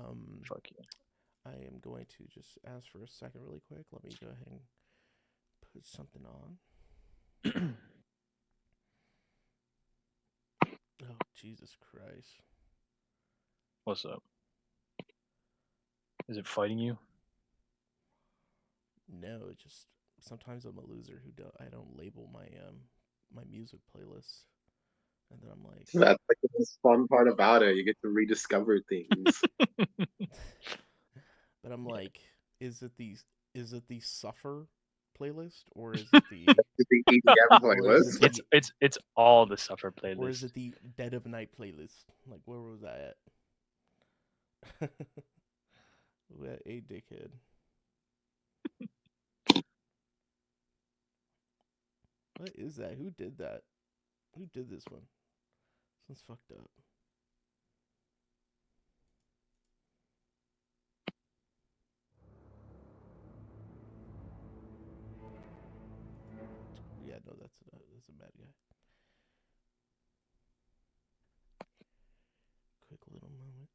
Fuck you. I am going to just ask for a second really quick. Let me go ahead and put something on. Oh, Jesus Christ. What's up? Is it fighting you? No, it just sometimes I'm a loser who I don't label my music playlist, and then I'm like, That's like the most fun part about it. You get to rediscover things. but I'm Yeah. like, is it the suffer playlist or is it the The EDM or is it playlist. it's the it's it's all the suffer or is playlist. it the dead of night playlist? Like, where was I at? What a dickhead. What is that? Who did that? Who did this one? This one's fucked up. Yeah, no, that's a bad guy. Quick little moment.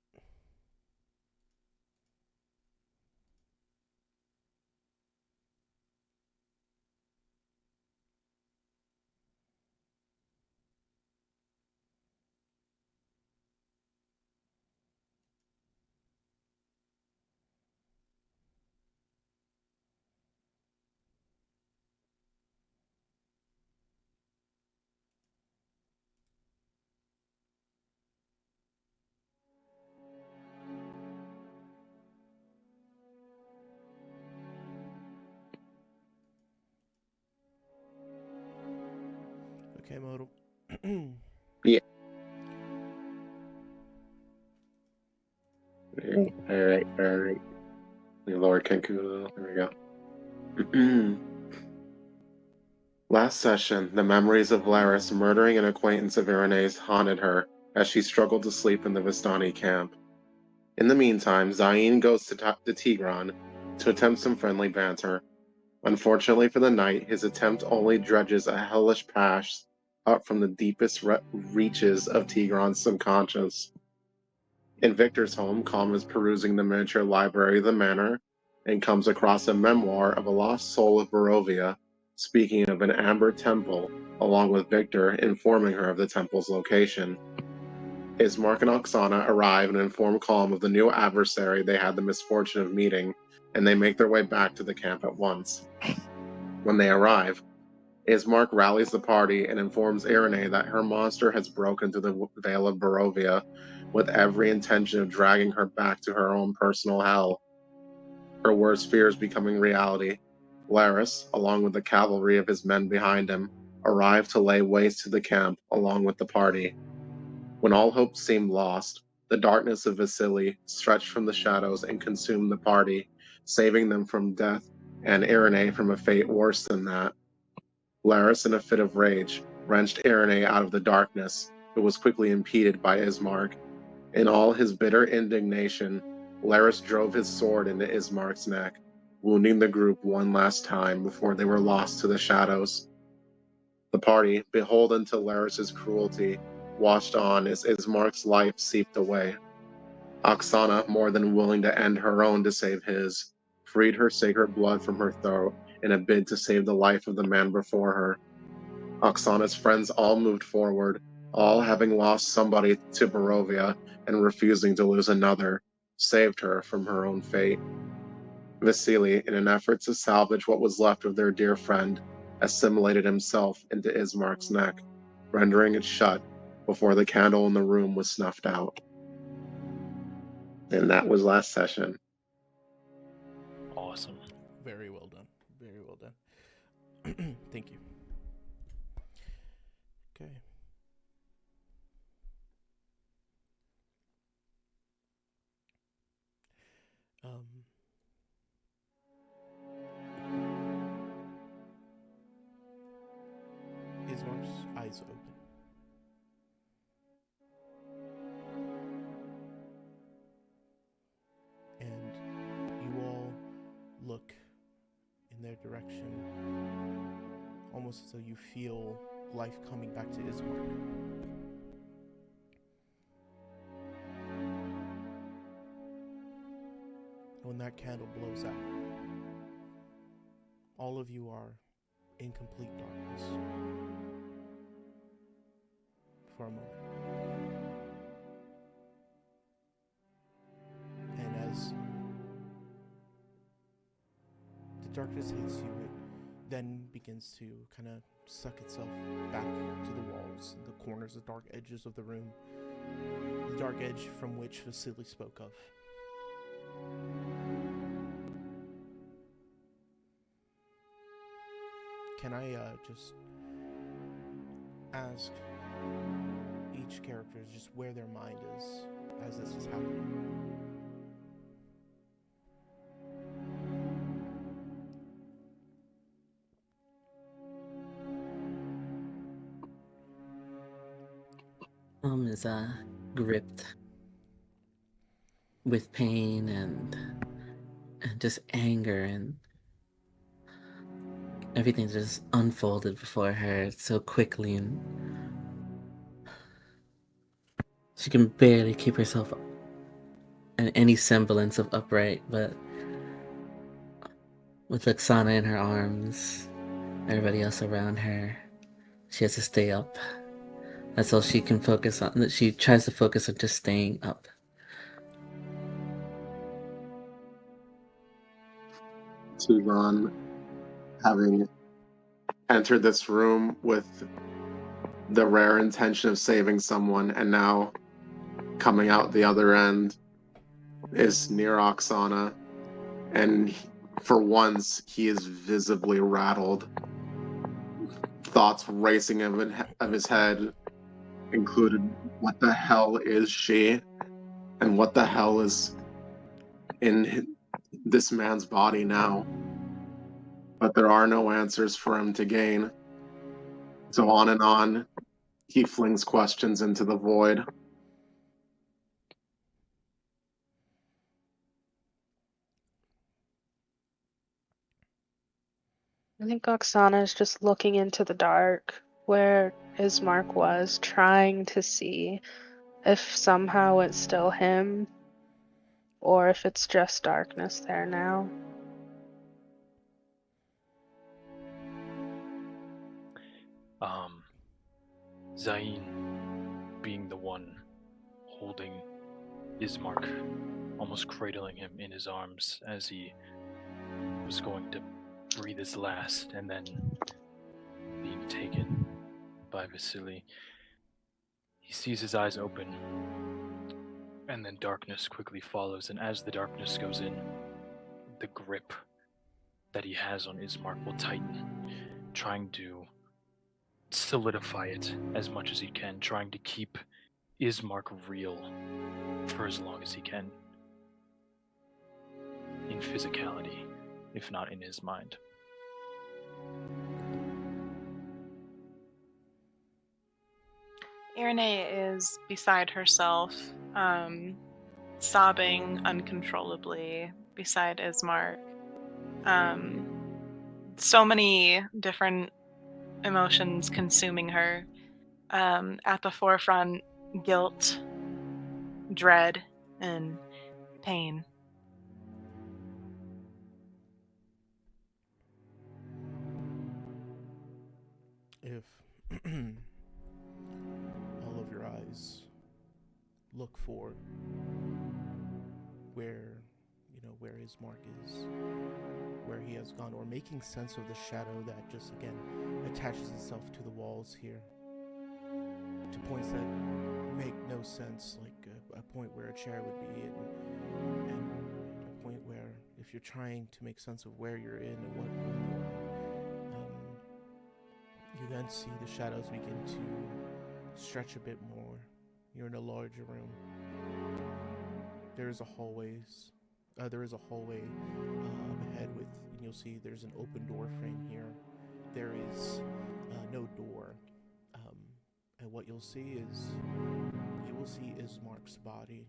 Okay, modal. Yeah. All right. Lord Kenku. There we go. Last session, the memories of Laris murdering an acquaintance of Irene's haunted her as she struggled to sleep in the Vistani camp. In the meantime, Zayn goes to Tigran to attempt some friendly banter. Unfortunately for the knight, his attempt only dredges a hellish past up from the deepest reaches of Tigran's subconscious. In Victor's home, Calm is perusing the miniature library of the manor and comes across a memoir of a lost soul of Barovia, speaking of an amber temple, along with Victor informing her of the temple's location. Ismark and Oksana arrive and inform Calm of the new adversary they had the misfortune of meeting, and they make their way back to the camp at once. When they arrive, Ismark rallies the party and informs Irene that her monster has broken through the Veil of Barovia with every intention of dragging her back to her own personal hell. Her worst fears becoming reality, Laris, along with the cavalry of his men behind him, arrive to lay waste to the camp along with the party. When all hope seemed lost, the darkness of Vasily stretched from the shadows and consumed the party, saving them from death and Irene from a fate worse than that. Laris, in a fit of rage, wrenched Irene out of the darkness, but was quickly impeded by Ismark. In all his bitter indignation, Laris drove his sword into Ismark's neck, wounding the group one last time before they were lost to the shadows. The party, beholden to Laris's cruelty, watched on as Ismark's life seeped away. Oksana, more than willing to end her own to save his, freed her sacred blood from her throat in a bid to save the life of the man before her. Oksana's friends all moved forward, all having lost somebody to Barovia and refusing to lose another, saved her from her own fate. Vasily, in an effort to salvage what was left of their dear friend, assimilated himself into Ismark's neck, rendering it shut before the candle in the room was snuffed out. And that was last session. Awesome. Very well done. Very well done. Thank you. Okay. Um. Ismar's eyes open. And you all look in their direction, almost as though you feel life coming back to Ismark. when that candle blows out, all of you are in complete darkness for a moment. And as the darkness hits you, it then begins to kind of suck itself back to the walls, the corners, the dark edges of the room. The dark edge from which Vasily spoke of. Can I just ask each character just where their mind is as this is happening? Is gripped with pain and just anger, and everything just unfolded before her so quickly, and she can barely keep herself in any semblance of upright. But with Oksana in her arms, everybody else around her, she has to stay up. That's all she can focus on. She tries to focus on just staying up. Tigran, having entered this room with the rare intention of saving someone and now coming out the other end, is near Oksana, and for once he is visibly rattled. Thoughts racing of his head included, what the hell is she? And what the hell is in this man's body now? But there are no answers for him to gain. So on and on, he flings questions into the void. I think Oksana is just looking into the dark where Ismark was, trying to see if somehow it's still him or if it's just darkness there now. Zayn being the one holding Ismark, almost cradling him in his arms as he was going to breathe his last, and then being taken by Vasily. He sees his eyes open, and then darkness quickly follows, and as the darkness goes in, the grip that he has on Ismark will tighten, trying to solidify it as much as he can, trying to keep Ismark real for as long as he can. In physicality, if not in his mind. Irene is beside herself, sobbing uncontrollably beside Ismark. So many different emotions consuming her. At the forefront, guilt, dread, and pain. If all of your eyes look for where Ismark is, where he has gone, or making sense of the shadow that just again attaches itself to the walls here, to points that make no sense, like a point where a chair would be, and a point where, if you're trying to make sense of where you're in and what room you're in, you then see the shadows begin to stretch a bit more. You're in a larger room. There is a hallway ahead with, and you'll see there's an open door frame here. There is no door, and what you'll see is Ismark's body.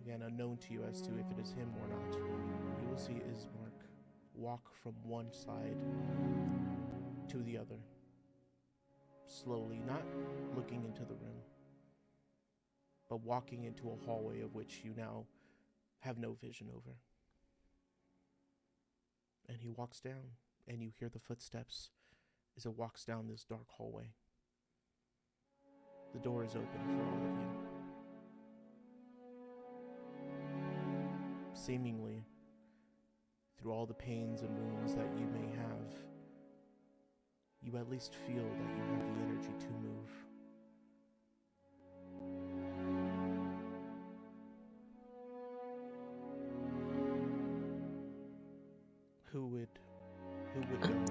Again, unknown to you as to if it is him or not. You will see Ismark walk from one side to the other, slowly, not looking into the room. but walking into a hallway of which you now have no vision over. And he walks down, and you hear the footsteps as it walks down this dark hallway. The door is open for all of you. Seemingly, through all the pains and wounds that you may have, you at least feel that you have the energy to move. Who would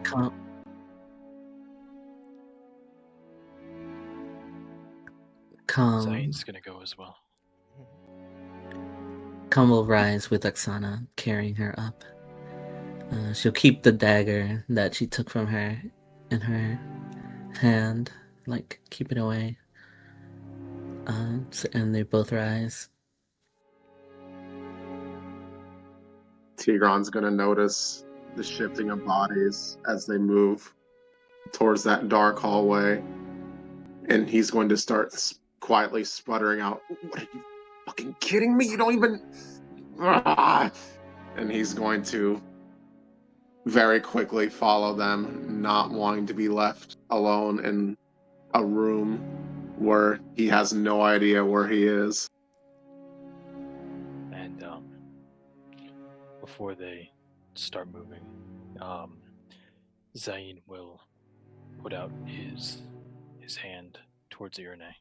go? Zain's gonna go as well. Calm will rise with Oksana carrying her up. She'll keep the dagger that she took from her in her hand, like keep it away. And they both rise. Tigron's gonna notice the shifting of bodies as they move towards that dark hallway, and he's going to start quietly sputtering out, "What, are you fucking kidding me? You don't even..." And he's going to very quickly follow them, not wanting to be left alone in a room where he has no idea where he is. And before they start moving, Zain will put out his hand towards Irene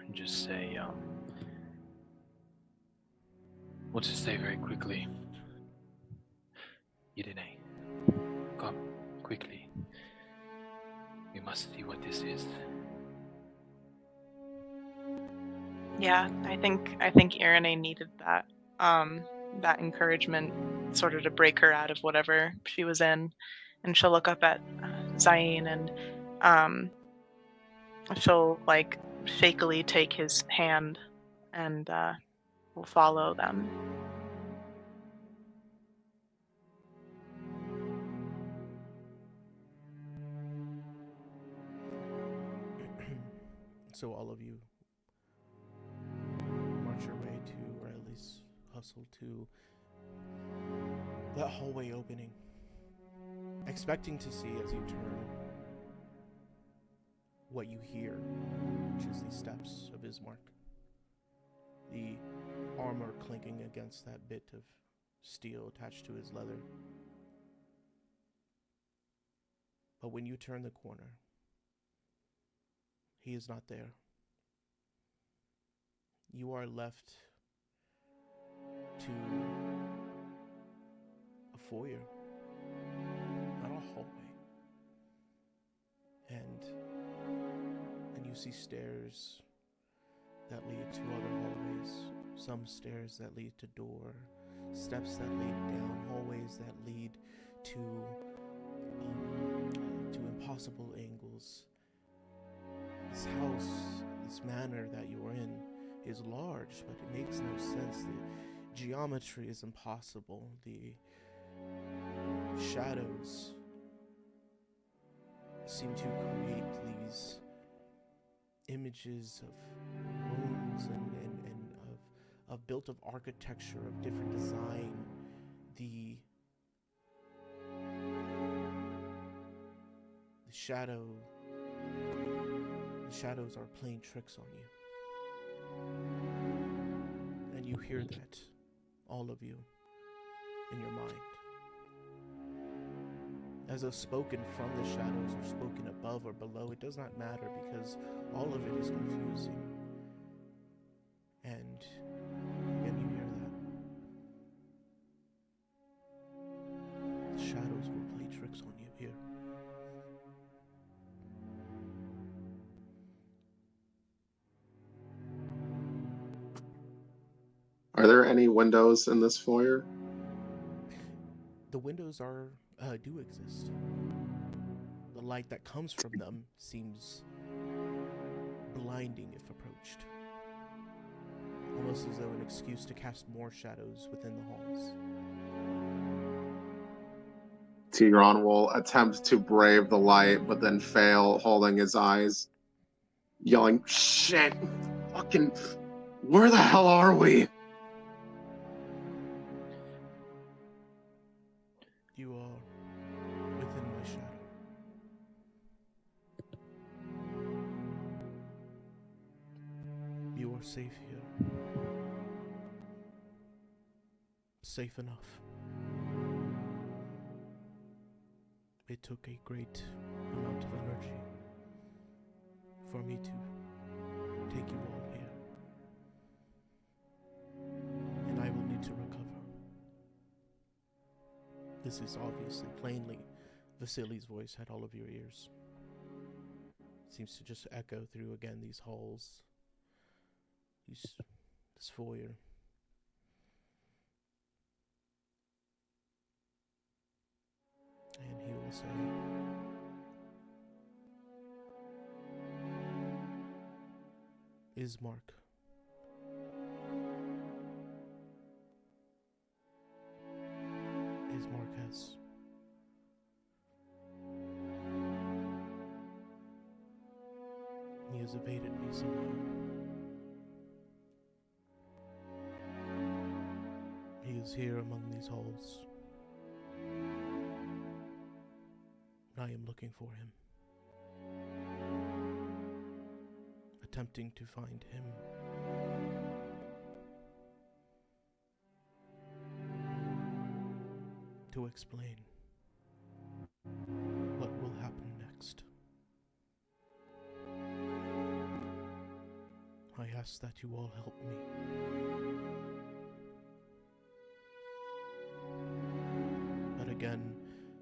and just say, we'll just say very quickly, Irene, come quickly. We must see what this is. Yeah, I think Irene needed that that encouragement, sort of to break her out of whatever she was in, and she'll look up at Zain and she'll like shakily take his hand and will follow them. So all of you march your way to, or at least hustle to, that hallway opening, expecting to see as you turn what you hear, which is the steps of Ismark, the armor clinking against that bit of steel attached to his leather. But when you turn the corner, he is not there. You are left to a foyer, not a hallway. And you see stairs that lead to other hallways, some stairs that lead to door, steps that lead down, hallways that lead to impossible angles. This house, this manor that you are in, is large, but it makes no sense. The geometry is impossible. The shadows seem to create these images of rooms and of built of architecture of different design. The shadows are playing tricks on you. And you hear that, all of you, in your mind. As though spoken from the shadows or spoken above or below, it does not matter because all of it is confusing. And again, you hear that. The shadows will play tricks on you here. Are there any windows in this foyer? The windows do exist. The light that comes from them seems blinding if approached. Almost as though an excuse to cast more shadows within the halls. Tigron will attempt to brave the light, but then fail, holding his eyes, yelling, "Shit! fucking... Where the hell are we? You are within my shadow. You are safe here. Safe enough. It took a great amount of energy for me to take you all here. And I will need to recover. This is obviously, plainly, Vasily's voice had all of your ears. Seems to just echo through again these halls, this foyer. And he will say, Ismark. Ismark has he has evaded me somehow. He is here among these halls. I am looking for him. Attempting to find him. To explain what will happen next. I ask that you all help me. But again,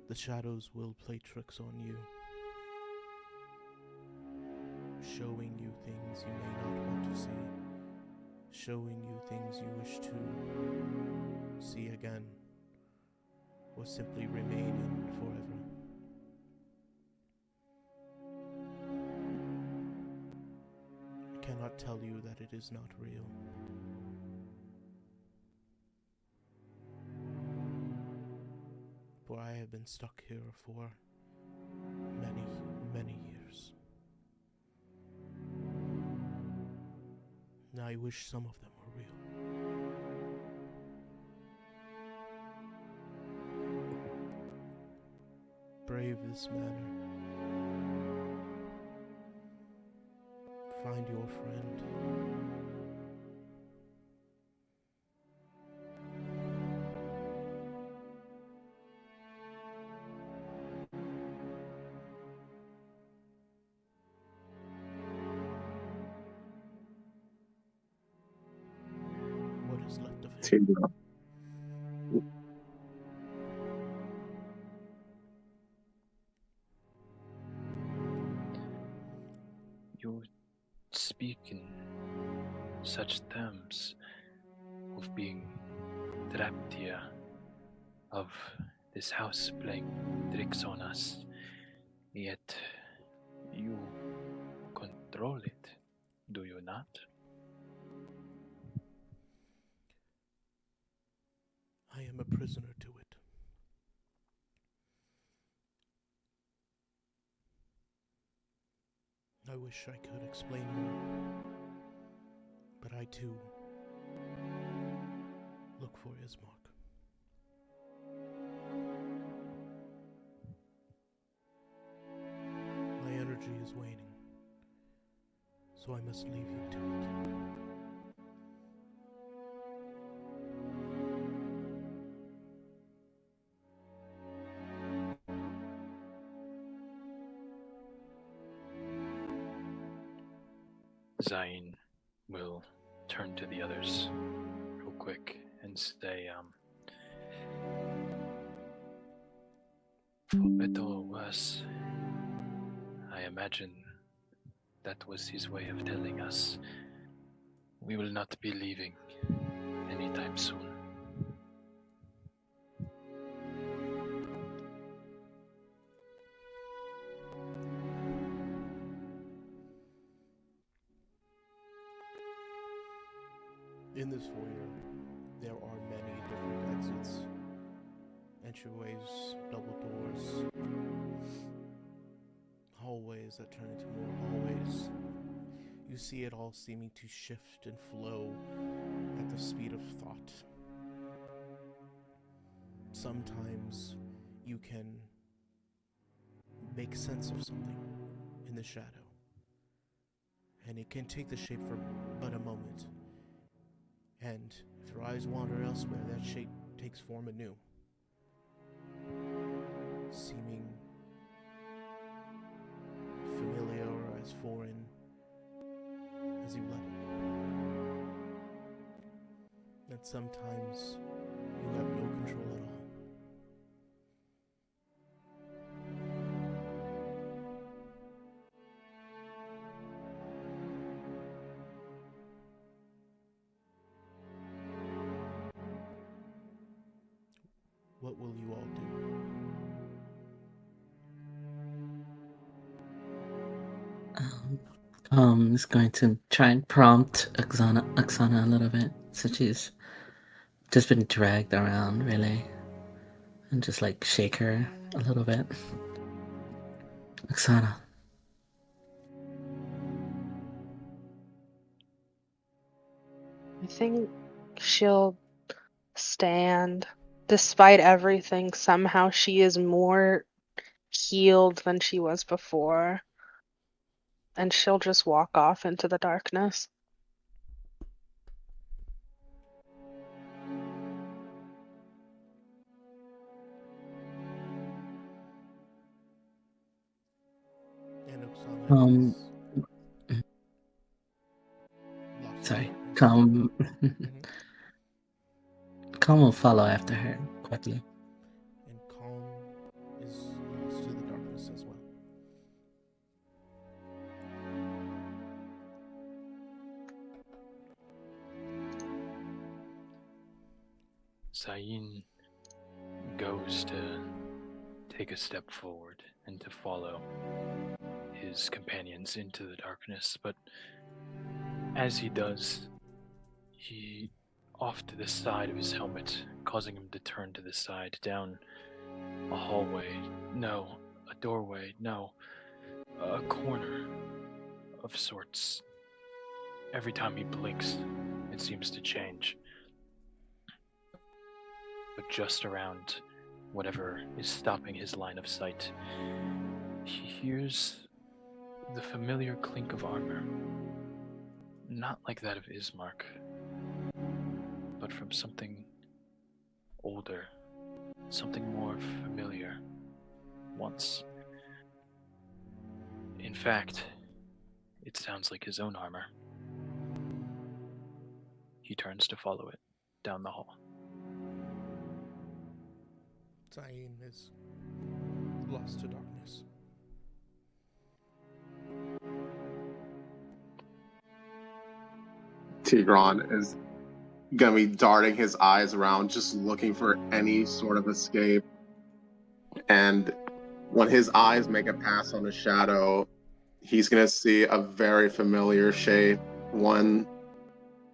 the shadows will play tricks on you, showing you things you may not want to see, showing you things you wish to see again, or simply remain in forever. I cannot tell you that it is not real. For I have been stuck here for many, many years. And I wish some of them were real. Brave this manner. Find your friend. What is left of him? Teardrop. You speak in such terms of being trapped here, of this house playing tricks on us, yet you control it, do you not? I am a prisoner to it. I wish I could explain more, but I too look for Ismark. My energy is waning, so I must leave you to it. Zayn will turn to the others real quick and say, for better or worse, I imagine that was his way of telling us we will not be leaving anytime soon. In this foyer, there are many different exits, entryways, double doors, hallways that turn into more hallways. You see it all seeming to shift and flow at the speed of thought. Sometimes you can make sense of something in the shadow, and it can take the shape for but a moment. And if your eyes wander elsewhere, that shape takes form anew, seeming familiar or as foreign as you let it. And sometimes you have no control at all. What will you all do? Is going to try and prompt Oksana a little bit, so she's just been dragged around really, and just like shake her a little bit. Oksana, I think she'll stand. Despite everything, somehow she is more healed than she was before. And she'll just walk off into the darkness. And Oksana Um, is lost in sorry, darkness. Calm. Mhm. Calm will follow after her quickly. And Calm is lost to the darkness as well. Zayn goes to take a step forward and to follow his companions into the darkness, but as he does, he off to the side of his helmet, causing him to turn to the side, down a hallway, no, a doorway, no, a corner of sorts. Every time he blinks, it seems to change. But just around whatever is stopping his line of sight, he hears the familiar clink of armor. Not like that of Ismark, but from something older, something more familiar once. In fact, it sounds like his own armor. He turns to follow it down the hall. Zayn is lost to darkness. Tigran is gonna be darting his eyes around, just looking for any sort of escape. And when his eyes make a pass on a shadow, he's gonna see a very familiar shape, one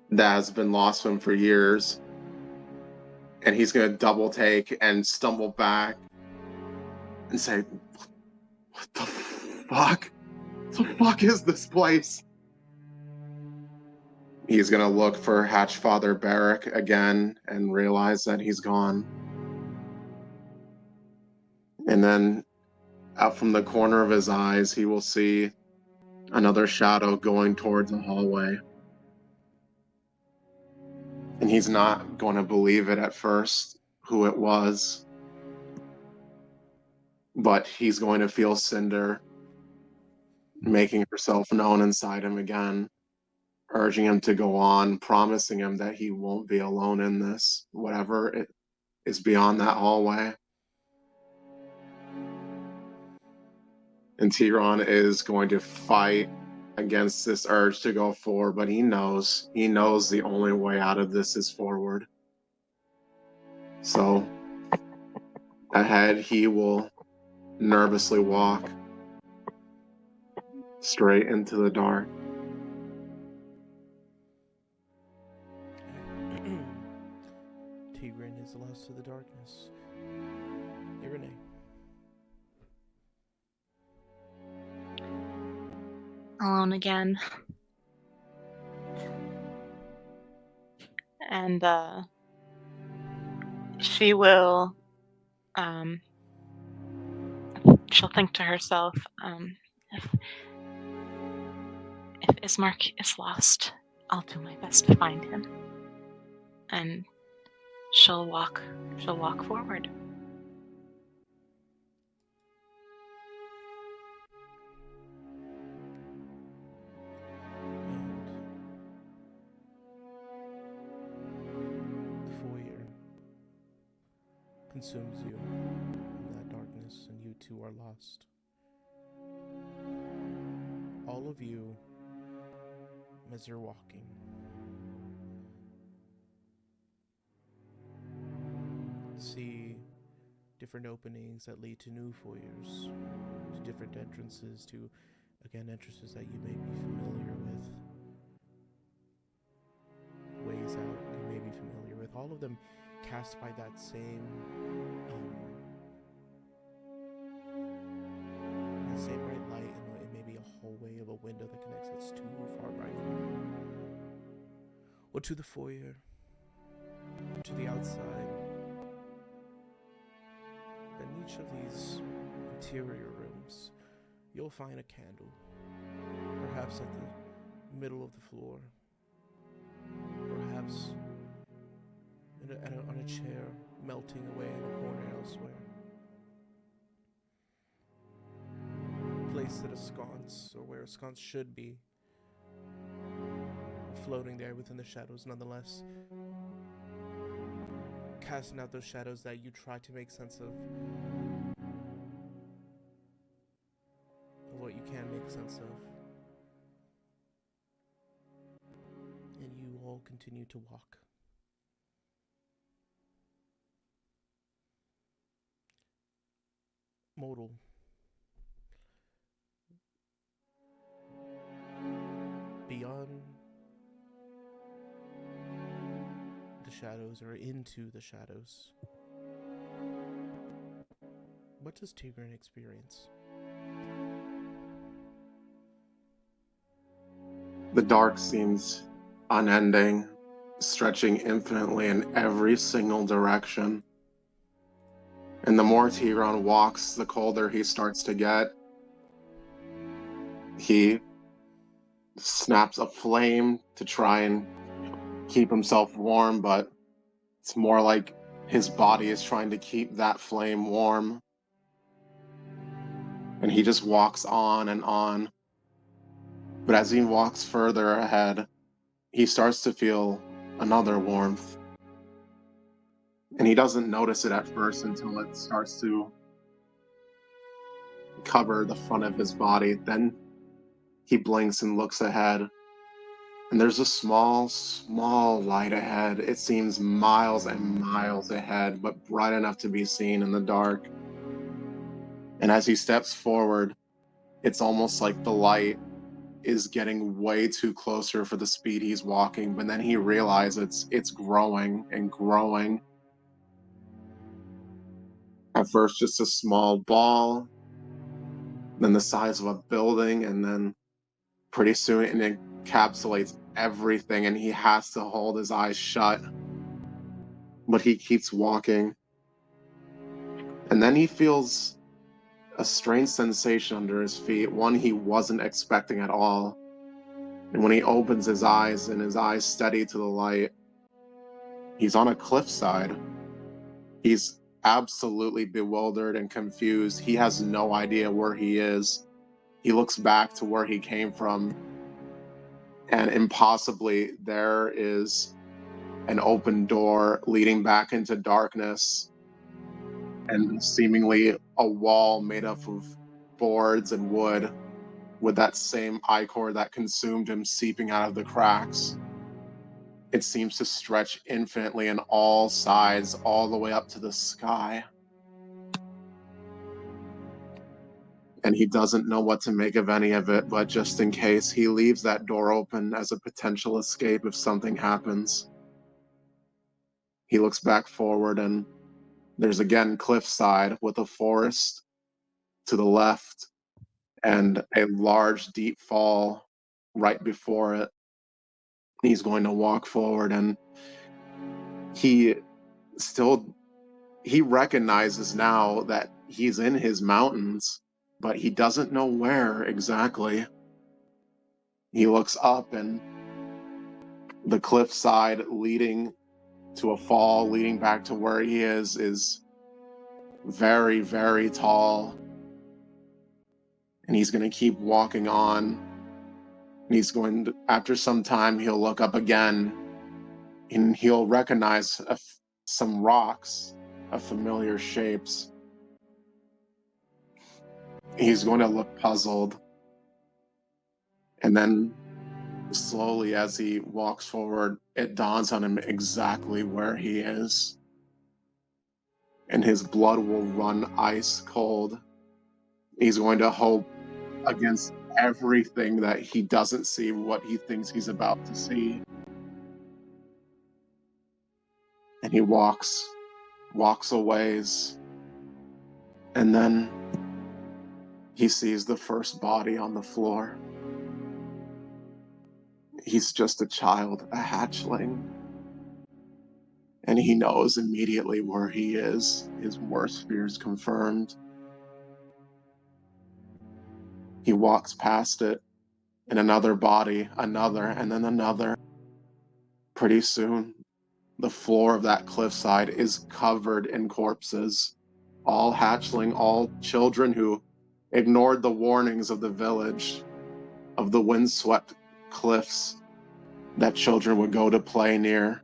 that has been lost to him for years. And he's gonna double take and stumble back and say, "What the fuck? What the fuck is this place?" He's gonna look for Hatchfather Barrack again and realize that he's gone. And then out from the corner of his eyes, he will see another shadow going towards the hallway. And he's not going to believe it at first, who it was. But he's going to feel Cinder making herself known inside him again, urging him to go on, promising him that he won't be alone in this, whatever it is beyond that hallway. And Tigran is going to fight against this urge to go forward, but he knows the only way out of this is forward. So ahead, he will nervously walk straight into the dark. Tigran is lost to the darkness. Irene. Alone again. and she will she'll think to herself, if Ismark is lost, I'll do my best to find him. And she'll walk forward. And the foyer consumes you in that darkness, and you too are lost. All of you, as you're walking, see different openings that lead to new foyers, to different entrances, to, again, entrances that you may be familiar with, ways out you may be familiar with, all of them cast by that same bright light, and it may be a hallway of a window that connects that's too far bright from you, or to the foyer, or to the outside. In each of these interior rooms, you'll find a candle, perhaps at the middle of the floor, perhaps on a chair, melting away in a corner elsewhere. Placed at a sconce, or where a sconce should be, floating there within the shadows nonetheless, casting out those shadows that you try to make sense of what you can make sense of. And you all continue to walk. Modal. Beyond the shadows, or into the shadows, what does Tigran experience? The dark seems unending, stretching infinitely in every single direction. And the more Tigran walks, the colder he starts to get. He snaps a flame to try and keep himself warm, but it's more like his body is trying to keep that flame warm. And he just walks on and on. But as he walks further ahead, he starts to feel another warmth. And he doesn't notice it at first until it starts to cover the front of his body. Then he blinks and looks ahead. And there's a small light ahead. It seems miles and miles ahead, but bright enough to be seen in the dark. And as he steps forward, it's almost like the light is getting way too closer for the speed he's walking, but then he realizes it's growing and growing. At first, just a small ball, then the size of a building, and then pretty soon it encapsulates everything, and he has to hold his eyes shut. But he keeps walking. And then he feels a strange sensation under his feet, one he wasn't expecting at all. And when he opens his eyes and his eyes steady to the light, he's on a cliffside. He's absolutely bewildered and confused. He has no idea where he is. He looks back to where he came from, and impossibly there is an open door leading back into darkness, and seemingly a wall made up of boards and wood, with that same ichor that consumed him seeping out of the cracks. It seems to stretch infinitely in all sides, all the way up to the sky. And he doesn't know what to make of any of it, but just in case, he leaves that door open as a potential escape if something happens. He looks back forward, and there's again cliffside with a forest to the left and a large deep fall right before it. He's going to walk forward, and he recognizes now that he's in his mountains, but he doesn't know where exactly. He looks up, and the cliffside leading to a fall, leading back to where he is very, very tall. And he's going to keep walking on. And he's going to, after some time, he'll look up again, and he'll recognize some rocks of familiar shapes. He's going to look puzzled. And then slowly, as he walks forward, it dawns on him exactly where he is. And his blood will run ice cold. He's going to hope against everything that he doesn't see what he thinks he's about to see. And he walks a ways, and then he sees the first body on the floor. He's just a child, a hatchling. And he knows immediately where he is. His worst fears confirmed. He walks past it, and another body, another, and then another. Pretty soon, the floor of that cliffside is covered in corpses. All hatchling, all children who ignored the warnings of the village, of the windswept cliffs that children would go to play near.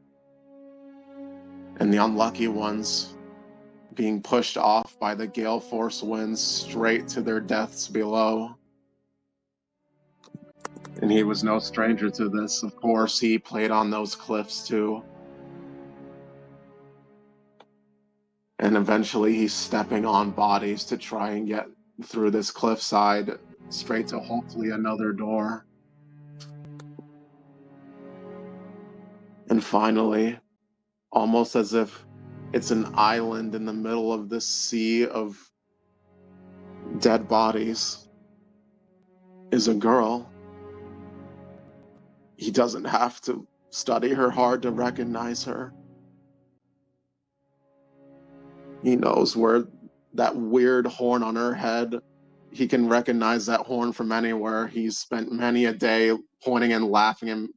And the unlucky ones being pushed off by the gale force winds straight to their deaths below. And he was no stranger to this. Of course, he played on those cliffs too. And eventually he's stepping on bodies to try and get through this cliffside straight to hopefully another door. And finally, almost as if it's an island in the middle of this sea of dead bodies, is a girl. He doesn't have to study her hard to recognize her. He knows where that weird horn on her head, he can recognize that horn from anywhere. He's spent many a day pointing and laughing and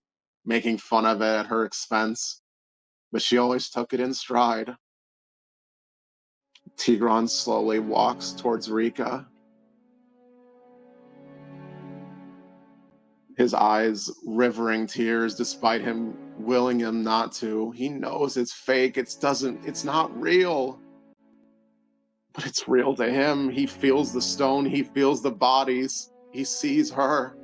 making fun of it at her expense, but she always took it in stride. Tigran slowly walks towards Rika. His eyes rivering tears despite him willing him not to. He knows it's fake, it's not real. But it's real to him. He feels the stone, he feels the bodies, he sees her.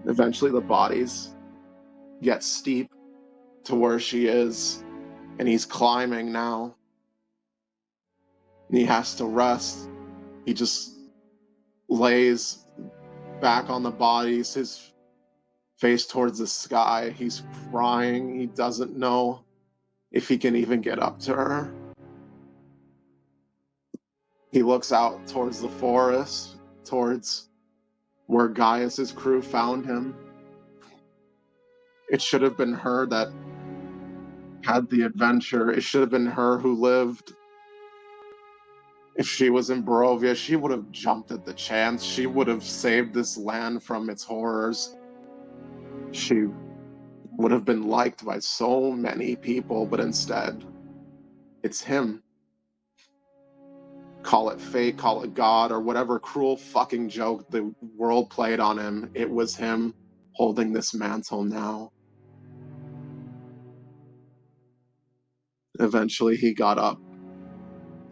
Eventually the bodies get steep to where she is, and he's climbing now. And he has to rest. He just lays back on the bodies, his face towards the sky. He's crying. He doesn't know if he can even get up to her. He looks out towards the forest, towards where Gaius's crew found him. It should have been her that had the adventure. It should have been her who lived. If she was in Barovia, she would have jumped at the chance. She would have saved this land from its horrors. She would have been liked by so many people, but instead, it's him. Call it fate, call it God, or whatever cruel fucking joke the world played on him. It was him holding this mantle now. Eventually, he got up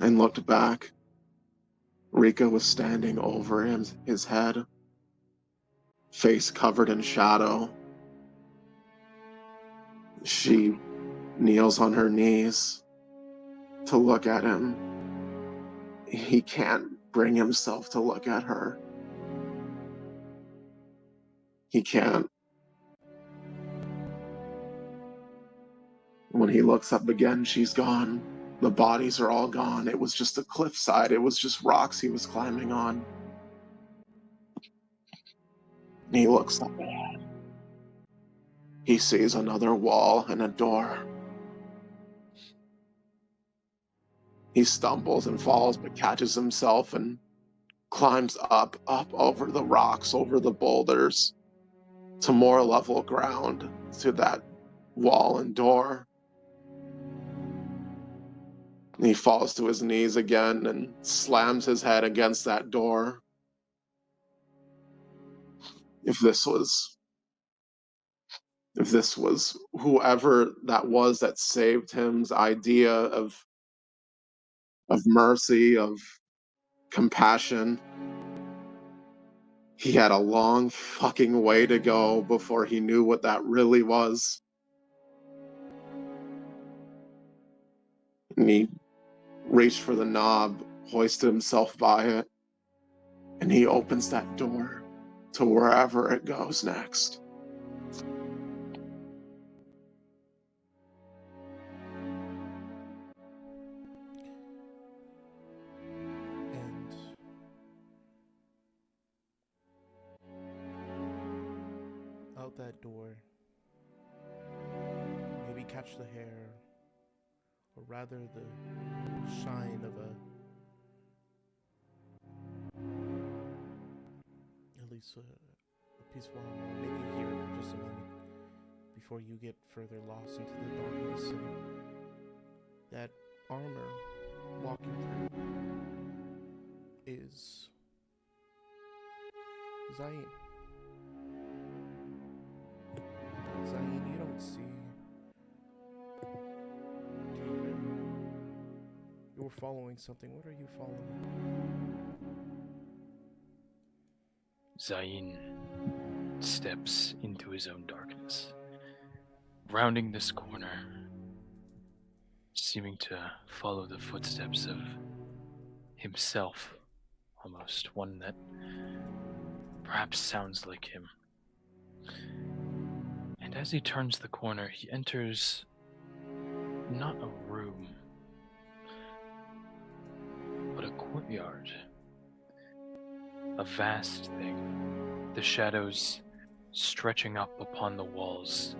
and looked back. Rika was standing over him, his head, face covered in shadow. She kneels on her knees to look at him. He can't bring himself to look at her. He can't. When he looks up again, she's gone. The bodies are all gone. It was just a cliffside. It was just rocks he was climbing on. And he looks up ahead. he sees another wall and a door. He stumbles and falls, but catches himself and climbs up over the rocks, over the boulders, to more level ground, to that wall and door. And he falls to his knees again and slams his head against that door. If this was whoever that was that saved him's idea of mercy, of compassion, he had a long fucking way to go before he knew what that really was. And he reached for the knob, hoisted himself by it, and he opens that door to wherever it goes next. And out that door, maybe catch the hair, or rather the shine of at least a peaceful armor. Maybe you hear it for just a moment before you get further lost into the darkness, and that armor walking through is Zayn. Zayn, you don't see. You're following something. What are you following? Zayn steps into his own darkness, rounding this corner, seeming to follow the footsteps of himself, almost one that perhaps sounds like him. And as he turns the corner, he enters not a room, but a courtyard. A vast thing, the shadows stretching up upon the walls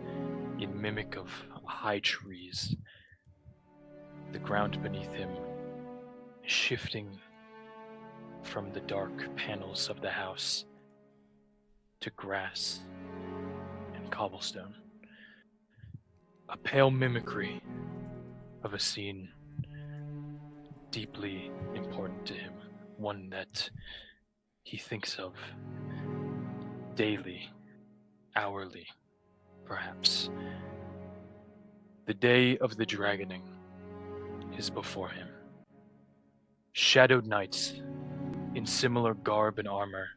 in mimic of high trees. The ground beneath him shifting from the dark panels of the house to grass and cobblestone. A pale mimicry of a scene deeply important to him, one that he thinks of daily, hourly, perhaps. The day of the dragoning is before him. Shadowed knights in similar garb and armor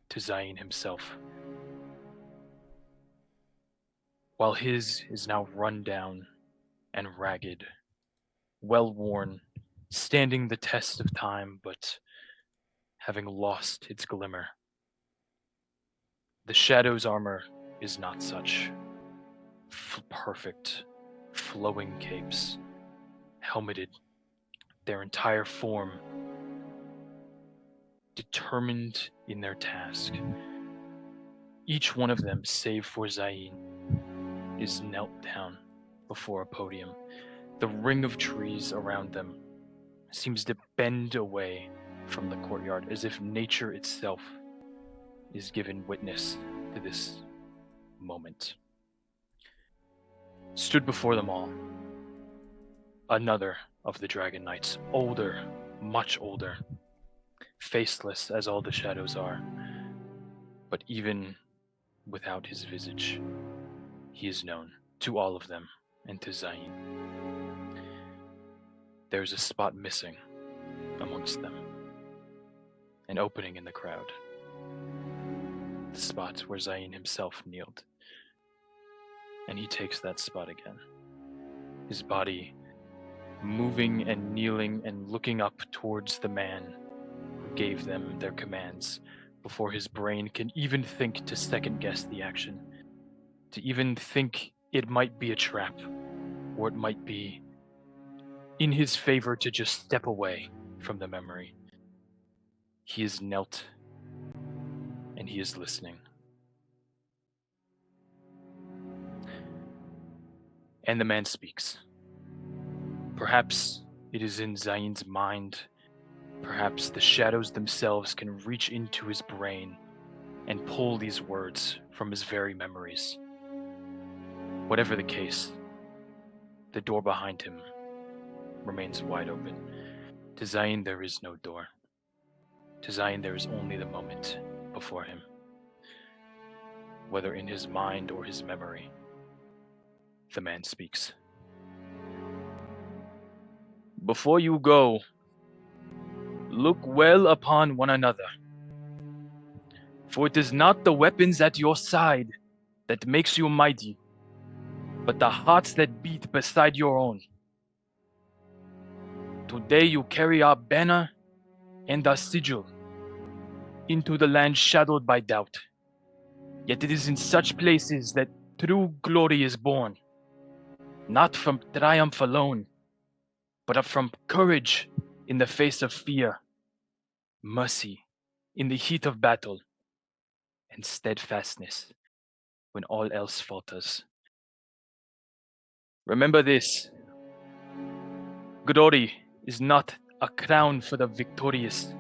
to Zayn himself, while his is now run down and ragged, well worn, standing the test of time, but having lost its glimmer. The Shadow's armor is not such. Perfect, flowing capes, helmeted, their entire form determined in their task. Each one of them, save for Zayn, is knelt down before a podium. The ring of trees around them seems to bend away from the courtyard, as if nature itself is given witness to this moment. Stood before them all, another of the Dragon Knights, older, much older, faceless as all the shadows are, but even without his visage, he is known to all of them and to Zayn. There's a spot missing amongst them, an opening in the crowd, the spot where Zayn himself kneeled, and he takes that spot again, his body moving and kneeling and looking up towards the man who gave them their commands before his brain can even think to second guess the action, to even think it might be a trap, or it might be in his favor to just step away from the memory. He is knelt and he is listening. And the man speaks. Perhaps it is in Zain's mind. Perhaps the shadows themselves can reach into his brain and pull these words from his very memories. Whatever the case, the door behind him remains wide open. To Zain, there is no door. To Zain, there is only the moment before him. Whether in his mind or his memory, the man speaks. Before you go, look well upon one another. For it is not the weapons at your side that makes you mighty, but the hearts that beat beside your own. Today you carry our banner and our sigil into the land shadowed by doubt. Yet it is in such places that true glory is born, not from triumph alone, but from courage in the face of fear, mercy in the heat of battle, and steadfastness when all else falters. Remember this: glory is not a crown for the victorious.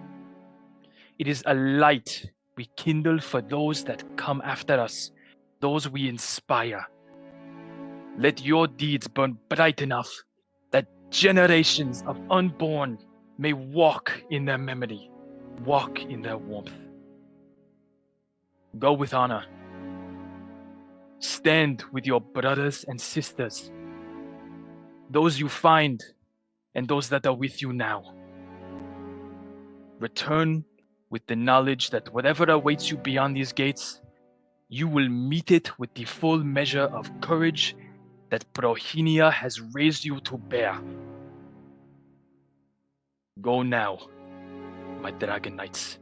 It is a light we kindle for those that come after us, those we inspire. Let your deeds burn bright enough that generations of unborn may walk in their memory, walk in their warmth. Go with honor. Stand with your brothers and sisters, those you find and those that are with you now. Return with the knowledge that whatever awaits you beyond these gates, you will meet it with the full measure of courage that Prohinia has raised you to bear. Go now, my dragon knights.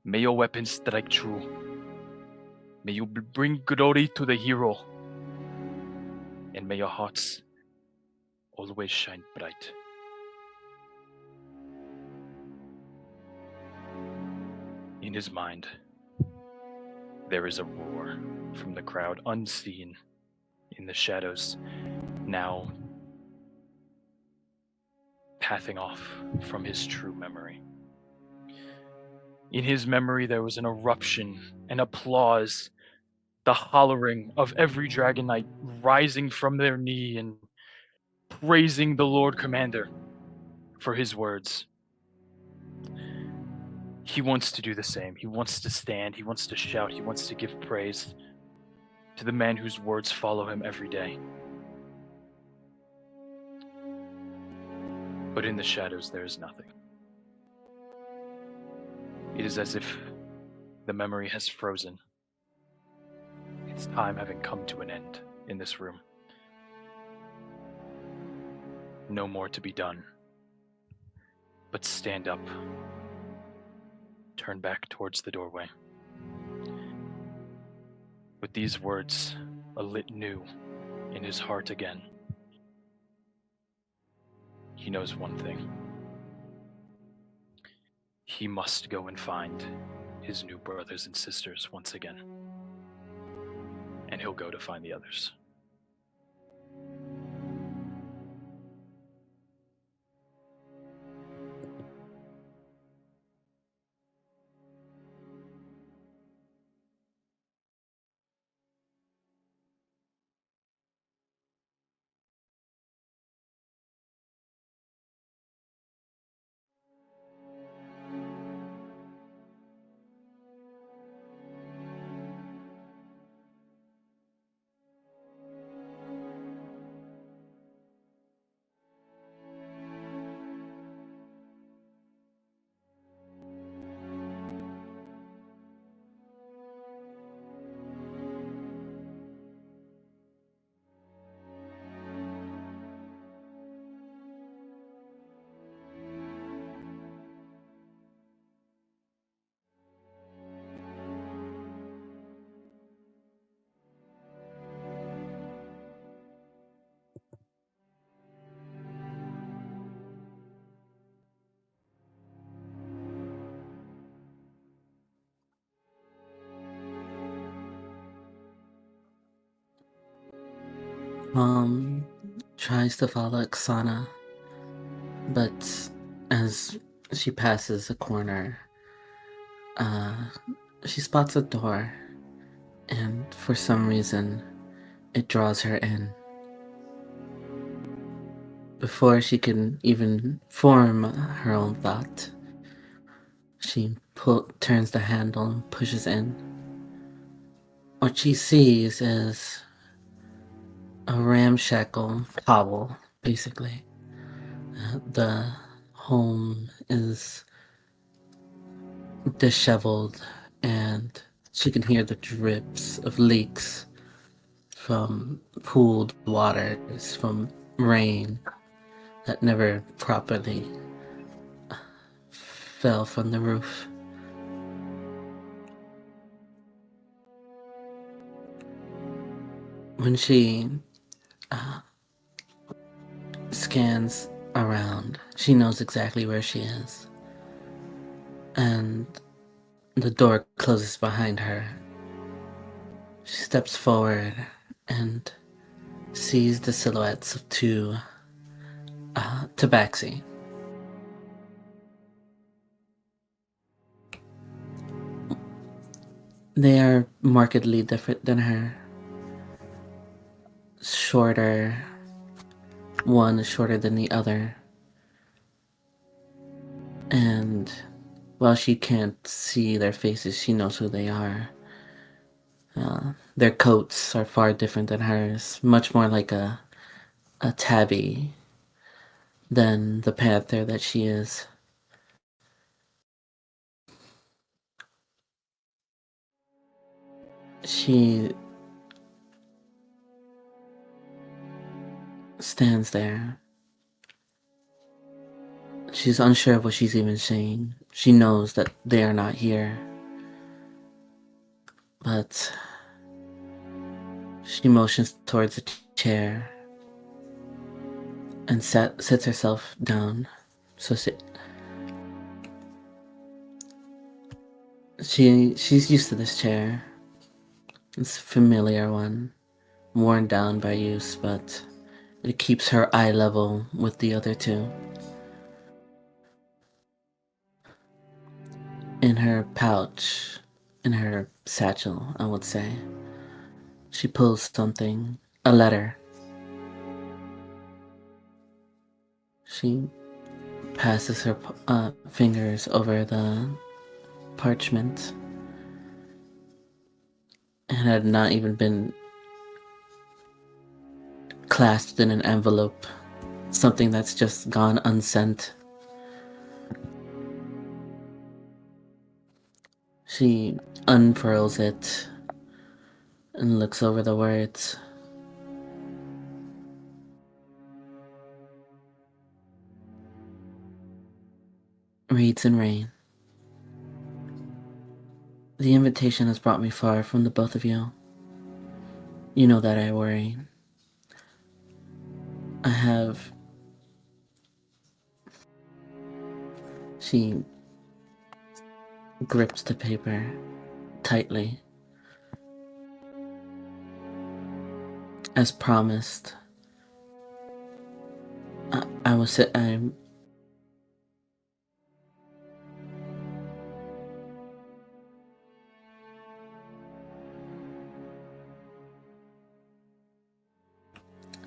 May your weapons strike true. May you bring glory to the hero. And may your hearts always shine bright. In his mind, there is a roar from the crowd, unseen in the shadows, now pathing off from his true memory. In his memory, there was an eruption, an applause, the hollering of every Dragon Knight rising from their knee and praising the Lord Commander for his words. He wants to do the same. He wants to stand, he wants to shout, he wants to give praise to the man whose words follow him every day. But in the shadows, there is nothing. It is as if the memory has frozen, its time having come to an end in this room. No more to be done, but stand up, turn back towards the doorway. With these words alit new in his heart again, he knows one thing. He must go and find his new brothers and sisters once again. And he'll go to find the others. Mom tries to follow Oksana, but as she passes a corner, she spots a door, and for some reason, it draws her in. Before she can even form her own thought, she turns the handle and pushes in. What she sees is a ramshackle hovel, basically. The home is disheveled, and she can hear the drips of leaks from pooled waters, from rain that never properly fell from the roof. When she scans around, she knows exactly where she is. And the door closes behind her. She steps forward and sees the silhouettes of two tabaxi. They are markedly different than her. Shorter. One is shorter than the other. And while she can't see their faces, she knows who they are. Their coats are far different than hers, much more like a tabby than the panther that she is. She stands there. She's unsure of what she's even saying. She knows that they are not here. But she motions towards a chair and sits herself down. So she's used to this chair. It's a familiar one, worn down by use, but it keeps her eye level with the other two. In her pouch, in her satchel, I would say, she pulls something, a letter. She passes her fingers over the parchment. It had not even been clasped in an envelope. Something that's just gone unsent. She unfurls it and looks over the words. Reads in rain. The invitation has brought me far from the both of you. You know that I worry. I have... She grips the paper tightly. As promised, I will sit...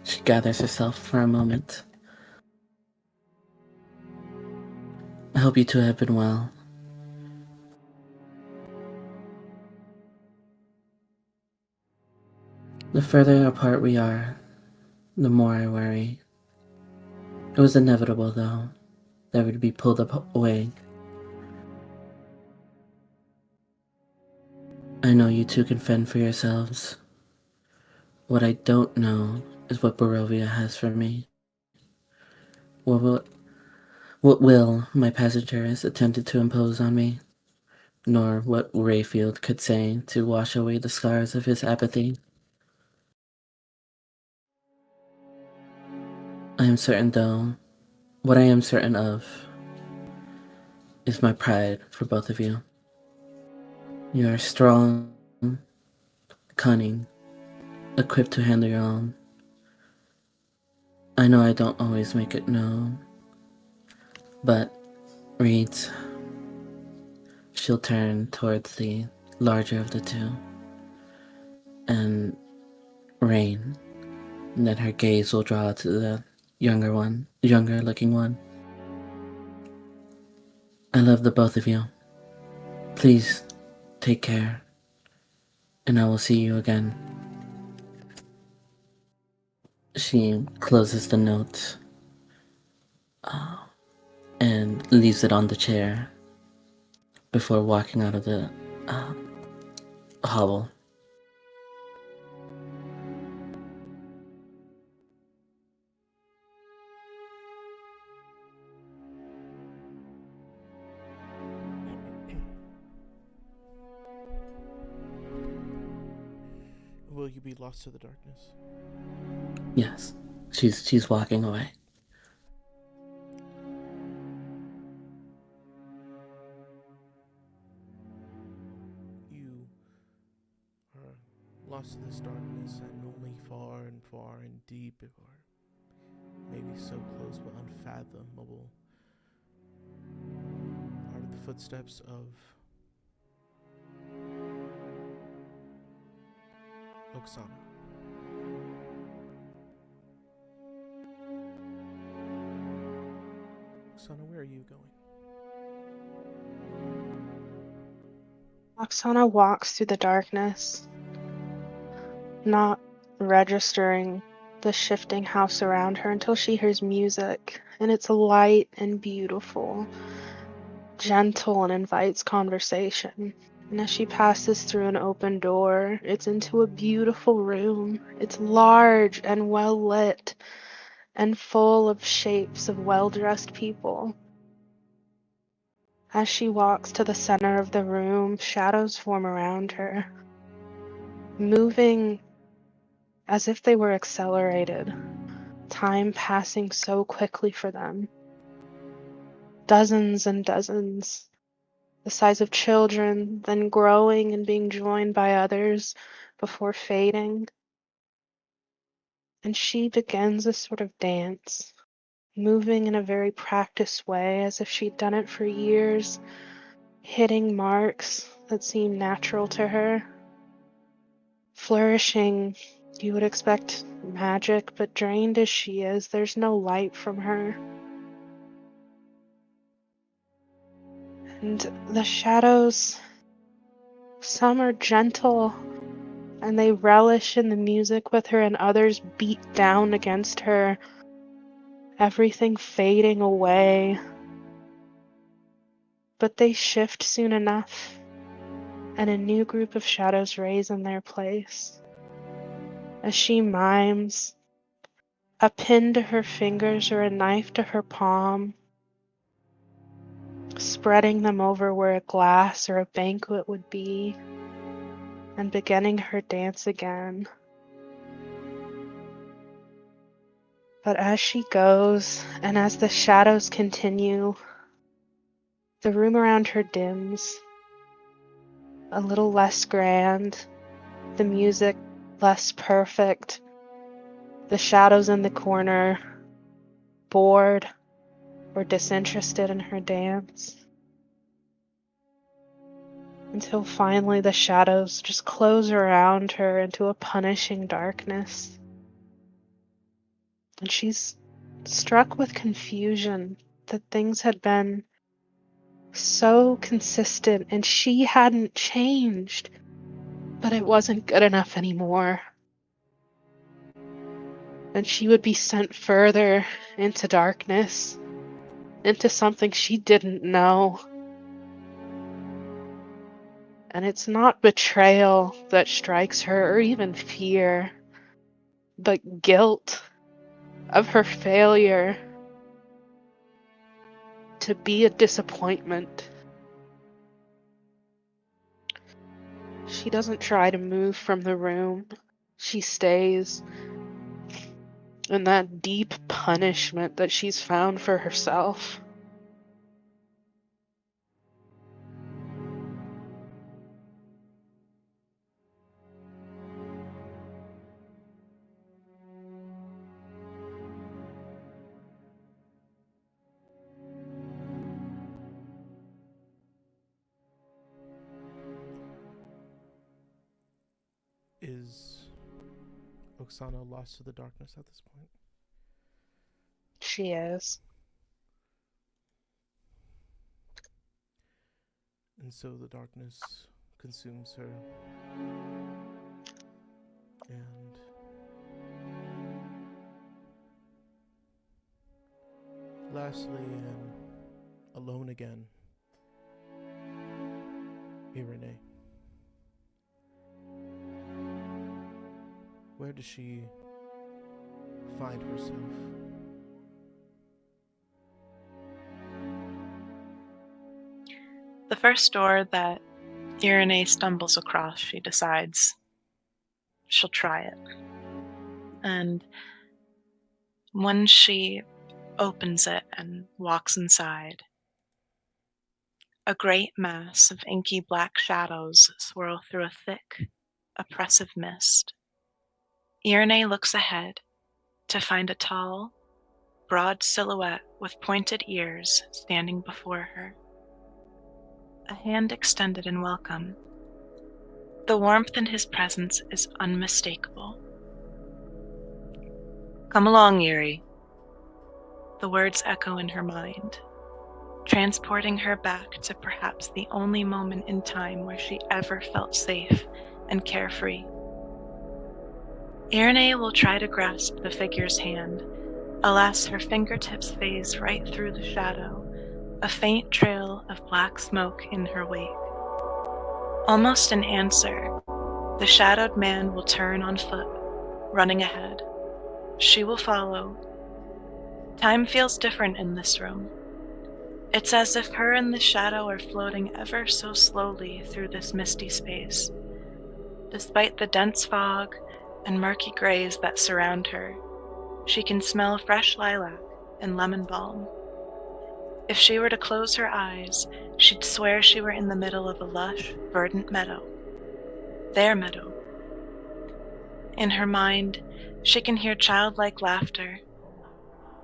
She gathers herself for a moment. I hope you two have been well. The further apart we are, the more I worry. It was inevitable, though, that we'd be pulled away. I know you two can fend for yourselves. What I don't know is what Barovia has for me. What will my passenger has attempted to impose on me, nor what Rayfield could say to wash away the scars of his apathy. I am certain, though, what I am certain of is my pride for both of you. You are strong, cunning, equipped to handle your own. I know I don't always make it known, but Reeds, she'll turn towards the larger of the two, and Rain, and then her gaze will draw to the younger looking one. I love the both of you. Please take care, and I will see you again. She closes the note and leaves it on the chair before walking out of the hovel. Will you be lost to the darkness? Yes, she's walking away. You are lost to this darkness, and only far and deep, or maybe so close but unfathomable, are the footsteps of Oksana. Oksana, where are you going? Oksana walks through the darkness, not registering the shifting house around her until she hears music, and it's light and beautiful, gentle, and invites conversation. And as she passes through an open door, it's into a beautiful room. It's large and well lit and full of shapes of well-dressed people. As she walks to the center of the room, shadows form around her, moving as if they were accelerated, time passing so quickly for them. Dozens and dozens, the size of children, then growing and being joined by others before fading. And she begins a sort of dance, moving in a very practiced way, as if she'd done it for years, hitting marks that seem natural to her. Flourishing, you would expect magic, but drained as she is, there's no light from her. And the shadows, some are gentle, and they relish in the music with her, and others beat down against her, everything fading away. But they shift soon enough, and a new group of shadows raise in their place. As she mimes, a pin to her fingers or a knife to her palm, spreading them over where a glass or a banquet would be, and beginning her dance again. But as she goes, and as the shadows continue, the room around her dims, a little less grand, the music less perfect, the shadows in the corner, bored or disinterested in her dance. Until finally the shadows just close around her into a punishing darkness. And she's struck with confusion that things had been so consistent and she hadn't changed, but it wasn't good enough anymore. And she would be sent further into darkness, into something she didn't know. And it's not betrayal that strikes her, or even fear, but guilt of her failure to be a disappointment. She doesn't try to move from the room. She stays in that deep punishment that she's found for herself. Is Oksana lost to the darkness at this point? She is. And so the darkness consumes her. And lastly, and alone again, Irene. Where does she find herself? The first door that Irene stumbles across, she decides she'll try it. And when she opens it and walks inside, a great mass of inky black shadows swirl through a thick, oppressive mist. Irene looks ahead to find a tall, broad silhouette with pointed ears standing before her. A hand extended in welcome. The warmth in his presence is unmistakable. "Come along, Yuri." The words echo in her mind, transporting her back to perhaps the only moment in time where she ever felt safe and carefree. Irene will try to grasp the figure's hand. Alas, her fingertips phase right through the shadow, a faint trail of black smoke in her wake. Almost in answer, the shadowed man will turn on foot, running ahead. She will follow. Time feels different in this room. It's as if her and the shadow are floating ever so slowly through this misty space. Despite the dense fog and murky grays that surround her, she can smell fresh lilac and lemon balm. If she were to close her eyes, she'd swear she were in the middle of a lush, verdant meadow. Their meadow. In her mind, she can hear childlike laughter.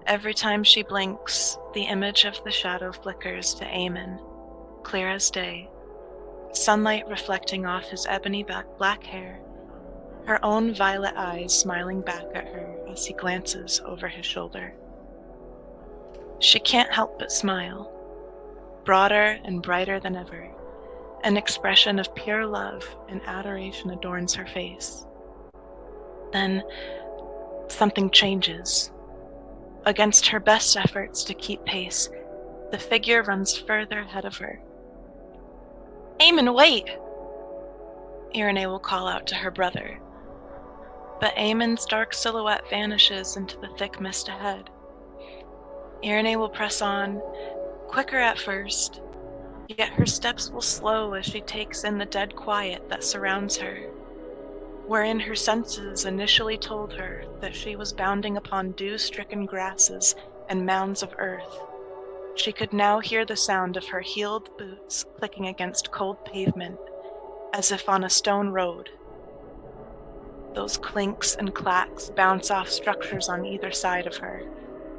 Every time she blinks, the image of the shadow flickers to Eamon, clear as day, sunlight reflecting off his ebony black hair, her own violet eyes smiling back at her as he glances over his shoulder. She can't help but smile, broader and brighter than ever. An expression of pure love and adoration adorns her face. Then, something changes. Against her best efforts to keep pace, the figure runs further ahead of her. "Eamon, wait!" Irene will call out to her brother. But Eamon's dark silhouette vanishes into the thick mist ahead. Irene will press on, quicker at first, yet her steps will slow as she takes in the dead quiet that surrounds her, wherein her senses initially told her that she was bounding upon dew-stricken grasses and mounds of earth. She could now hear the sound of her heeled boots clicking against cold pavement, as if on a stone road. Those clinks and clacks bounce off structures on either side of her,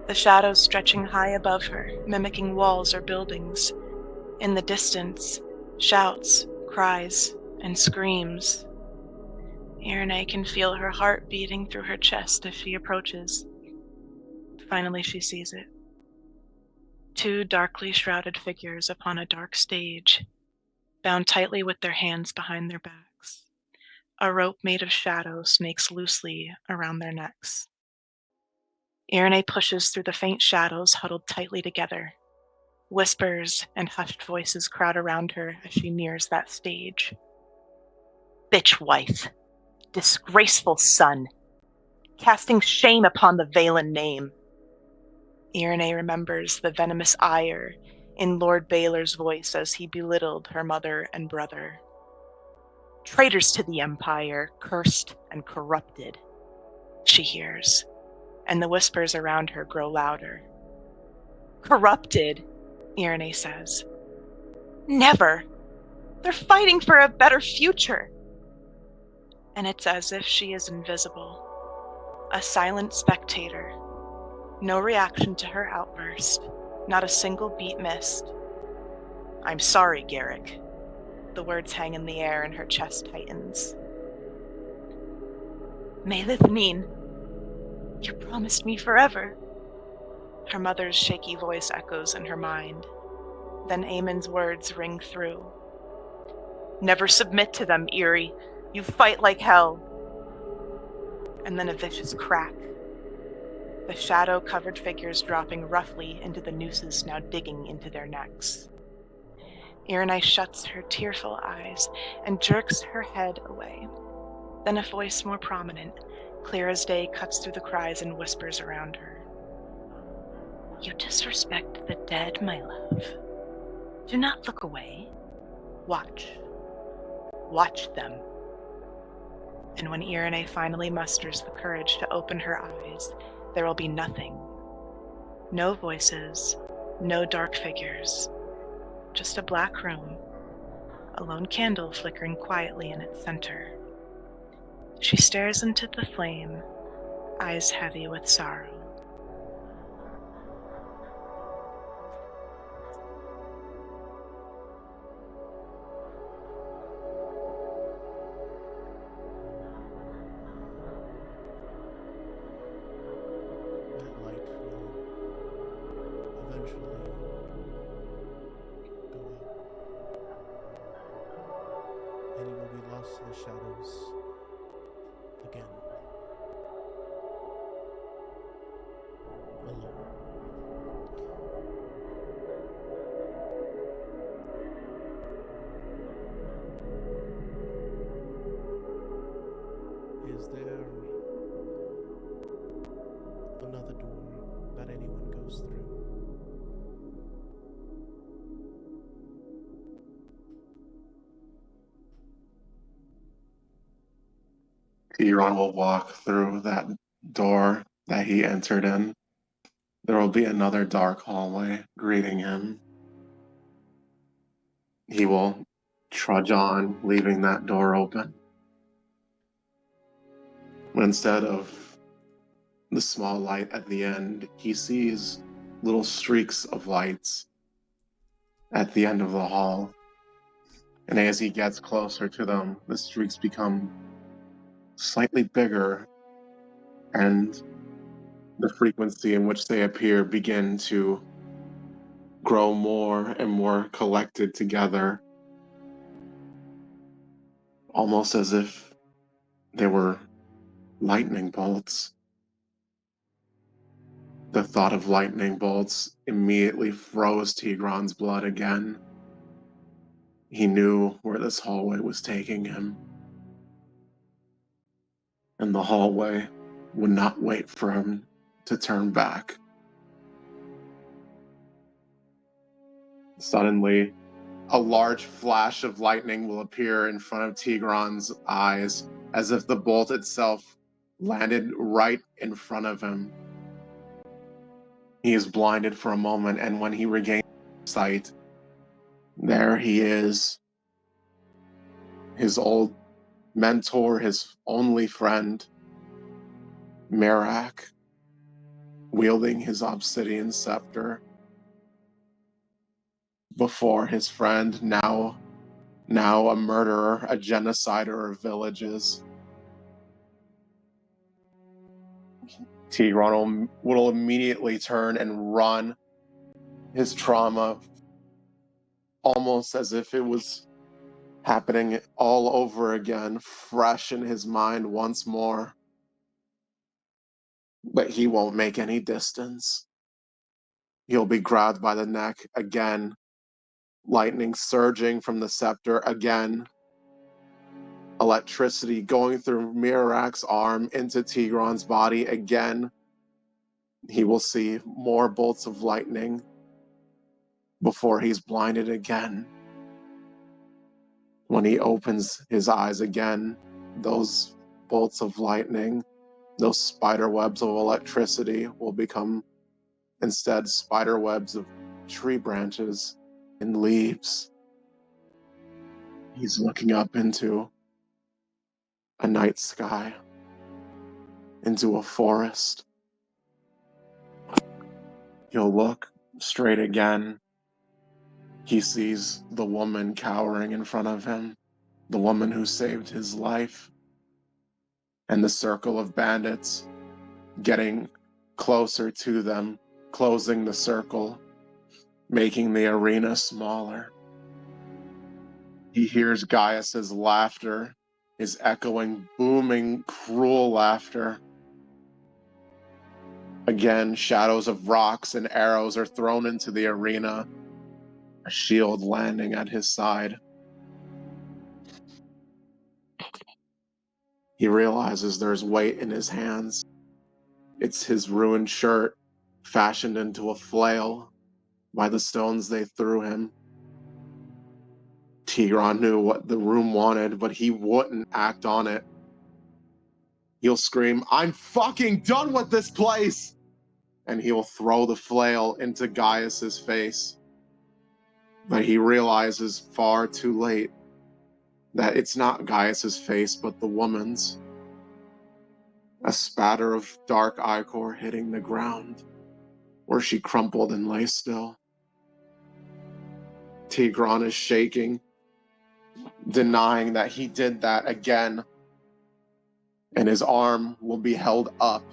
the shadows stretching high above her, mimicking walls or buildings. In the distance, shouts, cries, and screams. Irene can feel her heart beating through her chest as she approaches. Finally, she sees it. Two darkly shrouded figures upon a dark stage, bound tightly with their hands behind their backs. A rope made of shadow snakes loosely around their necks. Irene pushes through the faint shadows huddled tightly together. Whispers and hushed voices crowd around her as she nears that stage. "Bitch wife, disgraceful son, casting shame upon the Valen name." Irene remembers the venomous ire in Lord Baylor's voice as he belittled her mother and brother. "Traitors to the Empire, cursed and corrupted," she hears, and the whispers around her grow louder. "Corrupted," Irene says. "Never! They're fighting for a better future." And it's as if she is invisible, a silent spectator. No reaction to her outburst, not a single beat missed. "I'm sorry, Garrick." The words hang in the air and her chest tightens. Melithnine, you promised me forever. Her mother's shaky voice echoes in her mind. Then Aemon's words ring through. Never submit to them, Eerie. You fight like hell. And then a vicious crack. The shadow-covered figures dropping roughly into the nooses now digging into their necks. Irenae shuts her tearful eyes and jerks her head away. Then a voice more prominent, clear as day, cuts through the cries and whispers around her. You disrespect the dead, my love. Do not look away. Watch. Watch them. And when Irenae finally musters the courage to open her eyes, there will be nothing. No voices, no dark figures. Just a black room, a lone candle flickering quietly in its center. She stares into the flame, eyes heavy with sorrow. That light will eventually go out, and you will be lost in the shadows again. Alone. Is there another door that anyone goes through? Tigran will walk through that door that he entered in. There will be another dark hallway greeting him. He will trudge on, leaving that door open. Instead of the small light at the end, he sees little streaks of lights at the end of the hall. And as he gets closer to them, the streaks become slightly bigger, and the frequency in which they appear begin to grow more and more collected together, almost as if they were lightning bolts. The thought of lightning bolts immediately froze Tigran's blood again. He knew where this hallway was taking him. And the hallway would not wait for him to turn back. Suddenly, a large flash of lightning will appear in front of Tigran's eyes, as if the bolt itself landed right in front of him. He is blinded for a moment, and when he regains sight, there he is. His old mentor, his only friend, Merak, wielding his obsidian scepter before his friend, now a murderer, a genocider of villages. Tigran will immediately turn and run, his trauma almost as if it was happening all over again, fresh in his mind once more. But he won't make any distance. He'll be grabbed by the neck again, lightning surging from the scepter again, electricity going through Merak's arm into Tigran's body again. He will see more bolts of lightning before he's blinded again. When he opens his eyes again, those bolts of lightning, those spider webs of electricity will become instead spider webs of tree branches and leaves. He's looking up into a night sky, into a forest. He'll look straight again. He sees the woman cowering in front of him, the woman who saved his life. and the circle of bandits getting closer to them, closing the circle, making the arena smaller. He hears Gaius's laughter, his echoing, booming, cruel laughter. Again, shadows of rocks and arrows are thrown into the arena, a shield landing at his side. He realizes there's weight in his hands. It's his ruined shirt, fashioned into a flail by the stones they threw him. Tigran knew what the room wanted, but he wouldn't act on it. He'll scream, "I'm fucking done with this place!" And he'll throw the flail into Gaius's face. But he realizes far too late that it's not Gaius's face, but the woman's. A spatter of dark ichor hitting the ground, where she crumpled and lay still. Tigran is shaking, denying that he did that again, and his arm will be held up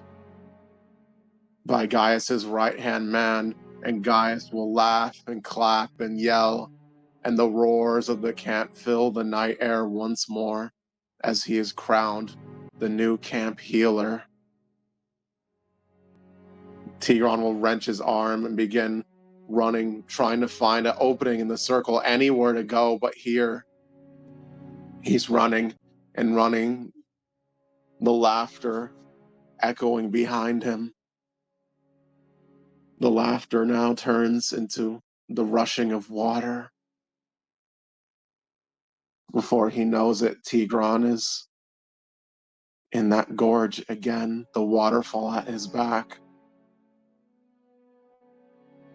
by Gaius's right-hand man, and Gaius will laugh and clap and yell, and the roars of the camp fill the night air once more as he is crowned the new camp healer. Tigran will wrench his arm and begin running, trying to find an opening in the circle, anywhere to go but here. He's running and running, the laughter echoing behind him. The laughter now turns into the rushing of water. Before he knows it, Tigran is in that gorge again, the waterfall at his back.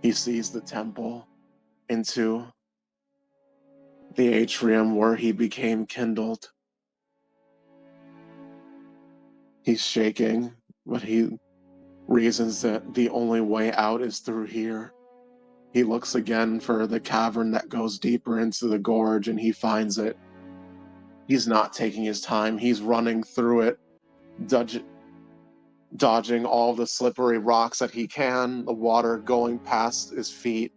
He sees the temple into the atrium where he became kindled. He's shaking, but he reasons that the only way out is through here. He looks again for the cavern that goes deeper into the gorge, and he finds it. He's not taking his time. He's running through it, dodging all the slippery rocks that he can, the water going past his feet,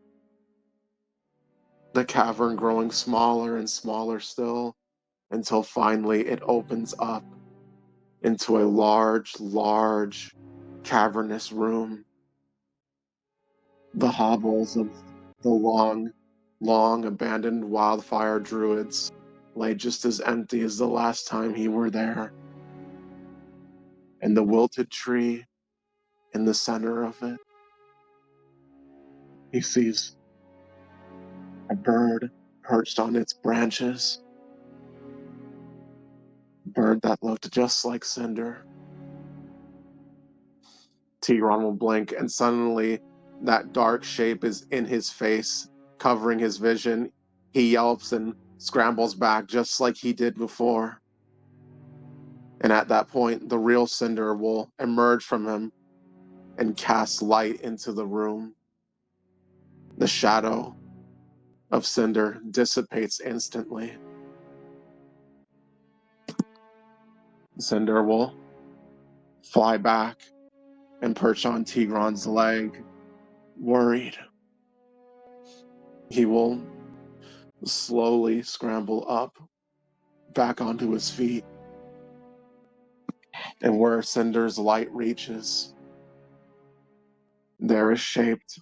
the cavern growing smaller and smaller still, until finally it opens up into a large cavernous room. The hovels of the long abandoned wildfire druids lay just as empty as the last time he were there. And the wilted tree in the center of it, he sees a bird perched on its branches. A bird that looked just like Cinder. Tigran will blink, and suddenly that dark shape is in his face, covering his vision. He yelps and scrambles back just like he did before. And at that point, the real Cinder will emerge from him and cast light into the room. The shadow of Cinder dissipates instantly. Cinder will fly back and perch on Tigran's leg, worried. He will slowly scramble up, back onto his feet. And where Cinder's light reaches, there is shaped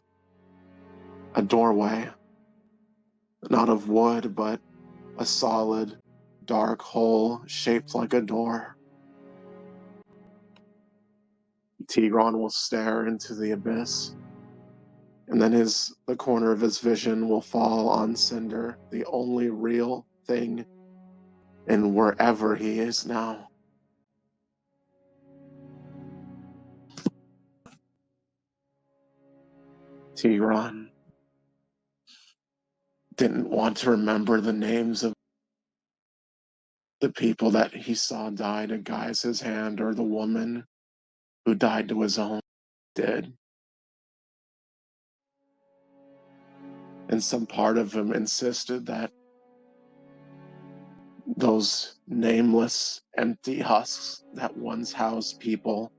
a doorway, not of wood, but a solid, dark hole shaped like a door. Tigran will stare into the abyss, and then the corner of his vision will fall on Cinder, the only real thing in wherever he is now. Tigran didn't want to remember the names of the people that he saw die to Gaius's hand, or the woman who died to his own did. And some part of him insisted that those nameless, empty husks that once housed people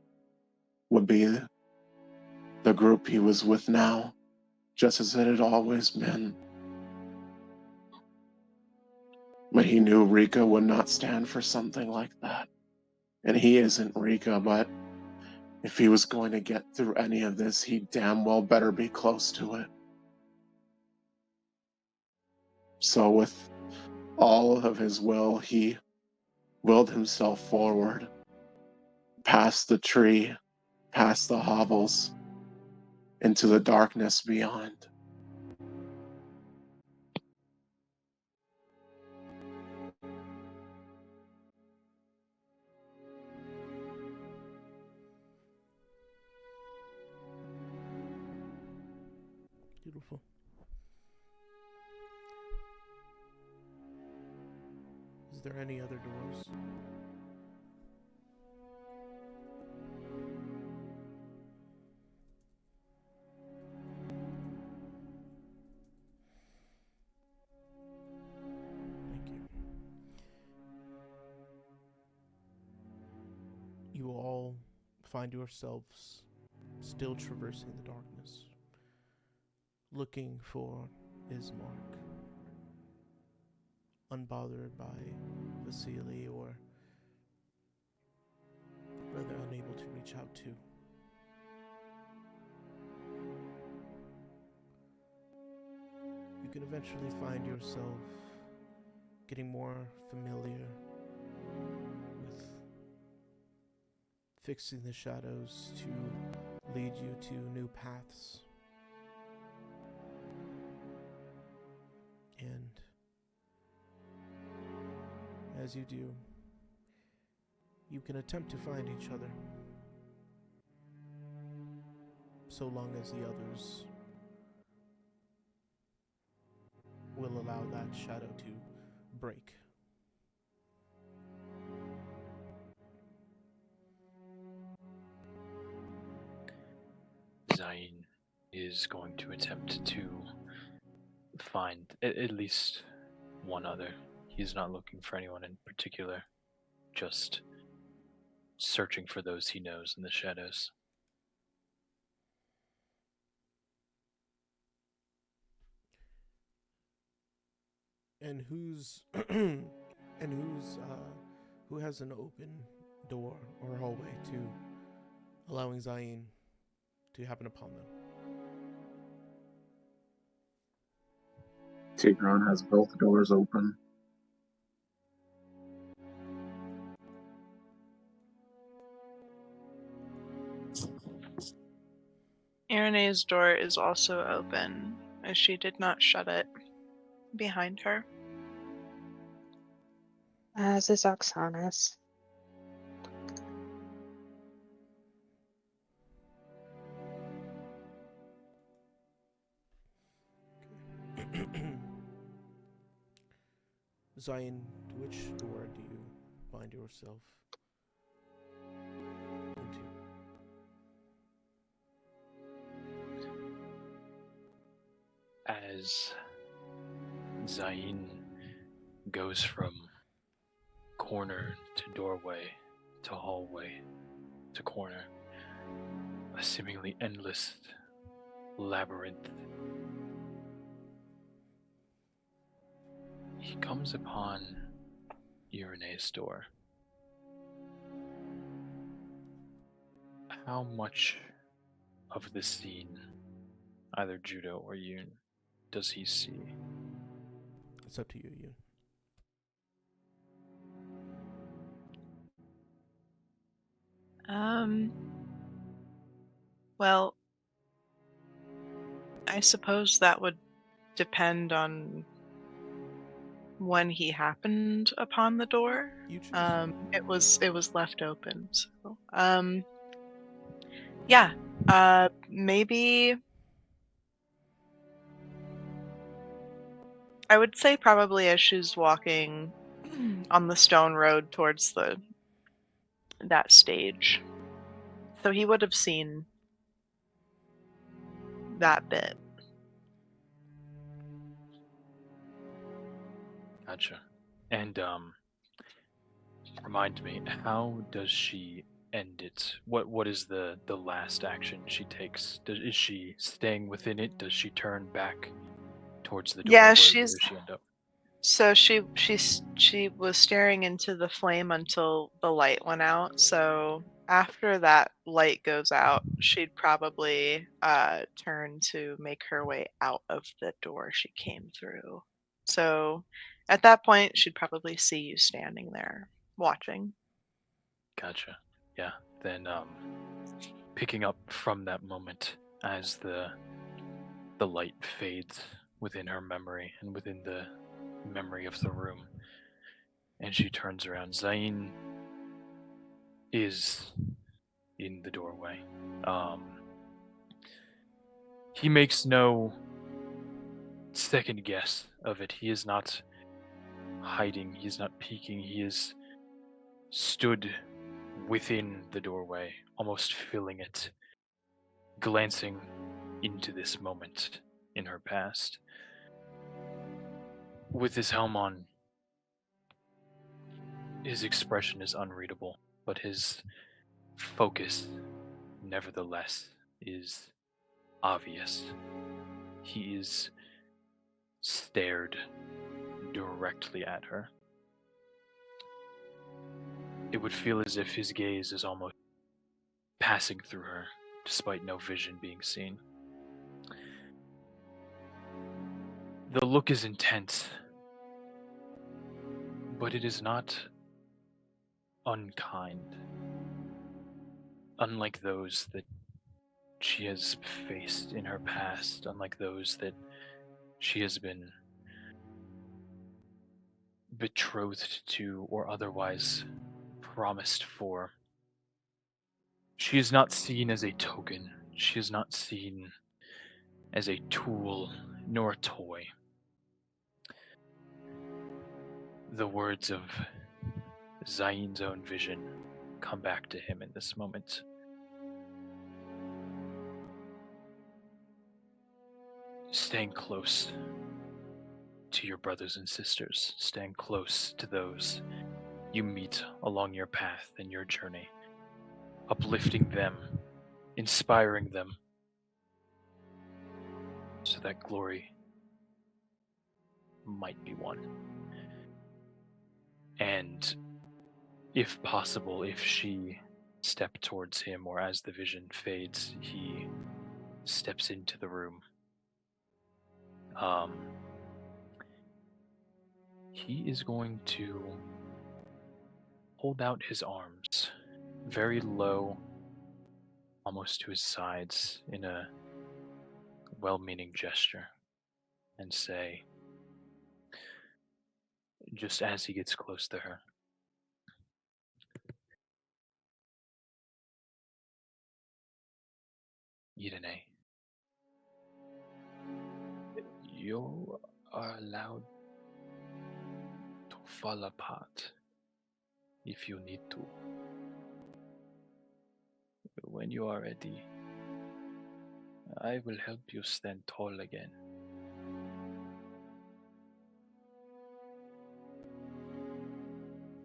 would be the group he was with now, just as it had always been. But he knew Rika would not stand for something like that. And he isn't Rika, but if he was going to get through any of this, he damn well better be close to it. So with all of his will, he willed himself forward, past the tree, past the hovels, into the darkness beyond. Beautiful. Is there any other doors? Thank you. You all find yourselves still traversing the darkness, looking for Ismark, unbothered by Vasily, or rather unable to reach out to. You can eventually find yourself getting more familiar with fixing the shadows to lead you to new paths. And as you do, you can attempt to find each other, so long as the others will allow that shadow to break. Zain is going to attempt to find at least one other. He's not looking for anyone in particular, just searching for those he knows in the shadows. And who has an open door or hallway to allowing Zain to happen upon them? Tigran has both doors open. Irene's door is also open, as she did not shut it behind her. As is Oksana's. Zain, which door do you find yourself into? As Zain goes from corner to doorway to hallway to corner, a seemingly endless labyrinth, he comes upon Irene's door. How much of the scene, either Judo or Yoon, does he see? It's up to you, Yoon. Well, I suppose that would depend on when he happened upon the door. You choose. It was left open, so yeah. Maybe I would say probably as she's walking on the stone road towards that stage. So he would have seen that bit. Gotcha. And Remind me, how does she end it? What is the last action she takes? Is she staying within it? Does she turn back towards the door? Yeah, Where does she end up? so she was staring into the flame until the light went out. So after that light goes out, she'd probably turn to make her way out of the door she came through. So at that point, she'd probably see you standing there watching. Gotcha. Yeah. Then picking up from that moment as the light fades within her memory and within the memory of the room, and she turns around. Zain is in the doorway. He makes no second guess of it. He is not hiding. He is not peeking. He is stood within the doorway, almost filling it, glancing into this moment in her past. With his helm on, his expression is unreadable, but his focus, nevertheless, is obvious. He is stared directly at her. It would feel as if his gaze is almost passing through her, despite no vision being seen. The look is intense, but it is not unkind. Unlike those that she has faced in her past, unlike those that she has been betrothed to or otherwise promised for. She is not seen as a token. She is not seen as a tool nor a toy. The words of Zain's own vision come back to him in this moment. Staying close to your brothers and sisters, staying close to those you meet along your path and your journey, uplifting them, inspiring them, so that glory might be won. And if possible, if she stepped towards him, or as the vision fades, he steps into the room. He is going to hold out his arms very low, almost to his sides, in a well-meaning gesture, and say, just as he gets close to her, Irene, you are allowed to fall apart if you need to. When you are ready, I will help you stand tall again.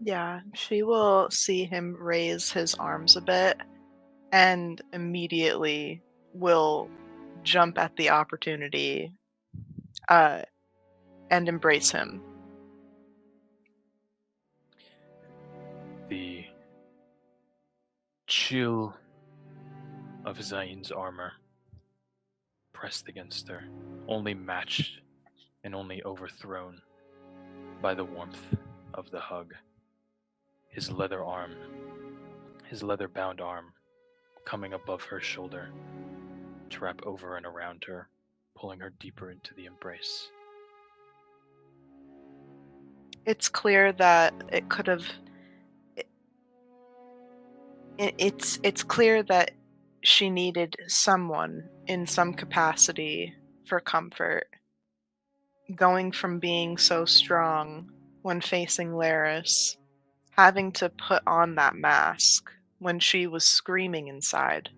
Yeah, she will see him raise his arms a bit and immediately will jump at the opportunity and embrace him. The chill of Zain's armor pressed against her, only matched and only overthrown by the warmth of the hug. His leather-bound arm, coming above her shoulder to wrap over and around her, pulling her deeper into the embrace. It's clear that it could have. It's clear that she needed someone in some capacity for comfort. Going from being so strong when facing Laris, having to put on that mask when she was screaming inside,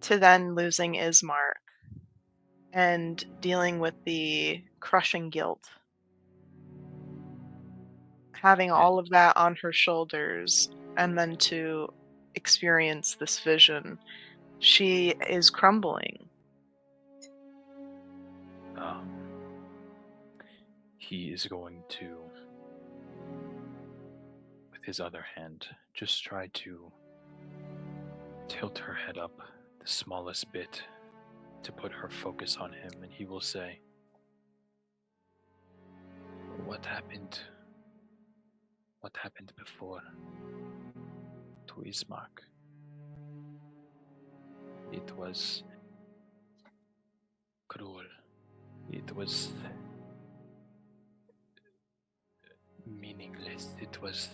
to then losing Ismark and dealing with the crushing guilt. having all of that on her shoulders and then to experience this vision, she is crumbling. He is going to, with his other hand, just try to tilt her head up the smallest bit to put her focus on him, and he will say, What happened before to Ismark? It was cruel. It was meaningless. It was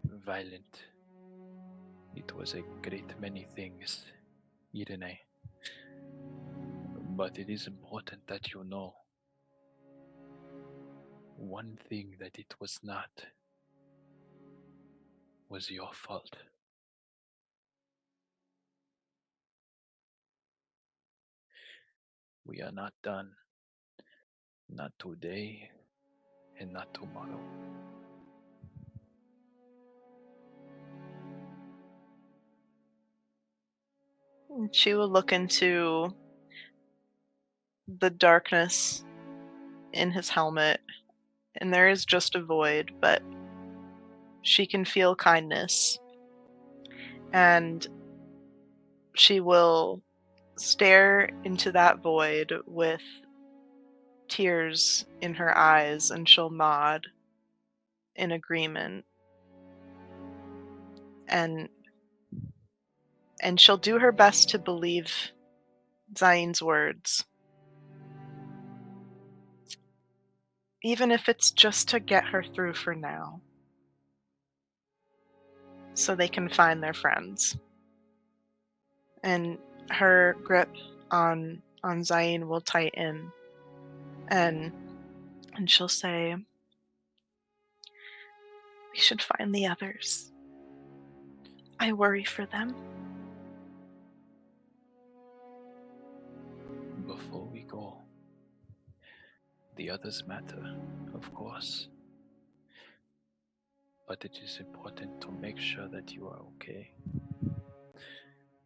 violent. It was a great many things, Irene. But it is important that you know one thing that it was not was your fault. We are not done. Not today and not tomorrow. She will look into the darkness in his helmet, and there is just a void, but she can feel kindness. And she will stare into that void with tears in her eyes, and she'll nod in agreement. And she'll do her best to believe Zain's words. Even if it's just to get her through for now. So they can find their friends. And her grip on Zain will tighten. And she'll say, We should find the others. I worry for them. Before we go, the others matter, of course. But it is important to make sure that you are okay.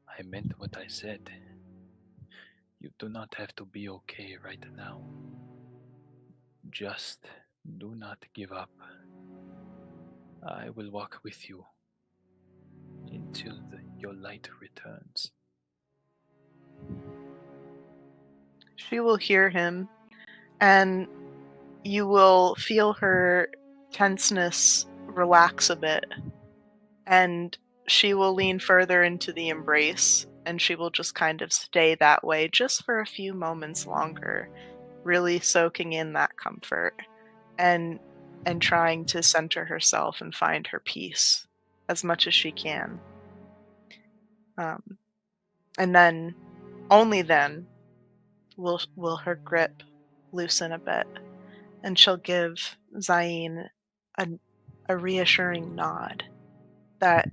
I meant what I said. You do not have to be okay right now. Just do not give up. I will walk with you until your light returns. She will hear him, and you will feel her tenseness relax a bit. And she will lean further into the embrace, and she will just kind of stay that way just for a few moments longer, really soaking in that comfort and trying to center herself and find her peace as much as she can. And then, only then, will her grip loosen a bit, and she'll give Zain a reassuring nod that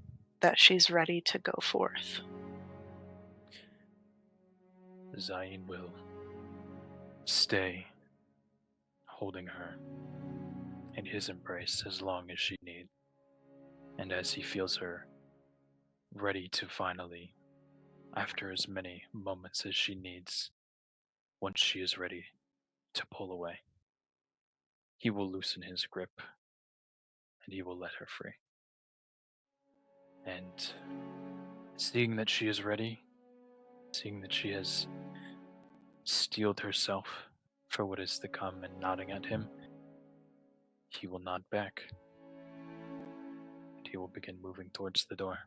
she's ready to go forth. Zain will stay holding her in his embrace as long as she needs. And as he feels her ready to finally, after as many moments as she needs, once she is ready to pull away, he will loosen his grip and he will let her free. And seeing that she is ready, seeing that she has steeled herself for what is to come and nodding at him, he will nod back. And he will begin moving towards the door.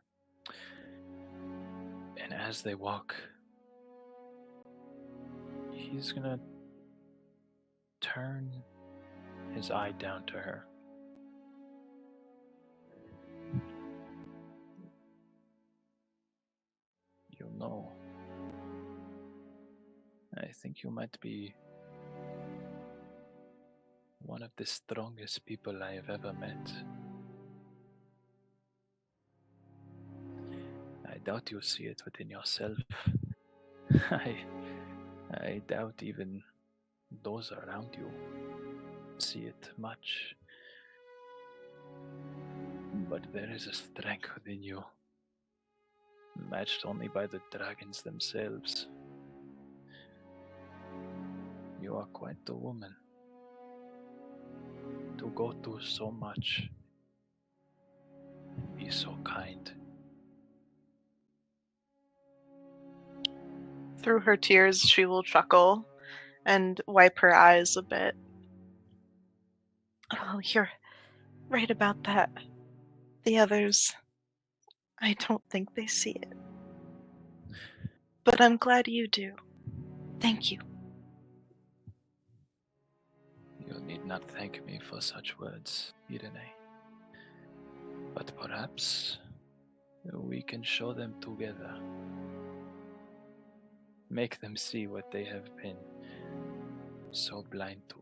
And as they walk, he's gonna turn his eye down to her. You know, I think you might be one of the strongest people I have ever met. I doubt you see it within yourself. I doubt even those around you see it much. But there is a strength within you, matched only by the dragons themselves. You are quite the woman. To go through so much, be so kind. Through her tears, she will chuckle and wipe her eyes a bit. Oh, you're right about that. The others, I don't think they see it. But I'm glad you do. Thank you. You need not thank me for such words, Irene. But perhaps we can show them together. Make them see what they have been so blind to.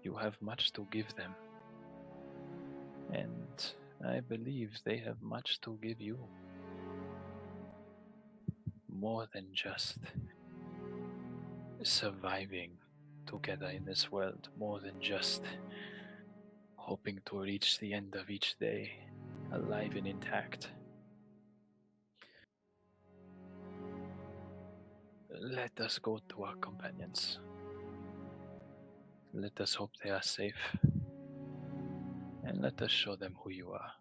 You have much to give them, and I believe they have much to give you. More than just surviving together in this world, more than just hoping to reach the end of each day alive and intact. Let us go to our companions. Let us hope they are safe. And let us show them who you are.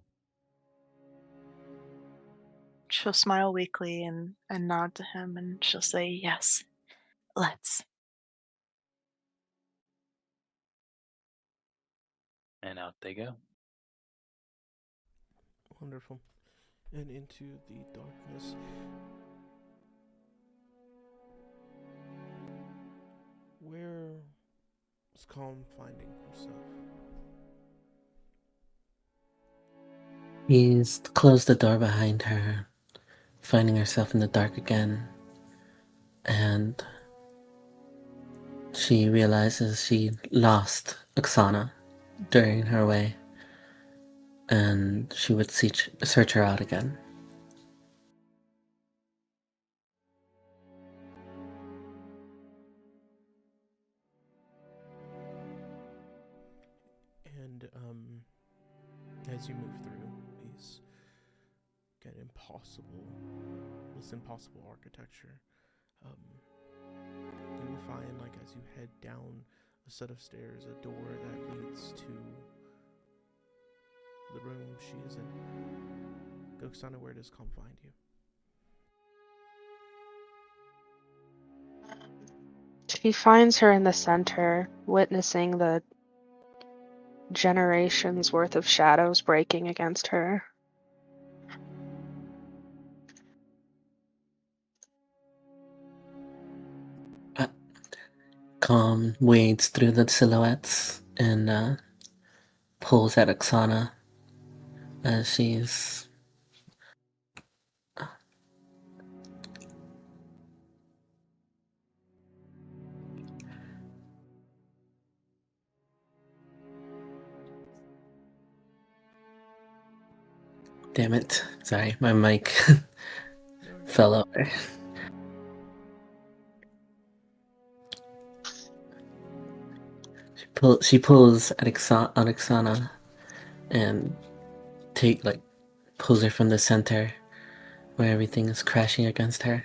She'll smile weakly and nod to him, and she'll say, yes, let's. And out they go. Wonderful. And into the darkness. Where is Calm finding herself? He's closed the door behind her, finding herself in the dark again, and she realizes she lost Oksana during her way, and she would search her out again. And as you move through these this impossible architecture, you will find, like, as you head down a set of stairs, a door that leads to the room she is in. Oksana, where does Calm find you? She finds her in the center, witnessing the generations worth of shadows breaking against her. Calm wades through the silhouettes and pulls at Oksana as she's damn it. Sorry, my mic fell over. She pulls at Oksana and pulls her from the center where everything is crashing against her.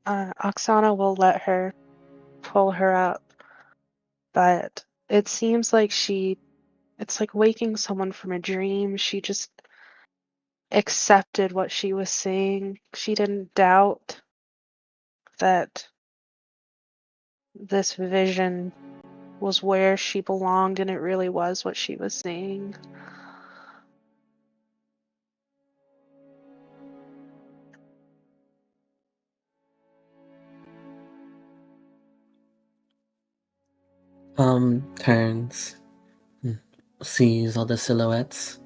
Oksana will let her pull her up, but it seems like it's like waking someone from a dream. She just accepted what she was seeing. She didn't doubt that this vision was where she belonged, and it really was what she was seeing. Turns sees all the silhouettes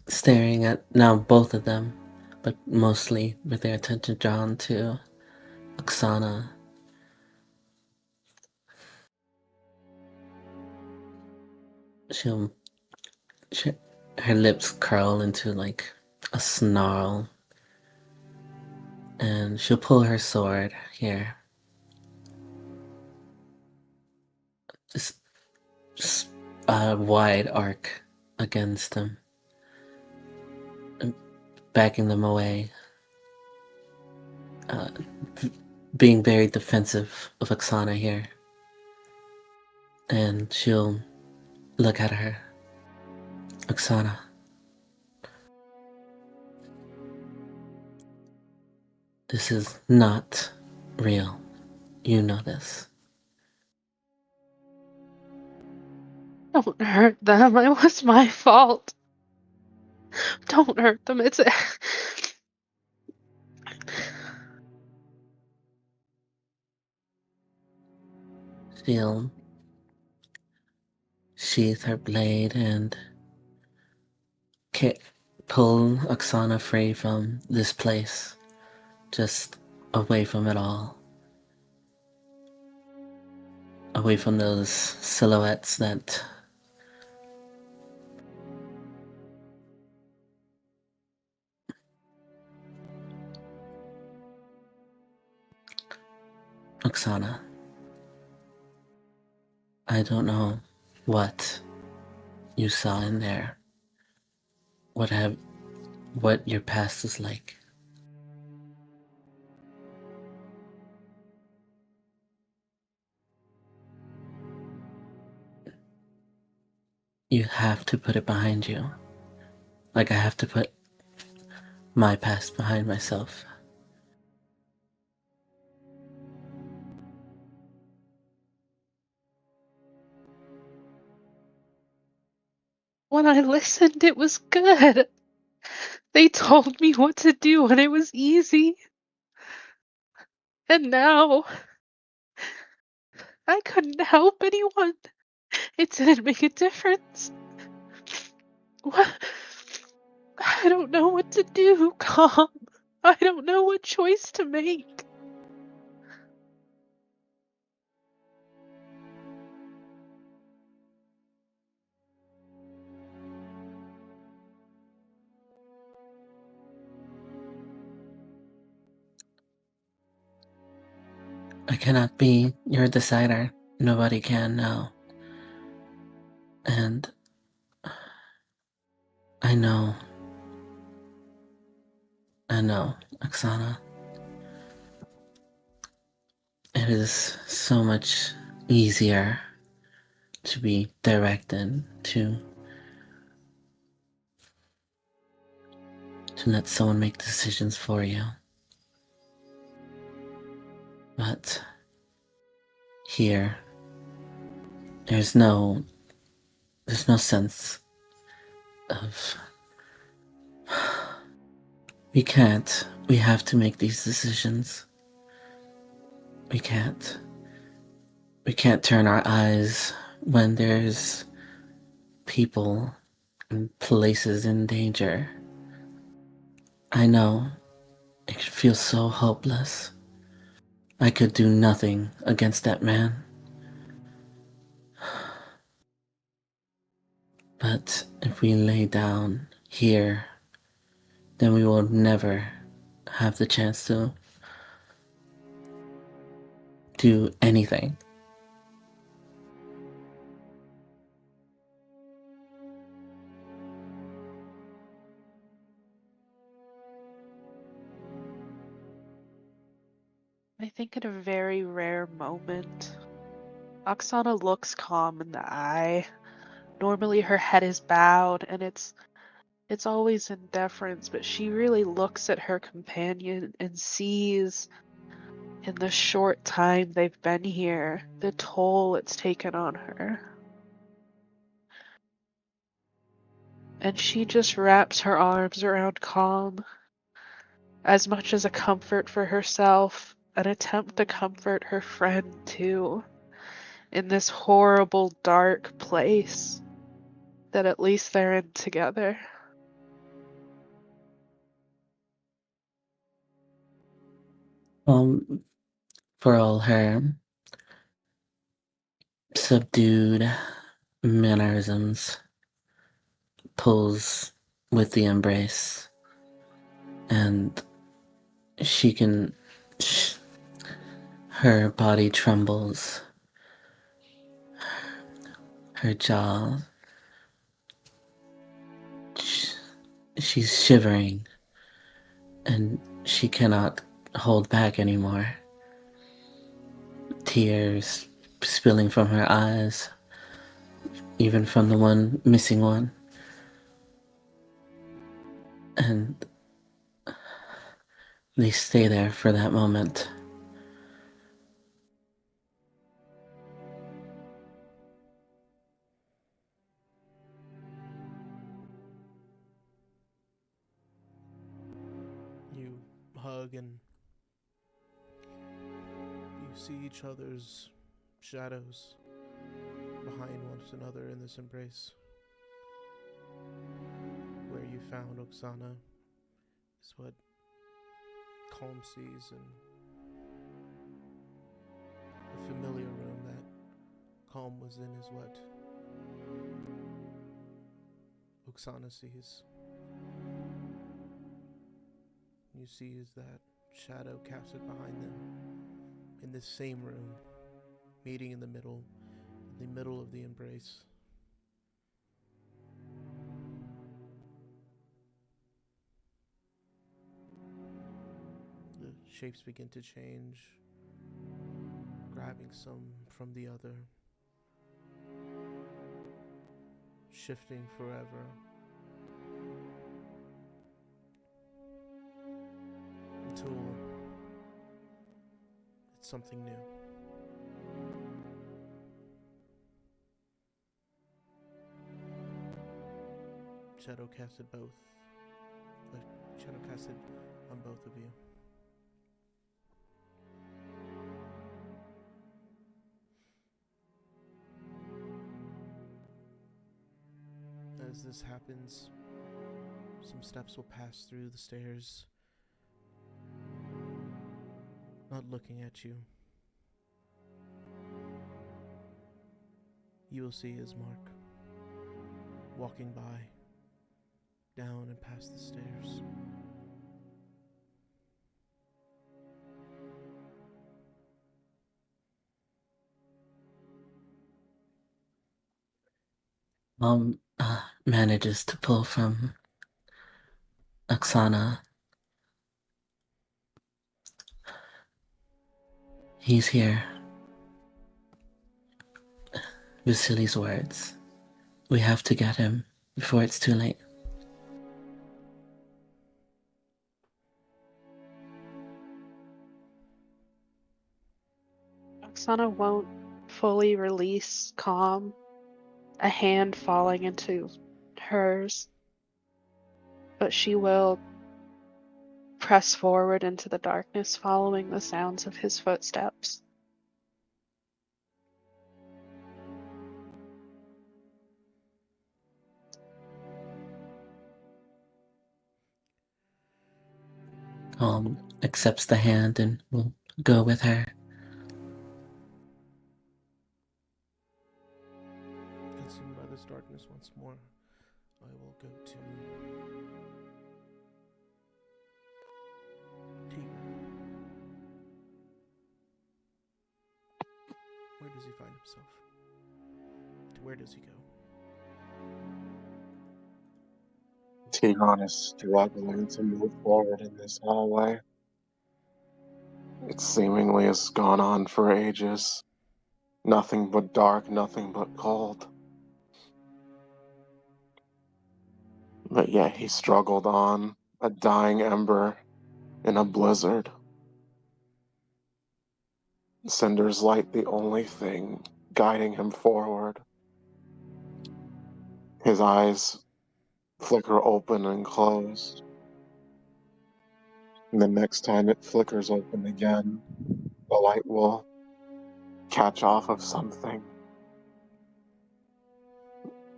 staring at now both of them, but mostly with their attention drawn to Oksana. She, her lips curl into like a snarl, and she'll pull her sword here. Just a wide arc against them, and backing them away, being very defensive of Oksana here. And she'll look at her. Oksana. This is not real. You know this. Don't hurt them. It was my fault. Don't hurt them. It's She'll sheath her blade and pull Oksana free from this place, just away from it all. Away from those silhouettes that Oksana, I don't know what you saw in there. What your past is like. You have to put it behind you. Like I have to put my past behind myself. When I listened, it was good. They told me what to do and it was easy. And now I couldn't help anyone. It didn't make a difference. What? I don't know what to do, Calm. I don't know what choice to make. I cannot be your decider. Nobody can now. And I know, Oksana. It is so much easier to be directed to let someone make decisions for you. But here, there's no sense of we have to make these decisions. We can't turn our eyes when there's people and places in danger. I know it could feel so hopeless. I could do nothing against that man. But if we lay down here, then we will never have the chance to do anything. I think in a very rare moment, Oksana looks Calm in the eye. Normally her head is bowed and it's always in deference, but she really looks at her companion and sees in the short time they've been here the toll it's taken on her. And she just wraps her arms around Calm, as much as a comfort for herself, an attempt to comfort her friend too. in this horrible, dark place that at least they're in together. For all her subdued mannerisms, pulls with the embrace, and she can. Her body trembles, her jaw. She's shivering, and she cannot hold back anymore. Tears spilling from her eyes, even from the missing one. And they stay there for that moment. You hug and you see each other's shadows behind one another in this embrace. Where you found Oksana is what Calm sees, and the familiar room that Calm was in is what Oksana sees. You see is that shadow casted behind them in this same room, meeting in the middle of the embrace. The shapes begin to change, grabbing some from the other, shifting forever. Until it's something new. Shadow casted on both of you. As this happens, some steps will pass through the stairs, not looking at you. You will see Ismark walking by, down and past the stairs. Manages to pull from Oksana. He's here. Vasily's words. We have to get him before it's too late. Oksana won't fully release Calm, a hand falling into hers, but she will press forward into the darkness, following the sounds of his footsteps. Calm accepts the hand and will go with her. Consumed by this darkness once more, I will go to Tigger. Where does he find himself? To where does he go? Tigran is struggling to move forward in this hallway. It seemingly has gone on for ages. Nothing but dark, nothing but cold. But yet he struggled on, a dying ember in a blizzard. Cinder's light the only thing guiding him forward. His eyes flicker open and closed. And the next time it flickers open again, the light will catch off of something.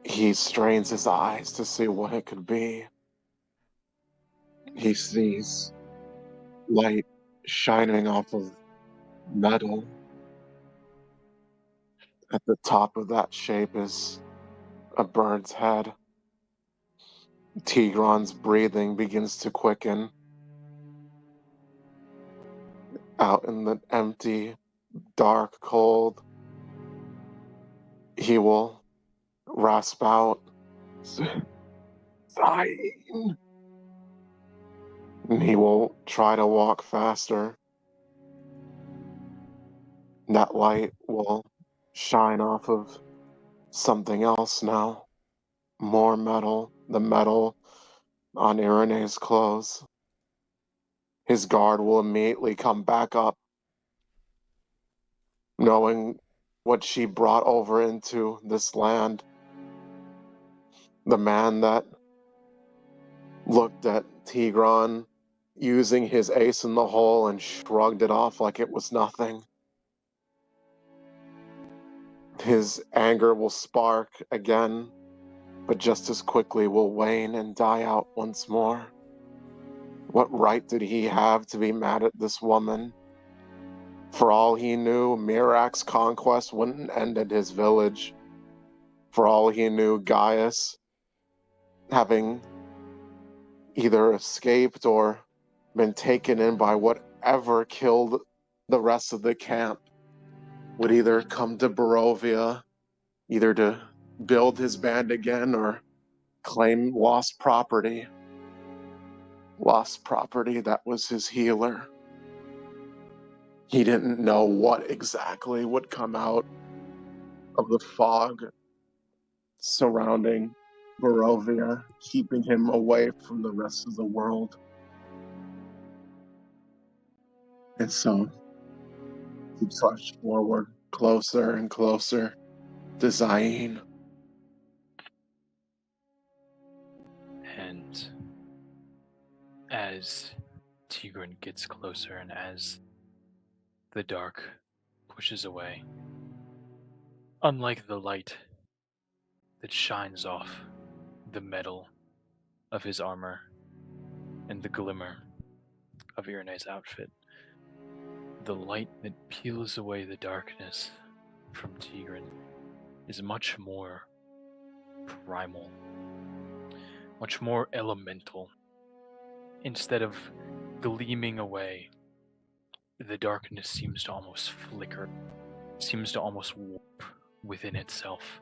He strains his eyes to see what it could be. He sees light shining off of metal. At the top of that shape is a bird's head. Tigron's breathing begins to quicken. Out in the empty, dark cold, he will rasp out, Zayn. And he will try to walk faster. That light will shine off of something else now. More metal, the metal on Irene's clothes. His guard will immediately come back up, knowing what she brought over into this land. The man that looked at Tigron using his ace in the hole and shrugged it off like it was nothing. His anger will spark again, but just as quickly will wane and die out once more. What right did he have to be mad at this woman? For all he knew, Mirak's conquest wouldn't end at his village. For all he knew, Gaius, having either escaped or been taken in by whatever killed the rest of the camp, would either come to Barovia, either to build his band again or claim lost property. Lost property that was his healer. He didn't know what exactly would come out of the fog surrounding Barovia, keeping him away from the rest of the world. And so he pushed forward closer and closer to Zayn. And as Tigran gets closer and as the dark pushes away, unlike the light that shines off the metal of his armor and the glimmer of Irene's outfit, the light that peels away the darkness from Tigran is much more primal, much more elemental. Instead of gleaming away, the darkness seems to almost flicker, seems to almost warp within itself,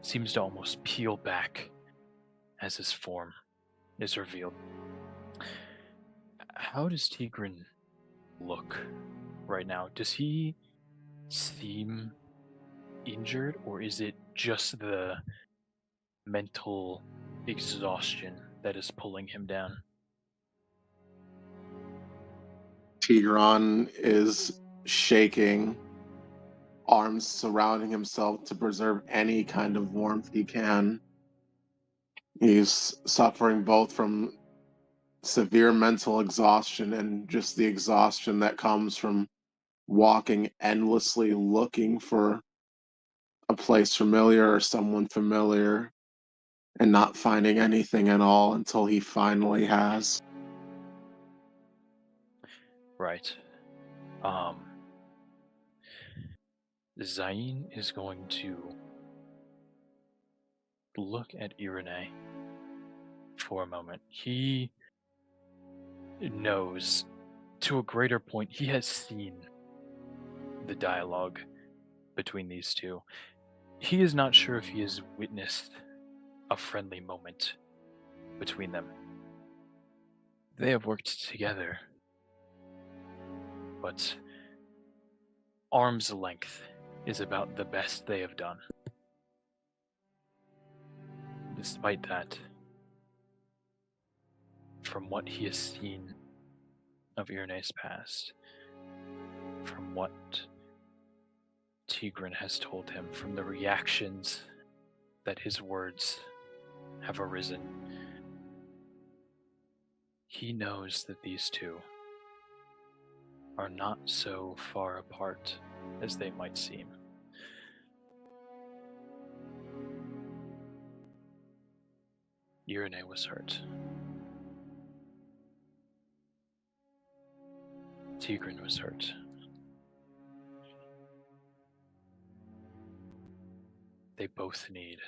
seems to almost peel back as his form is revealed. How does Tigran look right now? Does he seem injured, or is it just the mental exhaustion that is pulling him down? Tigran is shaking, arms surrounding himself to preserve any kind of warmth he can. He's suffering both from severe mental exhaustion and just the exhaustion that comes from walking endlessly looking for a place familiar or someone familiar and not finding anything at all until he finally has. Right. Zayn is going to look at Irene for a moment. He knows, to a greater point, he has seen the dialogue between these two. He is not sure if he has witnessed a friendly moment between them. They have worked together, but arm's length is about the best they have done. Despite that, from what he has seen of Irene's past, from what Tigran has told him, from the reactions that his words have arisen, he knows that these two are not so far apart as they might seem. Irene was hurt. Tigran was hurt. They both need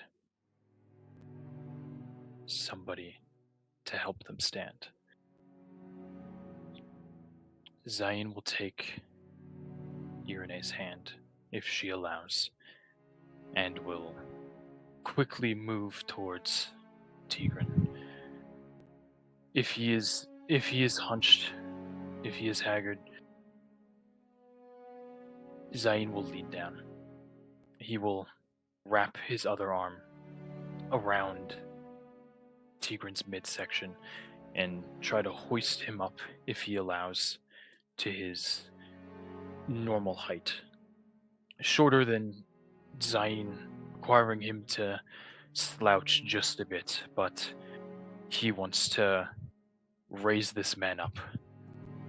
somebody to help them stand. Zayn will take Irene's hand, if she allows, and will quickly move towards Tigran. If he is hunched, if he is haggard, Zayn will lean down. He will wrap his other arm around Tigran's midsection and try to hoist him up, if he allows, to his normal height. Shorter than Zayn, requiring him to slouch just a bit, but he wants to raise this man up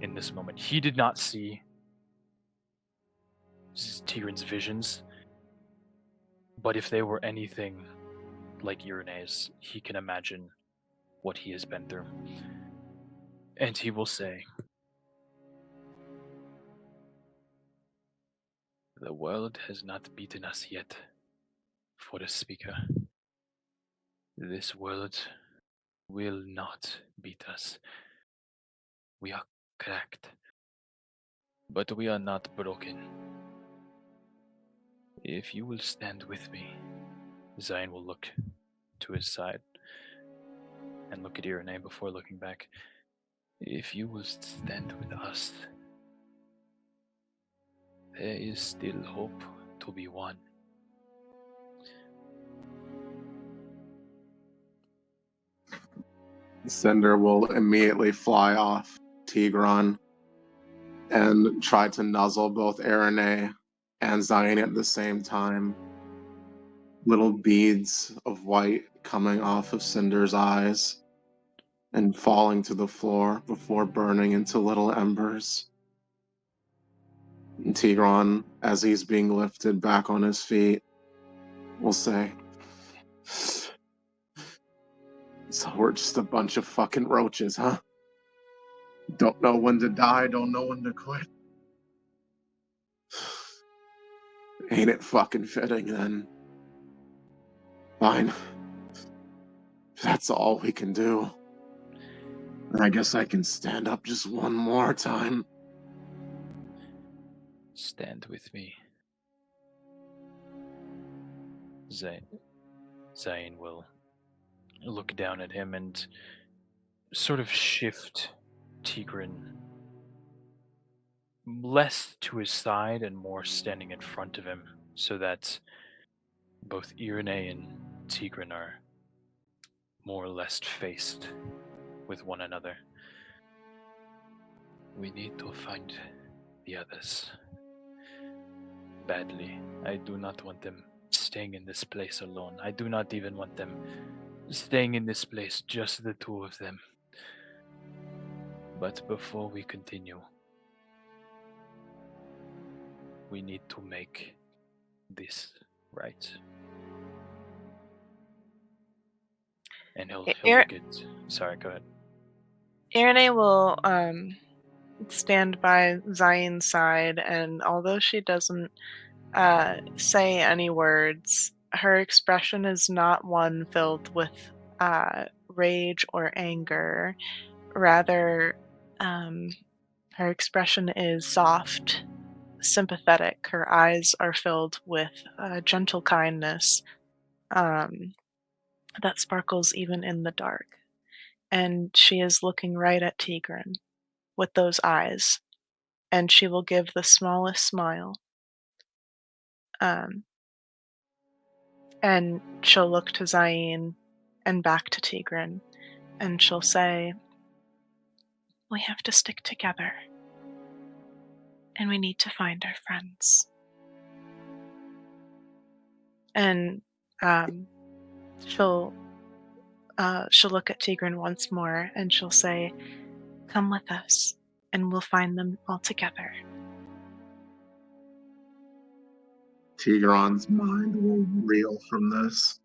in this moment. He did not see Tigran's visions, but if they were anything like Irene's, he can imagine what he has been through. And he will say, "The world has not beaten us yet, for the speaker. This world will not beat us. We are cracked, but we are not broken. If you will stand with me," Zayn will look to his side and look at Irene before looking back. "If you will stand with us, there is still hope to be won." Cinder will immediately fly off Tigran and try to nuzzle both Arene and Zayn at the same time. Little beads of white coming off of Cinder's eyes and falling to the floor before burning into little embers. And Tigran, as he's being lifted back on his feet, will say, "So we're just a bunch of fucking roaches, huh? Don't know when to die, don't know when to quit. Ain't it fucking fitting then? Fine. That's all we can do. I guess I can stand up just one more time." "Stand with me." Zayn will look down at him and sort of shift Tigran less to his side and more standing in front of him, so that both Irene and Tigran are more or less faced with one another. "We need to find the others badly. I do not want them staying in this place alone. I do not even want them staying in this place, just the two of them. But before we continue, we need to make this right." And he'll look at... Sorry, go ahead. Irene will stand by Zayn's side, and although she doesn't say any words, her expression is not one filled with rage or anger. Rather, her expression is soft, sympathetic. Her eyes are filled with gentle kindness that sparkles even in the dark. And she is looking right at Tigran with those eyes, and she will give the smallest smile. And she'll look to Zayn and back to Tigran, and she'll say, "We have to stick together, and we need to find our friends." And she'll look at Tigran once more, and she'll say, "Come with us, and we'll find them all together." Tigron's mind will reel from this.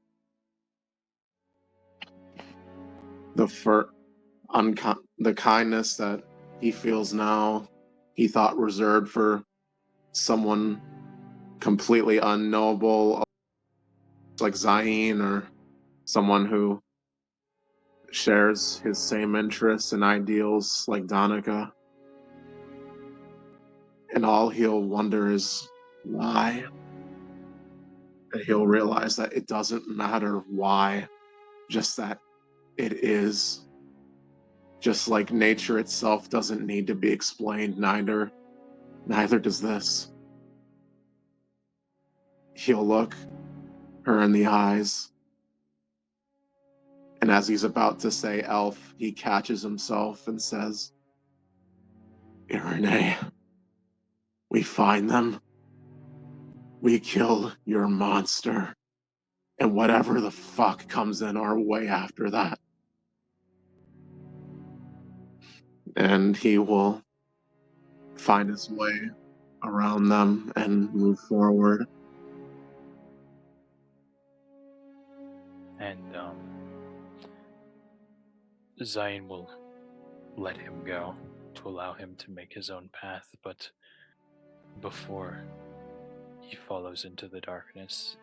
The kindness that he feels now, he thought reserved for someone completely unknowable, like Zayn, or someone who shares his same interests and ideals like Donica. And all he'll wonder is why. And he'll realize that it doesn't matter why, just that it is. Just like nature itself doesn't need to be explained, neither does this. He'll look her in the eyes, and as he's about to say elf, he catches himself and says, Irene, we find them. We kill your monster. And whatever the fuck comes in our way after that. And he will find his way around them and move forward. And Zayn will let him go to allow him to make his own path, but before he follows into the darkness,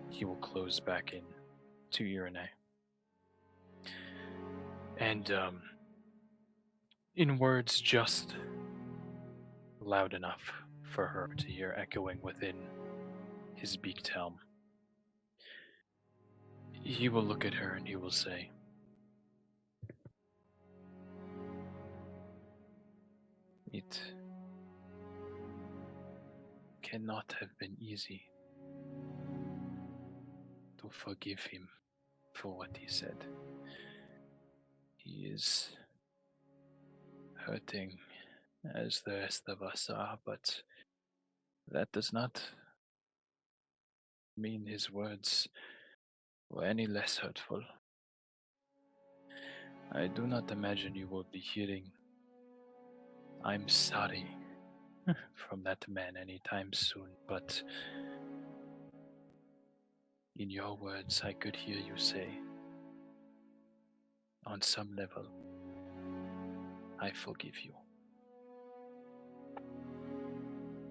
he will close back in to Irene. And in words just loud enough for her to hear echoing within his beaked helm, he will look at her and he will say, It cannot have been easy to forgive him for what he said. He is hurting as the rest of us are, but that does not mean his words were any less hurtful. I do not imagine you will be hearing I'm sorry from that man anytime soon, but in your words I could hear you say, on some level, I forgive you.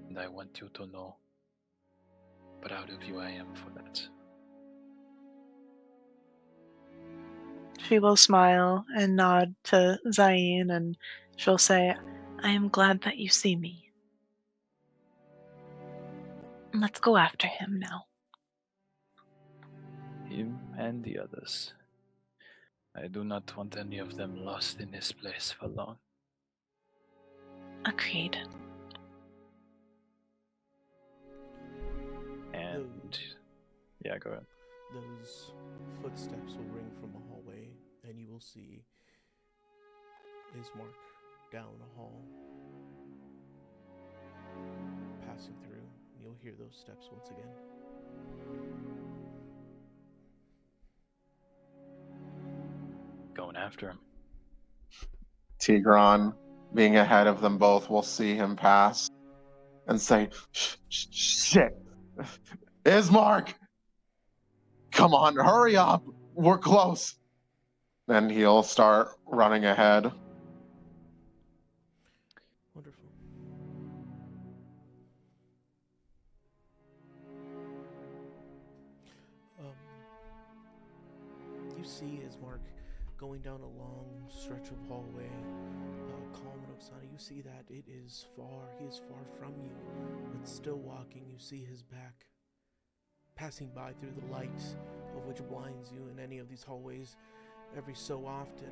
And I want you to know, proud of you I am for that. She will smile and nod to Zayn, and she'll say, I am glad that you see me. Let's go after him now. Him and the others. I do not want any of them lost in this place for long. Agreed. And yeah, go ahead. Those footsteps will ring from a hallway, and you will see Ismark down a hall, passing through. You'll hear those steps once again. Going after him. Tigron, being ahead of them both, will see him pass and say, Shit! Ismark! Come on, hurry up! We're close! Then he'll start running ahead. Wonderful. You see Ismark going down a long stretch of hallway. Calm and Oksana, you see that it is far. He is far from you, but still walking. You see his back passing by through the light of which blinds you in any of these hallways. Every so often,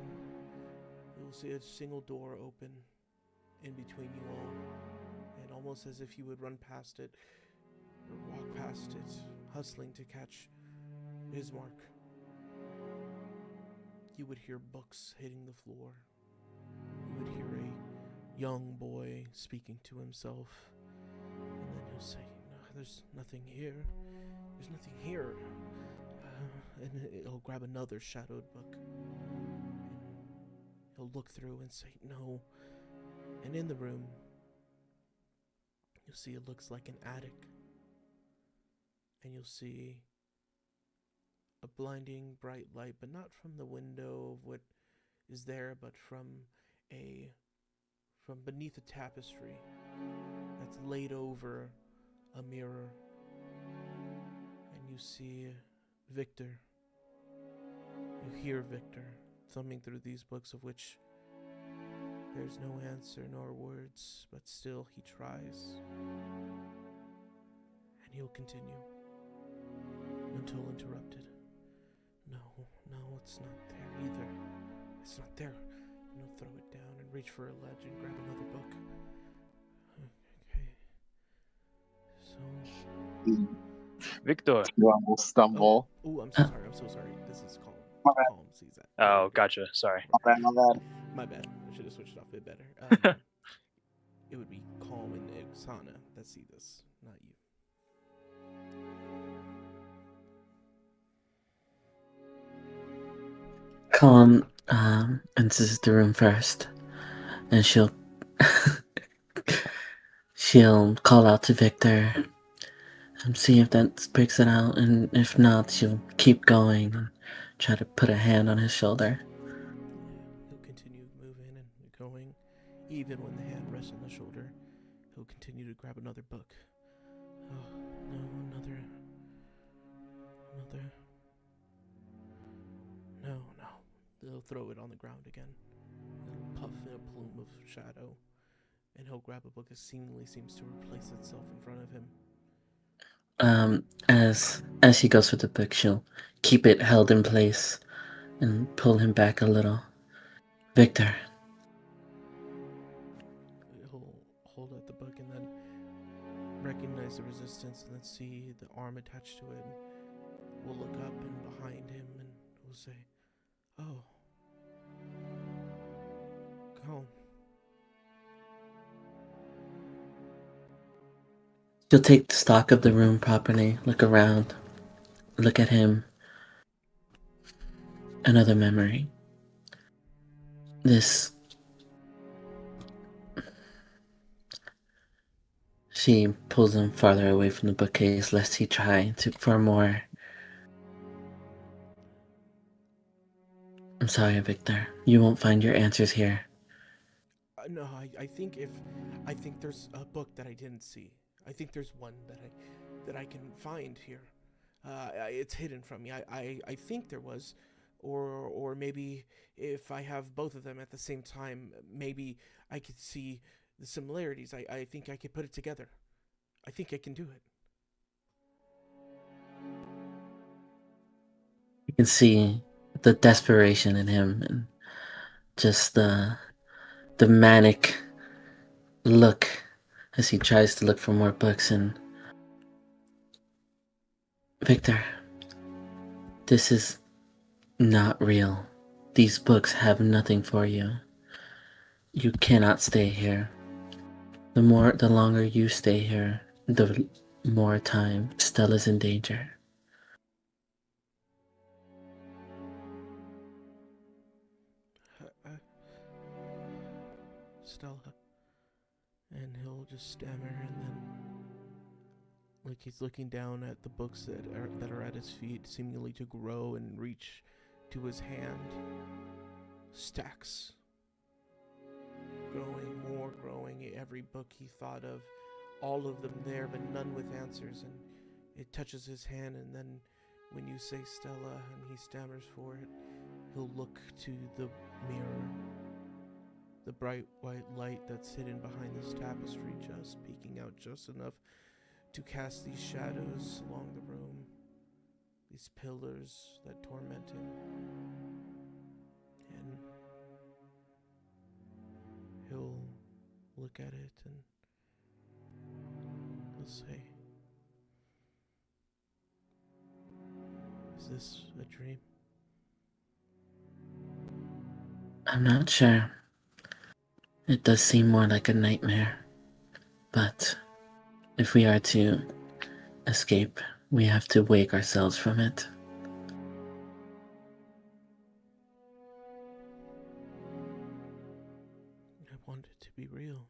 you'll see a single door open in between you all, and almost as if you would run past it or walk past it, hustling to catch Ismark. You would hear books hitting the floor. You would hear a young boy speaking to himself, and then he'll say, no, there's nothing here. There's nothing here. And he'll grab another shadowed book. And he'll look through and say, no. And in the room, you'll see it looks like an attic. and you'll see a blinding bright light, but not from the window of what is there, but from beneath a tapestry that's laid over a mirror. And you see Victor. You hear Victor thumbing through these books, of which there's no answer nor words, but still he tries. And he'll continue until interrupted. No, it's not there either. It's not there. And he'll throw it down and reach for a ledge and grab another book. Okay. So. Victor. We'll stumble. Oh, I'm so sorry. This is calm. My bad. Calm sees that. Oh, gotcha. Sorry. My bad. My bad. I should have switched it off a bit better. It would be Calm and Oksana that see this, not you. Calm enters the room first, and she'll call out to Victor and see if that breaks it out, and if not, she'll keep going and try to put a hand on his shoulder. He'll continue moving and going. Even when the hand rests on the shoulder, he'll continue to grab another book. Oh, no, another. No. He'll throw it on the ground again. It'll puff in a plume of shadow, and he'll grab a book that seemingly seems to replace itself in front of him. As he goes for the book, she'll keep it held in place and pull him back a little. Victor. He'll hold out the book and then recognize the resistance and then see the arm attached to it. And we'll look up and behind him and we'll say, "Oh, Calm." She'll take stock of the room properly, look around, look at him. Another memory. She pulls him farther away from the bookcase lest he try for more. I'm sorry, Victor. You won't find your answers here. No, I think there's a book that I didn't see. I think there's one that I can find here. It's hidden from me. I think there was, or maybe if I have both of them at the same time, maybe I could see the similarities. I think I could put it together. I think I can do it. You can see the desperation in him and just the manic look as he tries to look for more books. And Victor, this is not real. These books have nothing for you. You cannot stay here. The longer you stay here, the more time Stella's in danger. Stella. And he'll just stammer, and then, like he's looking down at the books that are at his feet, seemingly to grow and reach to his hand. Stacks. Growing. Every book he thought of, all of them there, but none with answers. And it touches his hand, and then when you say Stella and he stammers for it, he'll look to the mirror. The bright white light that's hidden behind this tapestry, just peeking out just enough to cast these shadows along the room. These pillars that torment him. And he'll look at it and he'll say, "Is this a dream?" I'm not sure. It does seem more like a nightmare. But if we are to escape, we have to wake ourselves from it. I want it to be real.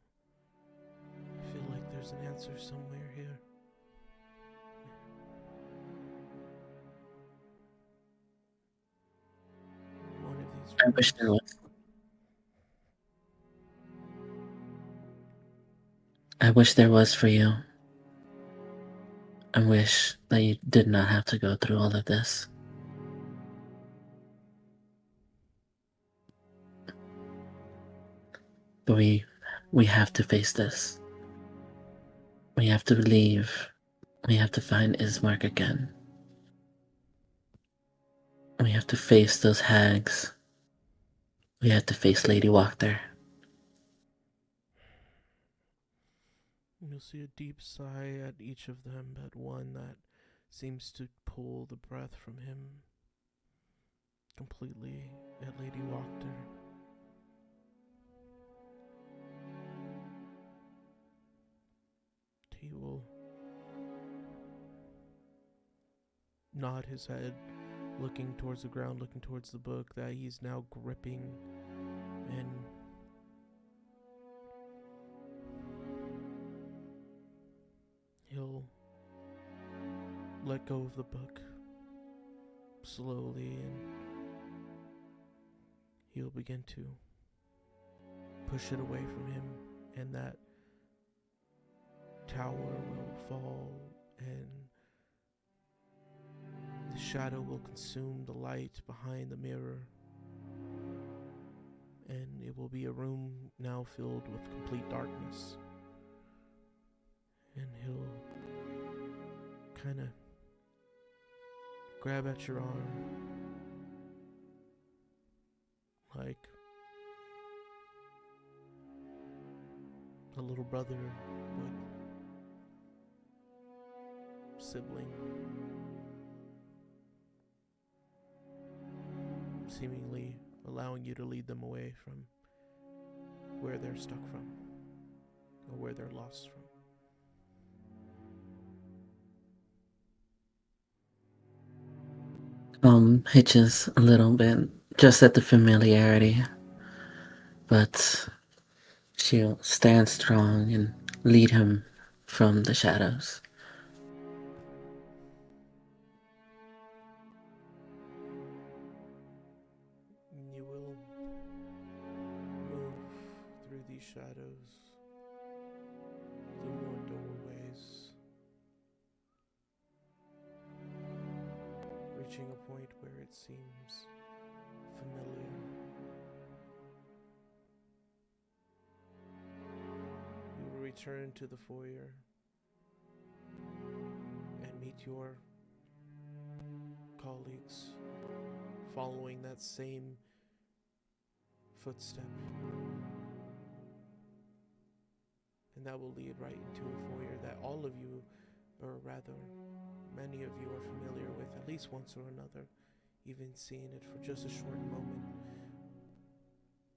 I feel like there's an answer somewhere here. I wish there was. I wish there was for you. I wish that you did not have to go through all of this. But we have to face this. We have to leave. We have to find Ismark again. We have to face those hags. We have to face Lady Wachter. You'll see a deep sigh at each of them, but one that seems to pull the breath from him completely at Lady Wachter. He will nod his head, looking towards the ground, looking towards the book that he's now gripping, and he'll let go of the book slowly, and he'll begin to push it away from him, and that tower will fall, and the shadow will consume the light behind the mirror, and it will be a room now filled with complete darkness. And he'll kind of grab at your arm like a little brother would, sibling, seemingly allowing you to lead them away from where they're stuck from or where they're lost from. Hitches a little bit just at the familiarity, but she'll stand strong and lead him from the shadows. You will move through these shadows, through more doorways, reaching a point where it seems familiar. You will return to the foyer and meet your colleagues following that same footstep. And that will lead right into a foyer that all of you, or rather many of you, are familiar with at least once or another, even seeing it for just a short moment,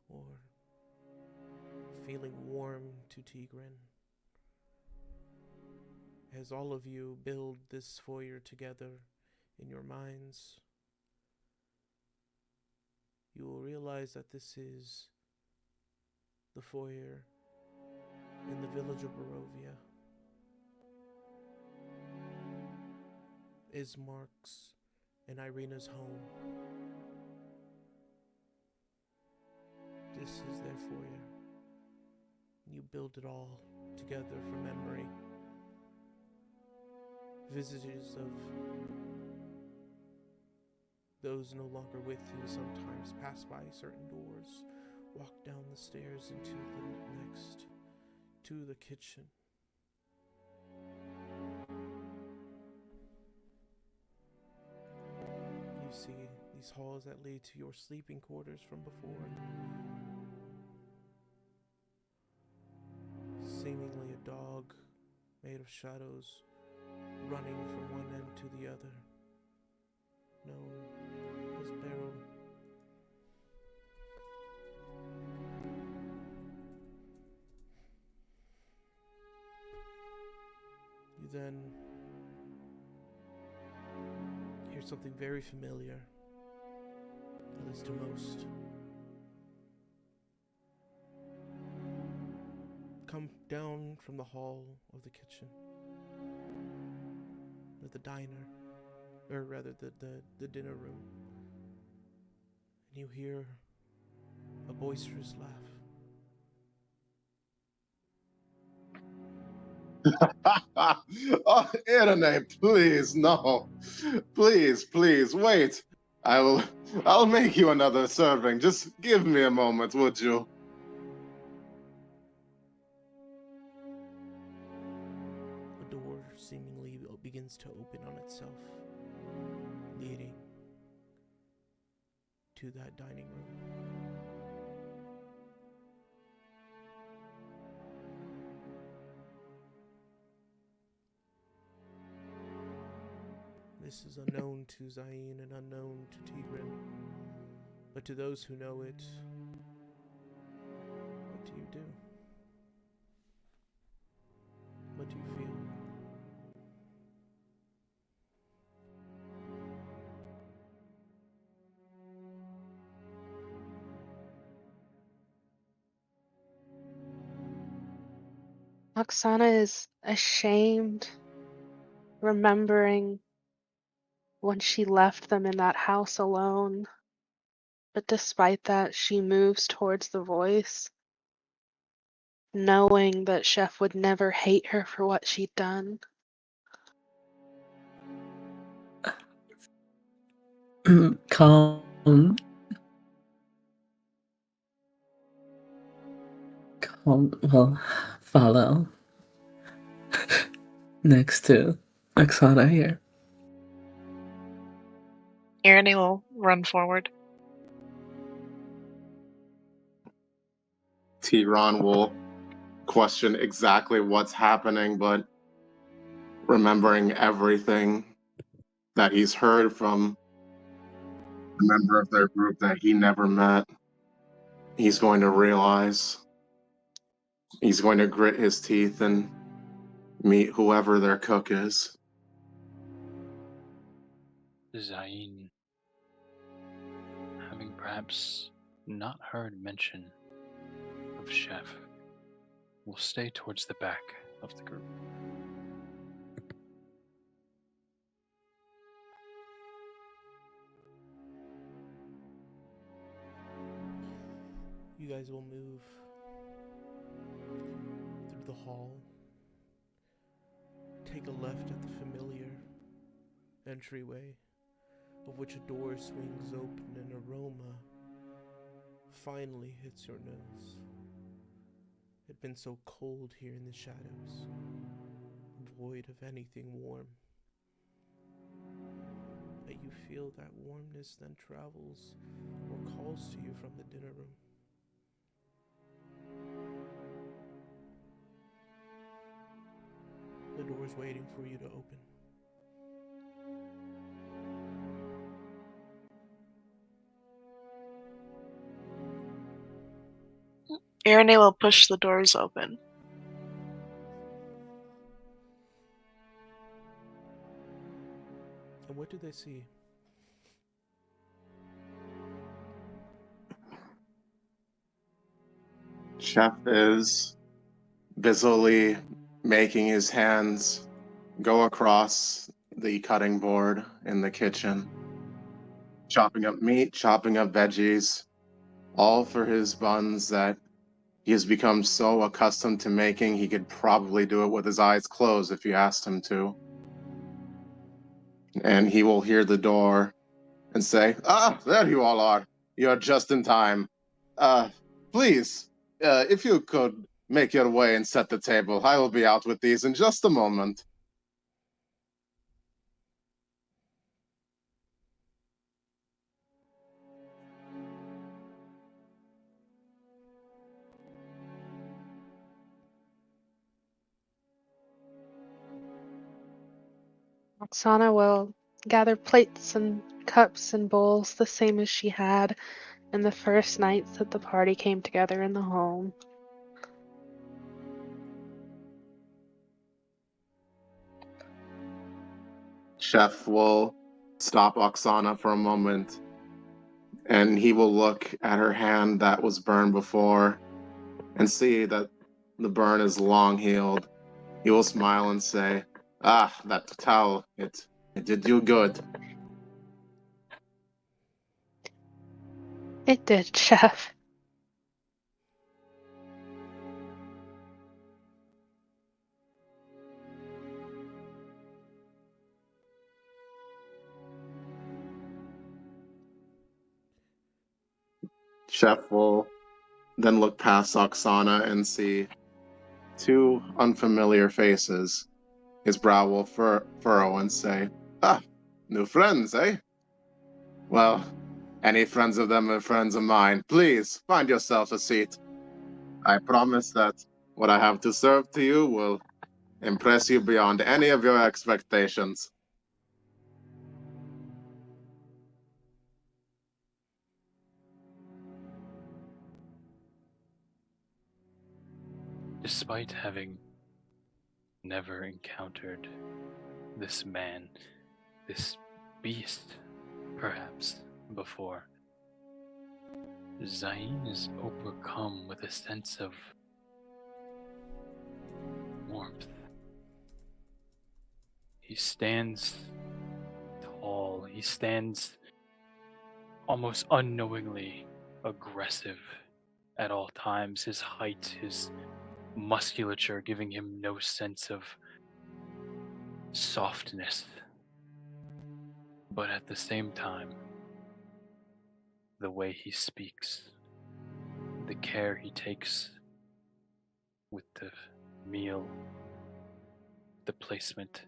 or feeling warm to Tigran. As all of you build this foyer together in your minds, you will realize that this is the foyer in the village of Barovia. Ismark's and Irina's home. This is their foyer. You build it all together from memory. Visitors of those no longer with you sometimes pass by certain doors, walk down the stairs into the next, to the kitchen. You see these halls that lead to your sleeping quarters from before. Seemingly a dog made of shadows running from one end to the other, known as Beryl. You then hear something very familiar, at least to most. Come down from the hall of the kitchen, or the diner, or rather the dinner room, and you hear boisterous laugh. Oh, Irene, please, no. Please, please, wait. I'll make you another serving. Just give me a moment, would you? A door seemingly begins to open on itself, leading to that dining room. This is unknown to Zayn and unknown to Tigran, but to those who know it, what do you do? What do you feel? Oksana is ashamed, remembering when she left them in that house alone. But despite that, she moves towards the voice, knowing that Chef would never hate her for what she'd done. Calm. Calm. Well, follow. Next to Oksana here. Irene will run forward. Tigran will question exactly what's happening, but remembering everything that he's heard from a member of their group that he never met, he's going to realize he's going to grit his teeth and meet whoever their cook is. Zayn, having perhaps not heard mention of Chef, will stay towards the back of the group. You guys will move through the hall, take a left at the familiar entryway, of which a door swings open and aroma finally hits your nose. It had been so cold here in the shadows, void of anything warm. But you feel that warmness then travels or calls to you from the dinner room. The door's waiting for you to open. Irene will push the doors open. And what do they see? Chef is busily making his hands go across the cutting board in the kitchen, chopping up meat, chopping up veggies, all for his buns that he has become so accustomed to making he could probably do it with his eyes closed if you asked him to. And he will hear the door and say, "Ah, there you all are. You're just in time. Please, if you could make your way and set the table, I will be out with these in just a moment." Oksana will gather plates and cups and bowls the same as she had in the first nights that the party came together in the home. Chef will stop Oksana for a moment, and he will look at her hand that was burned before and see that the burn is long healed. He will smile and say, "Ah, that towel, it did you good." It did, Chef. Chef will then look past Oksana and see two unfamiliar faces. His brow will furrow and say, "Ah, new friends, eh? Well, any friends of them are friends of mine. Please, find yourself a seat. I promise that what I have to serve to you will impress you beyond any of your expectations." Despite having never encountered this man, this beast, perhaps, before, Zayn is overcome with a sense of warmth. He stands tall, he stands almost unknowingly aggressive at all times. His height, his musculature giving him no sense of softness. But at the same time, the way he speaks, the care he takes with the meal, the placement,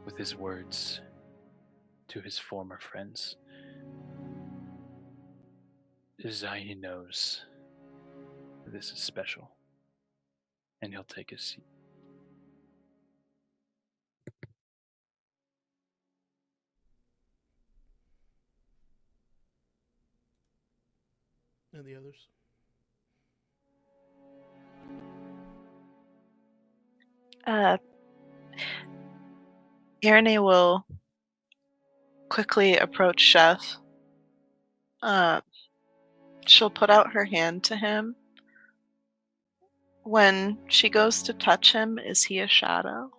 with his words to his former friends, Zayn knows this is special, and he'll take his seat. And the others? Irene will quickly approach Chef. She'll put out her hand to him. When she goes to touch him, is he a shadow?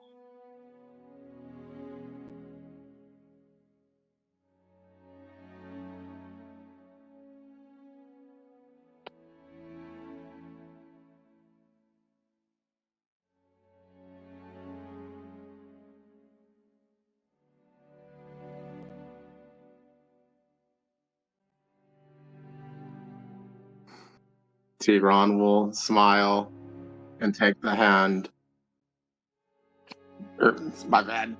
Tigran will smile and take the hand. My bad.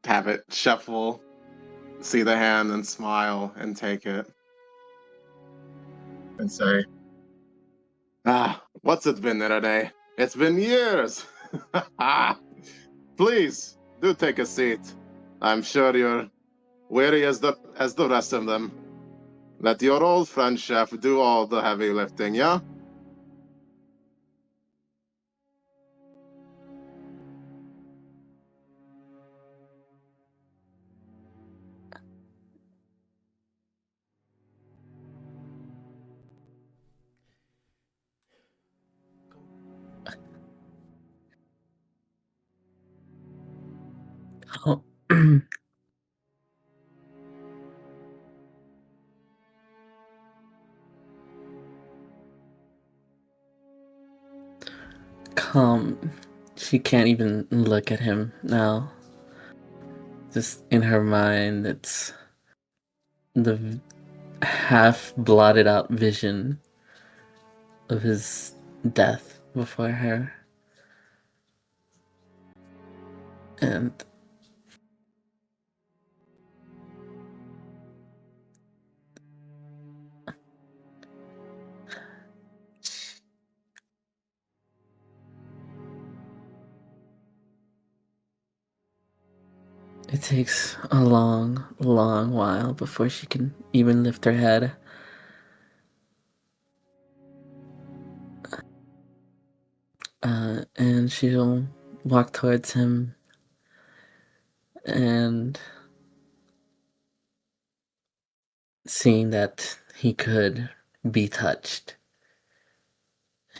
Have it. Chef will see the hand and smile and take it. And say, "Ah, what's it been today? It's been years." Please, do take a seat. I'm sure you're weary as the rest of them. Let your old friend Chef do all the heavy lifting, yeah? Oh, calm. She can't even look at him now. Just in her mind, it's the half blotted out vision of his death before her. And it takes a long, long while before she can even lift her head. And she'll walk towards him and seeing that he could be touched,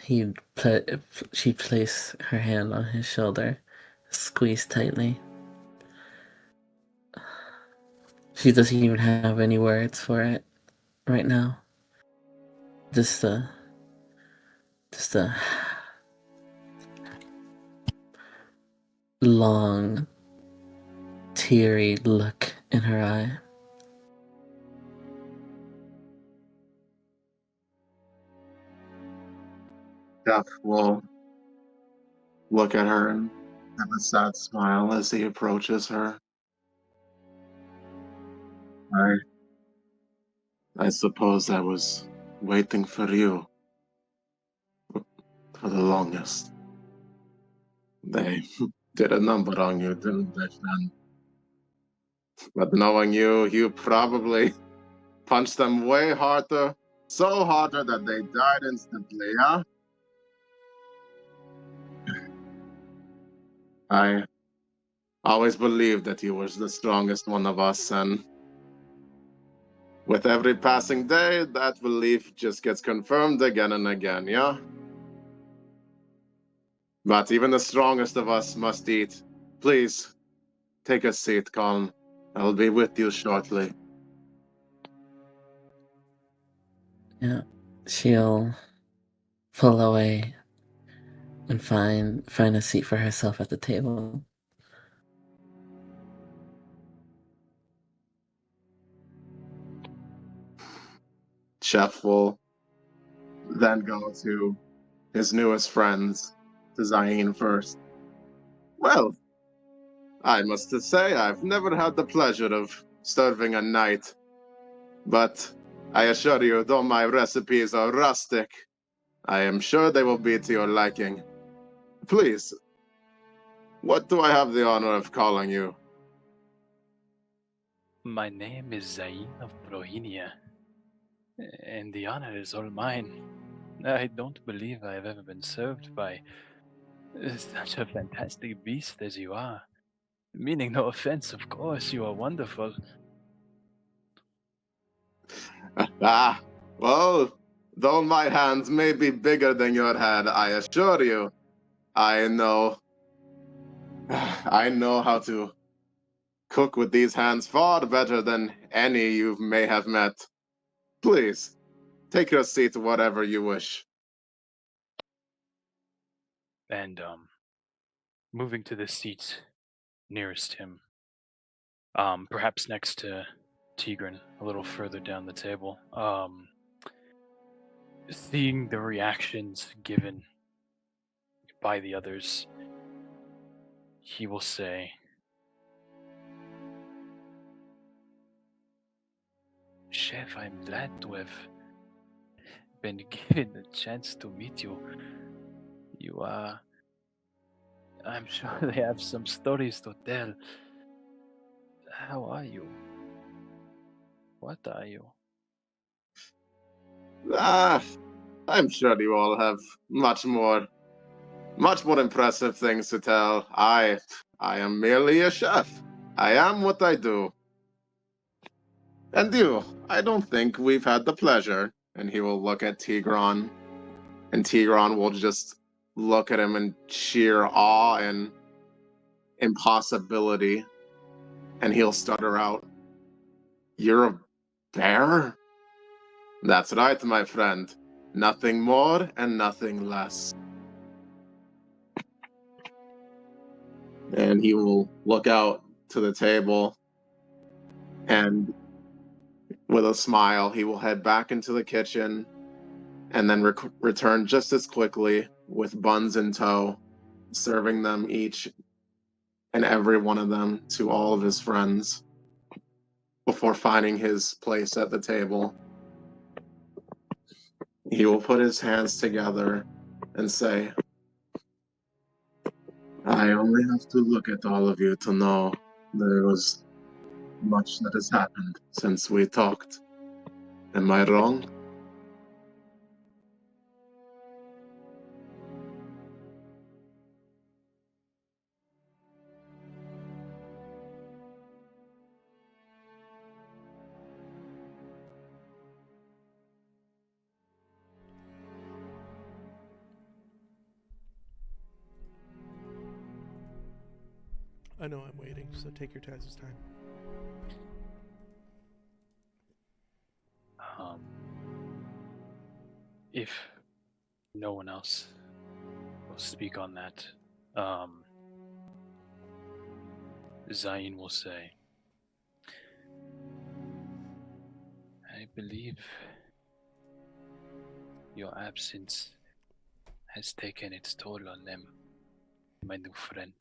she'd place her hand on his shoulder, squeeze tightly. She doesn't even have any words for it right now. Just a long, teary look in her eye. Jeff will look at her and have a sad smile as he approaches her. I suppose I was waiting for you for the longest. They did a number on you, didn't they, friend? But knowing you, you probably punched them way harder, so harder that they died instantly, huh? I always believed that you was the strongest one of us, and with every passing day, that belief just gets confirmed again and again, yeah? But even the strongest of us must eat. Please, take a seat, Colin. I'll be with you shortly. Yeah. She'll pull away and find a seat for herself at the table. Chef will then go to his newest friends, to Zayn first. Well, I must say I've never had the pleasure of serving a knight, but I assure you, though my recipes are rustic, I am sure they will be to your liking. Please, what do I have the honor of calling you? My name is Zain of Brohinia, and the honor is all mine. I don't believe I have ever been served by such a fantastic beast as you are. Meaning no offense, of course, you are wonderful. Ah, well, though my hands may be bigger than your head, I assure you, I know. I know how to cook with these hands far better than any you may have met. Please, take your seat whatever you wish. And moving to the seat nearest him, perhaps next to Tigran, a little further down the table. Seeing the reactions given by the others, he will say, Chef, I'm glad to have been given the chance to meet you. You are. I'm sure they have some stories to tell. How are you? What are you? Ah, I'm sure you all have much more impressive things to tell. I am merely a chef. I am what I do. And you, I don't think we've had the pleasure. And he will look at Tigran, and Tigran will just look at him in sheer awe and impossibility. And he'll stutter out, You're a bear? That's right, my friend. Nothing more and nothing less. And he will look out to the table, and with a smile, he will head back into the kitchen and then return just as quickly with buns in tow, serving them each and every one of them to all of his friends before finding his place at the table. He will put his hands together and say, I only have to look at all of you to know there was much that has happened since we talked. Am I wrong? I know I'm waiting, so take your guys' time. If no one else will speak on that, Zayn will say, I believe your absence has taken its toll on them, my new friend.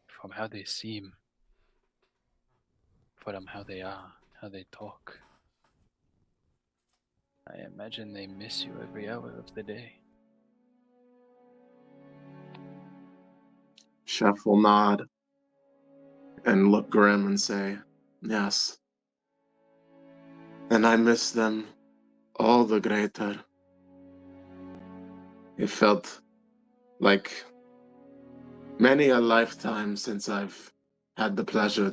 From how they seem, from how they are, how they talk. I imagine they miss you every hour of the day. Chef will nod and look grim and say, yes. And I miss them all the greater. It felt like many a lifetime since I've had the pleasure.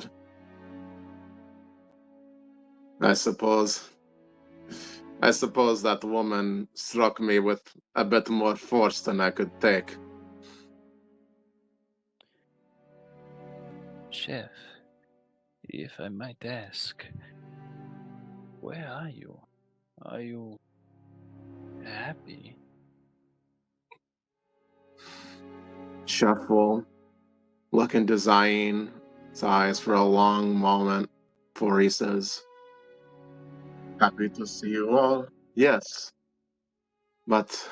I suppose that woman struck me with a bit more force than I could take. Chef, if I might ask, where are you? Are you happy? Chef will look into Zayn's eyes for a long moment before he says, happy to see you all, yes. But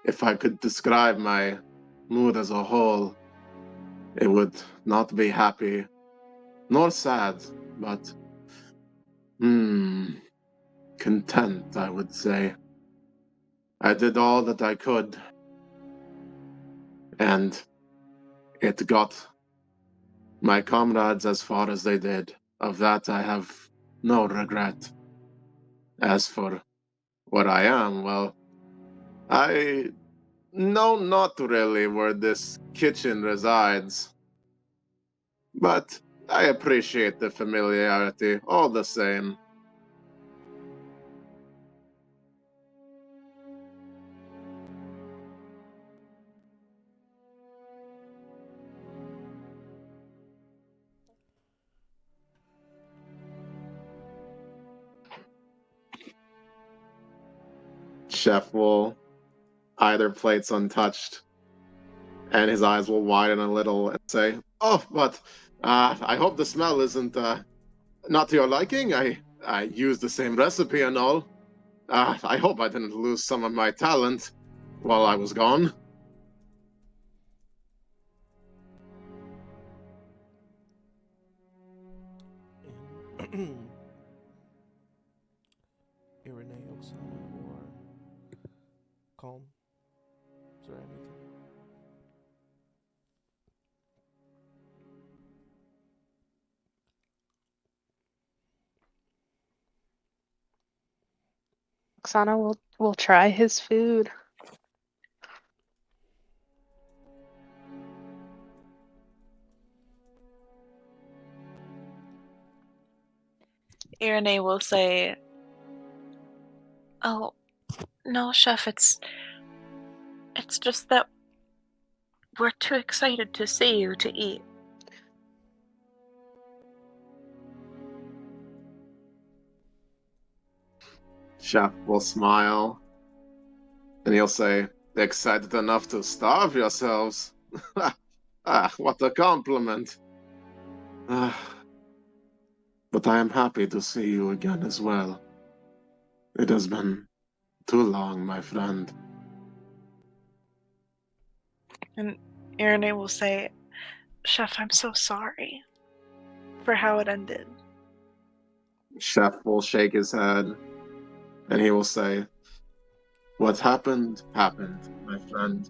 if I could describe my mood as a whole, it would not be happy nor sad, but content, I would say. I did all that I could, and it got my comrades as far as they did. Of that I have no regret. As for what I am, well, I know not really where this kitchen resides, but I appreciate the familiarity all the same. Chef will eye their plates untouched, and his eyes will widen a little and say, "Oh, but I hope the smell isn't not to your liking. I used the same recipe and all. I hope I didn't lose some of my talent while I was gone." And Irene, Oksana, or Calm? Is there anything? Oksana will try his food. Irene will say, "Oh, no, chef, it's just that we're too excited to see you to eat." Chef will smile, and he'll say, "Excited enough to starve yourselves? What a compliment. But I am happy to see you again as well. It has been too long, my friend." And Irene will say, "Chef, I'm so sorry for how it ended." Chef will shake his head, and he will say, "What happened, happened, my friend.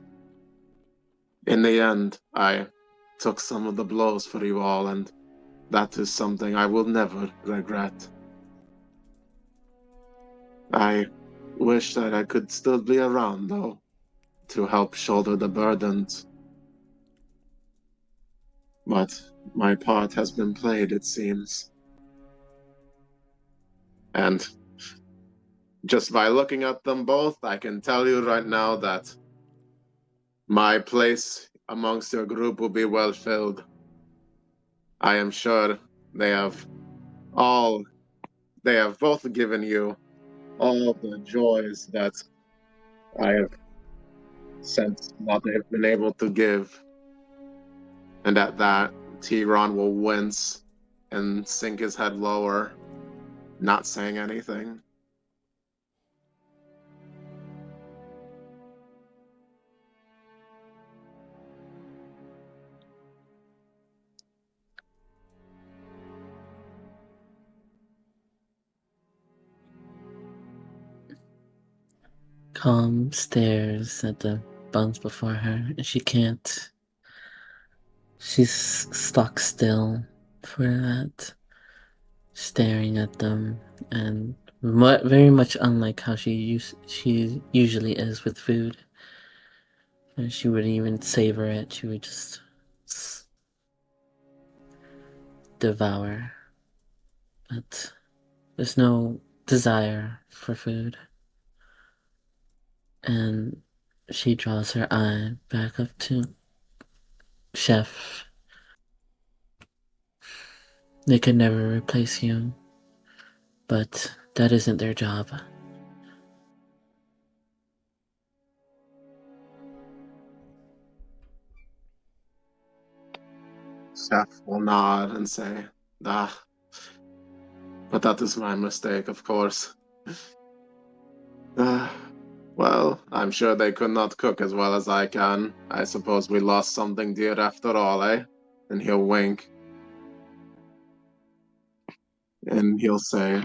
In the end, I took some of the blows for you all, and that is something I will never regret. I wish that I could still be around, though, to help shoulder the burdens. But my part has been played, it seems. And just by looking at them both, I can tell you right now that my place amongst your group will be well filled. I am sure they have both given you all the joys that I have since not have been able to give." And at that, Tiron will wince and sink his head lower, not saying anything. calm stares at the buns before her, and she can't. She's stuck still for that, staring at them, and very much unlike how she usually is with food. And she wouldn't even savor it. She would just devour. But there's no desire for food. And she draws her eye back up to Chef. They could never replace you, but that isn't their job. Chef will nod and say, "Ah, but that is my mistake, of course. Well, I'm sure they could not cook as well as I can. I suppose we lost something dear after all, eh?" And he'll wink. And he'll say,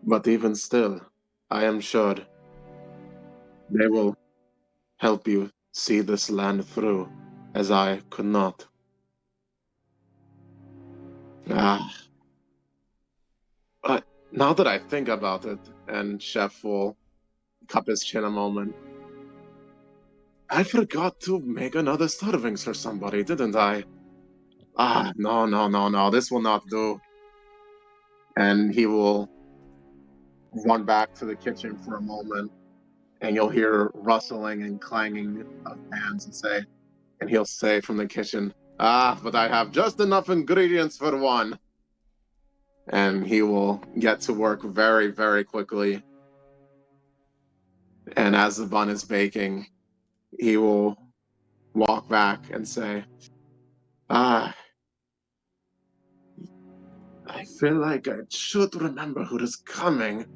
"But even still, I am sure they will help you see this land through, as I could not." But now that I think about it, and Chef will cup his chin a moment, I forgot to make another servings for somebody, didn't I? No, this will not do. And he will run back to the kitchen for a moment, and you'll hear rustling and clanging of pans and he'll say from the kitchen, but I have just enough ingredients for one. And he will get to work very, very quickly. And as the bun is baking, he will walk back and say, I feel like I should remember who is coming.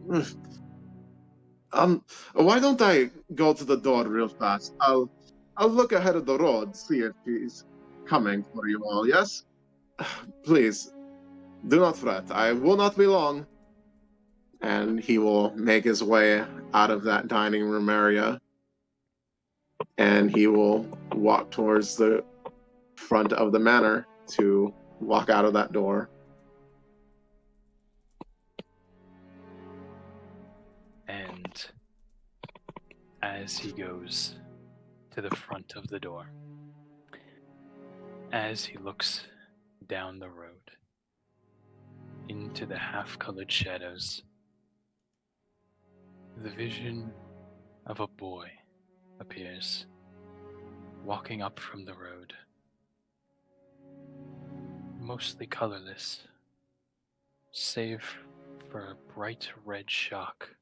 Why don't I go to the door real fast? I'll look ahead of the road, see if he's coming for you all, yes? Please, do not fret. I will not be long. And he will make his way out of that dining room area. And he will walk towards the front of the manor to walk out of that door. And as he goes to the front of the door, as he looks down the road into the half-colored shadows, the vision of a boy appears, walking up from the road, mostly colorless, save for a bright red shock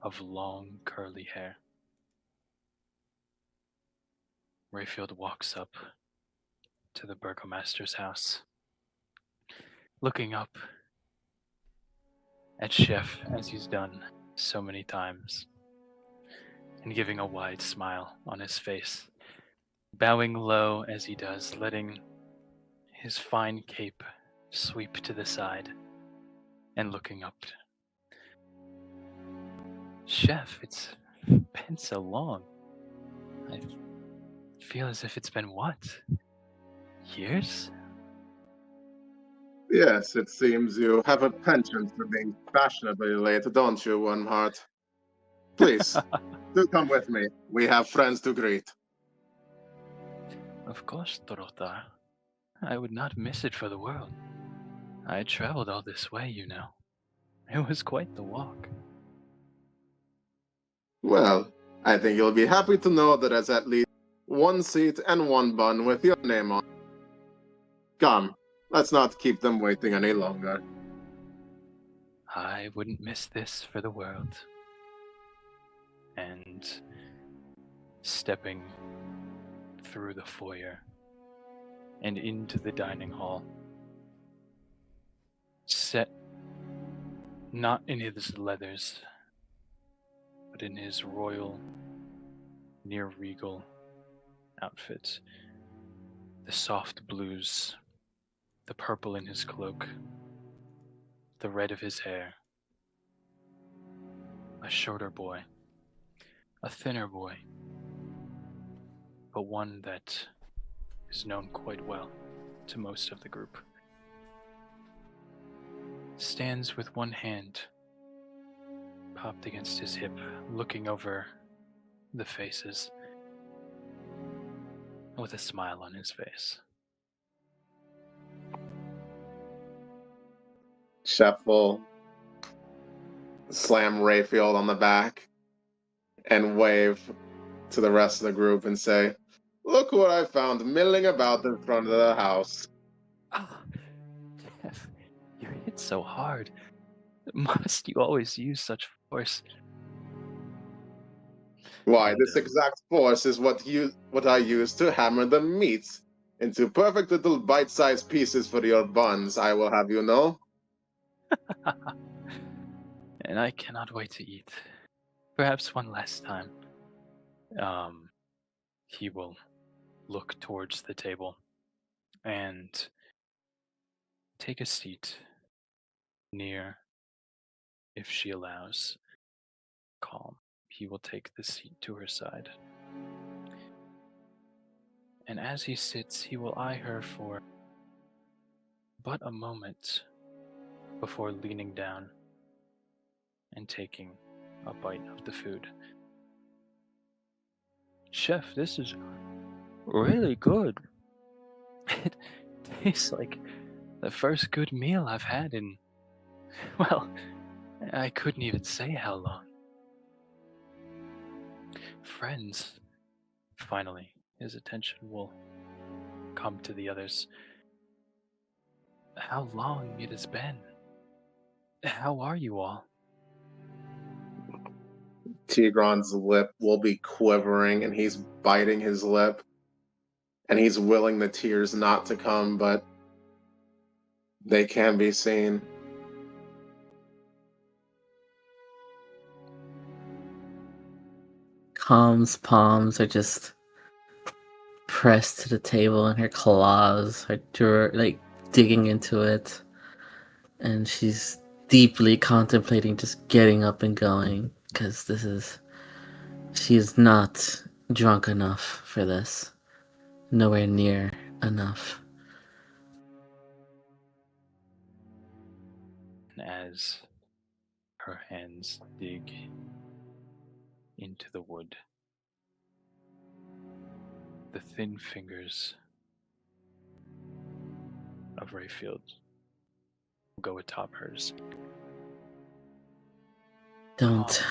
of long curly hair. Rayfield walks up to the burgomaster's house, looking up at Chef as he's done so many times, and giving a wide smile on his face, bowing low as he does, letting his fine cape sweep to the side, and looking up. Chef, it's been so long. I feel as if it's been what? Years? Yes, it seems you have a penchant for being fashionably late, don't you, Wormheart? Please, do come with me. We have friends to greet. Of course, Dorota. I would not miss it for the world. I traveled all this way, you know. It was quite the walk. Well, I think you'll be happy to know that there's at least one seat and one bun with your name on. Come, let's not keep them waiting any longer. I wouldn't miss this for the world. And stepping through the foyer and into the dining hall, set not in his leathers, but in his royal, near regal outfit, the soft blues, the purple in his cloak, the red of his hair, a shorter boy, a thinner boy, but one that is known quite well to most of the group. Stands with one hand popped against his hip, looking over the faces with a smile on his face. Chef will slam Rayfield on the back and wave to the rest of the group and say, "Look what I found milling about in front of the house." Ah, Jeff, you hit so hard. Must you always use such force? Why, And, this exact force is what I use to hammer the meat into perfect little bite-sized pieces for your buns, I will have you know. and I cannot wait to eat. Perhaps one last time. He will look towards the table and take a seat near, if she allows, Calm. He will take the seat to her side. And as he sits, he will eye her for but a moment before leaning down and taking a bite of the food. Chef, this is really good. It tastes like the first good meal I've had in, well, I couldn't even say how long. Friends, finally, his attention will come to the others. How long it has been. How are you all? Tigran's lip will be quivering and he's biting his lip and he's willing the tears not to come, but they can be seen. Calm's palms are just pressed to the table, and her claws are like digging into it, and she's deeply contemplating just getting up and going because she is not drunk enough for this, nowhere near enough. And as her hands dig into the wood, the thin fingers of Rayfield will go atop hers. Don't.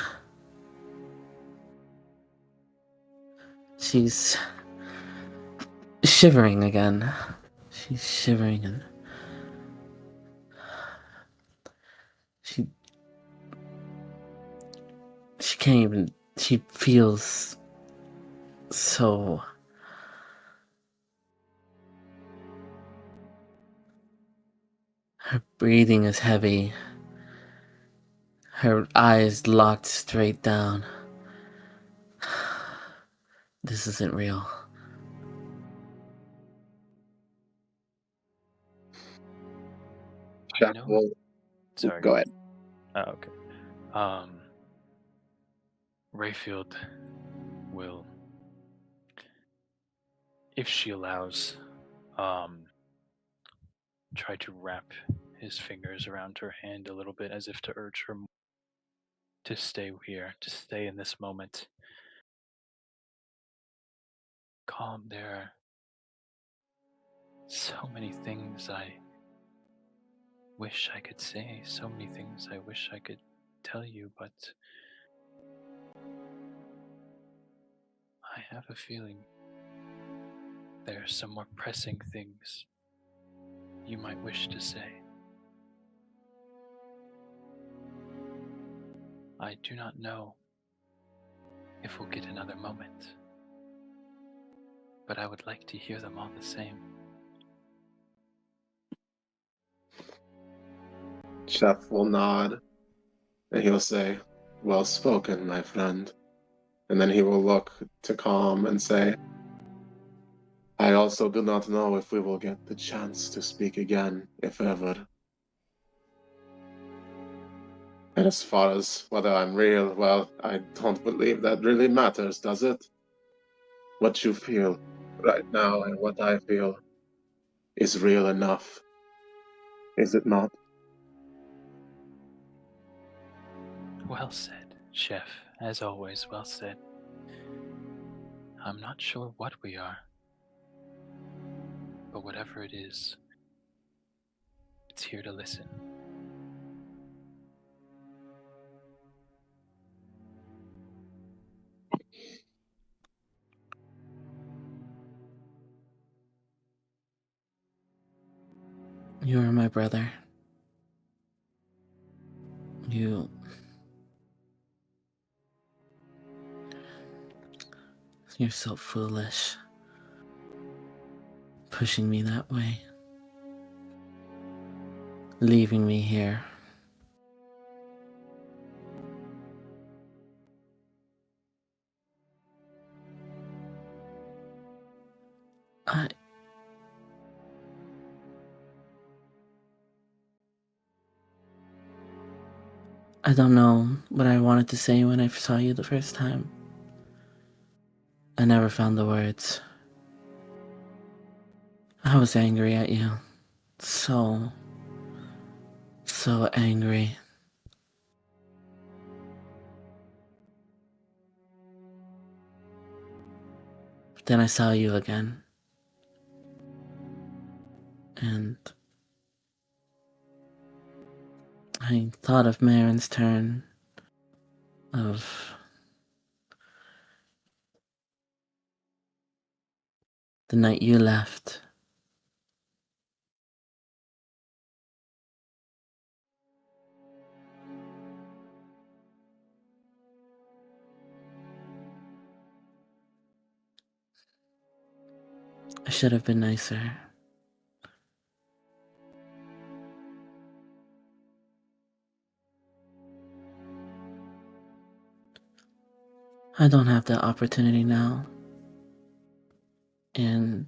She's shivering again. She's shivering and she can't even. She feels so. Her breathing is heavy. Her eyes locked straight down. This isn't real. Chef know- will Sorry. go ahead. Oh, okay. Rayfield will, if she allows, try to wrap his fingers around her hand a little bit as if to urge her to stay here, to stay in this moment. Calm, there are so many things I wish I could say, so many things I wish I could tell you, but I have a feeling there are some more pressing things you might wish to say. I do not know if we'll get another moment, but I would like to hear them all the same. Chef will nod and he'll say, "Well spoken, my friend." And then he will look to Calm and say, "I also do not know if we will get the chance to speak again, if ever." And as far as whether I'm real, well, I don't believe that really matters, does it? What you feel right now and what I feel is real enough, is it not? Well said, Chef. As always, well said. I'm not sure what we are, but whatever it is, it's here to listen. You are my brother. You're so foolish. Pushing me that way. Leaving me here. I don't know what I wanted to say when I saw you the first time. I never found the words. I was angry at you. So angry. But then I saw you again. And I thought of Marin's turn, of the night you left. I should have been nicer. I don't have that opportunity now. And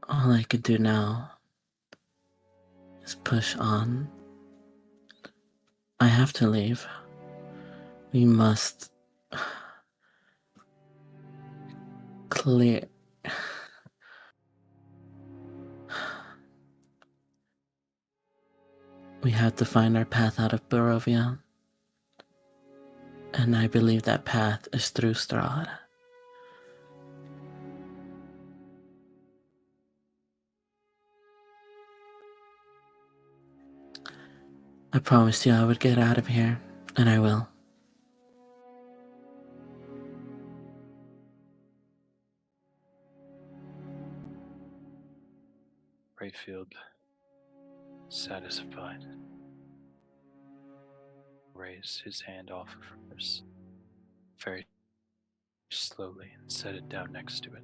all I could do now is push on. I have to leave. We must clear. We have to find our path out of Barovia. And I believe that path is through Strahd. I promised you I would get out of here, and I will. Rayfield, satisfied, raised his hand off of hers very slowly and set it down next to it.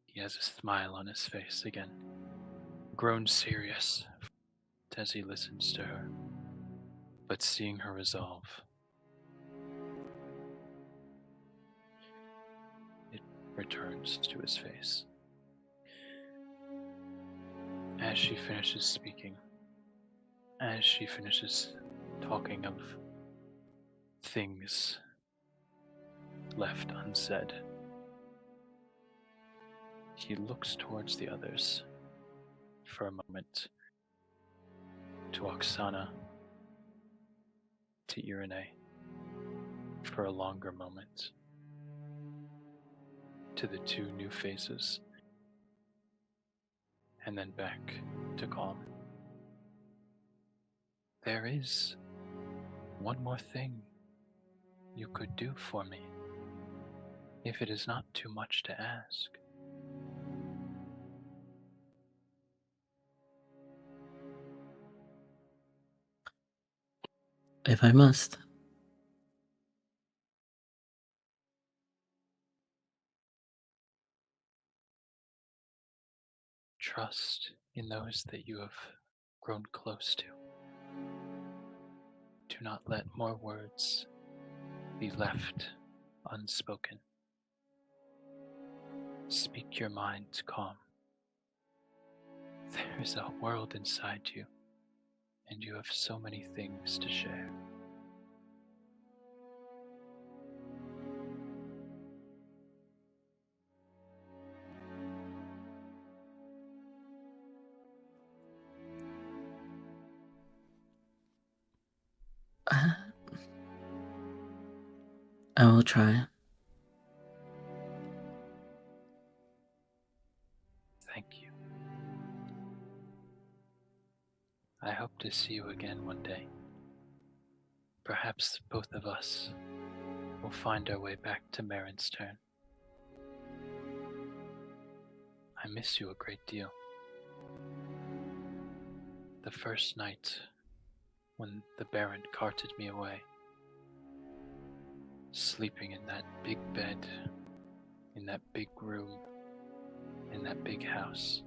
He has a smile on his face again, grown serious as he listens to her, but seeing her resolve, it returns to his face. As she finishes speaking, as she finishes talking of things left unsaid, he looks towards the others for a moment, to Oksana, to Irene for a longer moment, to the two new faces, and then back to Calm. There is one more thing you could do for me, if it is not too much to ask. If I must. Trust in those that you have grown close to. Do not let more words be left unspoken. Speak your mind calm. There is a world inside you, and you have so many things to share. I will try. Thank you. I hope to see you again one day. Perhaps both of us will find our way back to Marin's turn. I miss you a great deal. The first night when the Baron carted me away, sleeping in that big bed, in that big room, in that big house,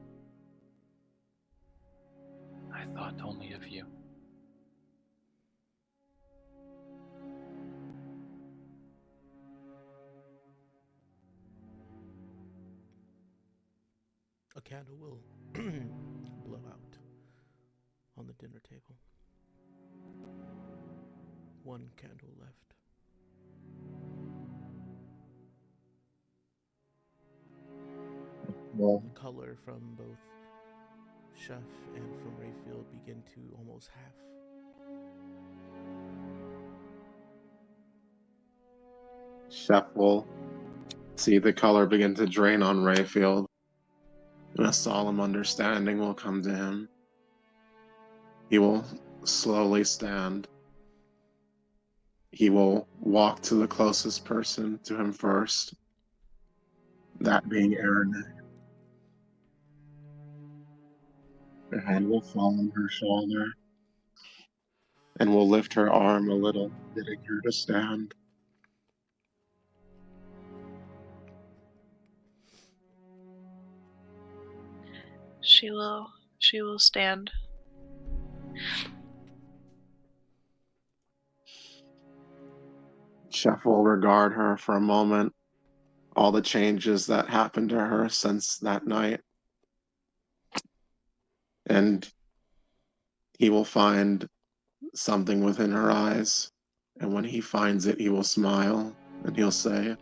I thought only of you. A candle will blow out on the dinner table. One candle left. Well, The color from both Chef and from Rayfield begin to almost half. Chef will see the color begin to drain on Rayfield, and a solemn understanding will come to him. He will slowly stand. He will walk to the closest person to him first, that being Aaron. Her hand will fall on her shoulder, and will lift her arm a little, getting her to stand. She will stand. Chef will regard her for a moment, all the changes that happened to her since that night. And he will find something within her eyes. And when he finds it, he will smile and he'll say,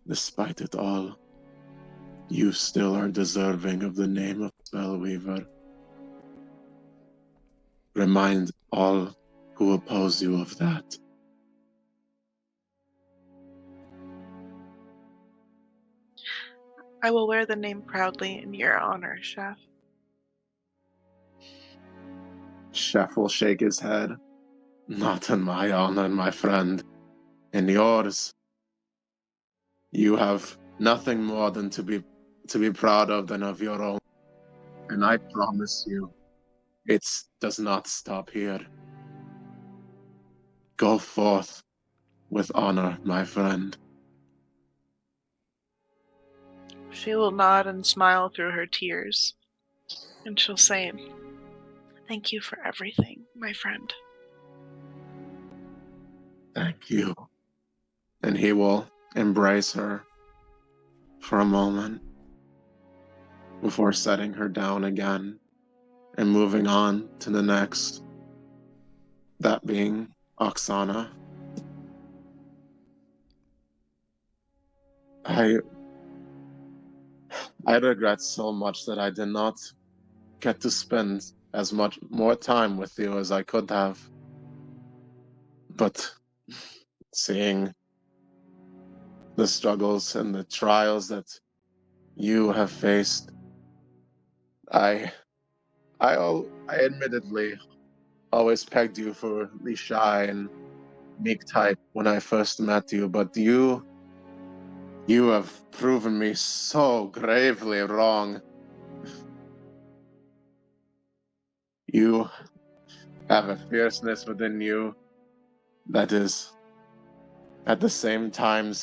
"Despite it all, you still are deserving of the name of Spellweaver. Remind all who oppose you of that." I will wear the name proudly in your honor, Chef. Chef will shake his head. "Not in my honor, my friend. In yours. You have nothing more than to be proud of than of your own. And I promise you, it does not stop here. Go forth with honor, my friend." She will nod and smile through her tears, and she'll say, "Thank you for everything, my friend." "Thank you." And he will embrace her for a moment before setting her down again and moving on to the next, that being Oksana. I regret so much that I did not get to spend as much more time with you as I could have. But seeing the struggles and the trials that you have faced, I admittedly always pegged you for the shy and meek type when I first met you, but you have proven me so gravely wrong. You have a fierceness within you that is at the same time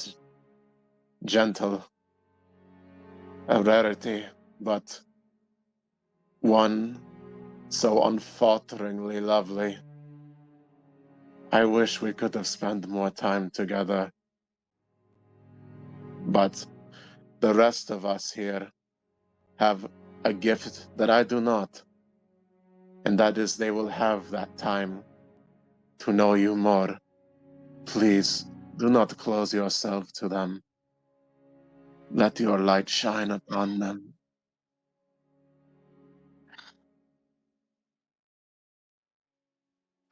gentle, a rarity, but one so unfalteringly lovely. I wish we could have spent more time together, but the rest of us here have a gift that I do not, and that is they will have that time to know you more. Please do not close yourself to them. Let your light shine upon them.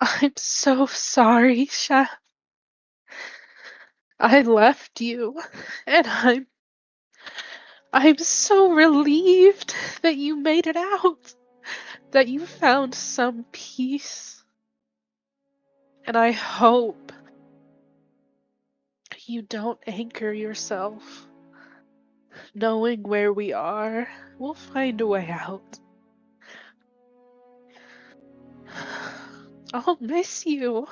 I'm so sorry, Chef. I left you, and I'm so relieved that you made it out, that you found some peace. And I hope you don't anchor yourself. Knowing where we are, we'll find a way out. I'll miss you.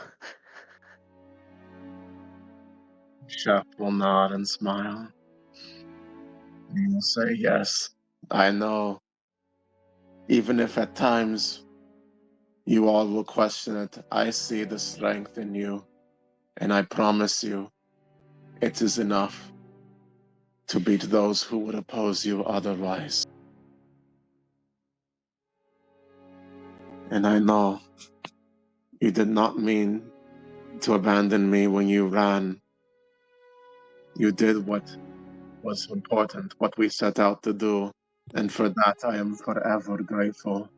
Chef will nod and smile. He will say, yes, I know. Even if at times you all will question it, I see the strength in you, and I promise you, it is enough to beat those who would oppose you otherwise. And I know you did not mean to abandon me when you ran. You did what was important, what we set out to do, and for that I am forever grateful.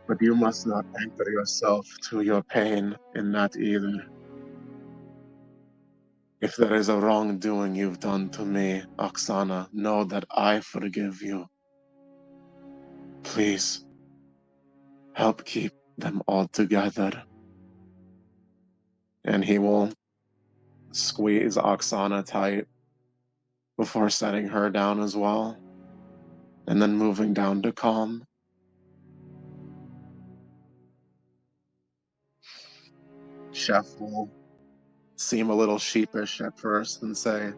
But you must not anchor yourself to your pain in that either. If there is a wrongdoing you've done to me, Oksana, know that I forgive you. Please, help keep them all together. And he will squeeze Oksana tight before setting her down as well, and then moving down to Calm. Chef will seem a little sheepish at first and say,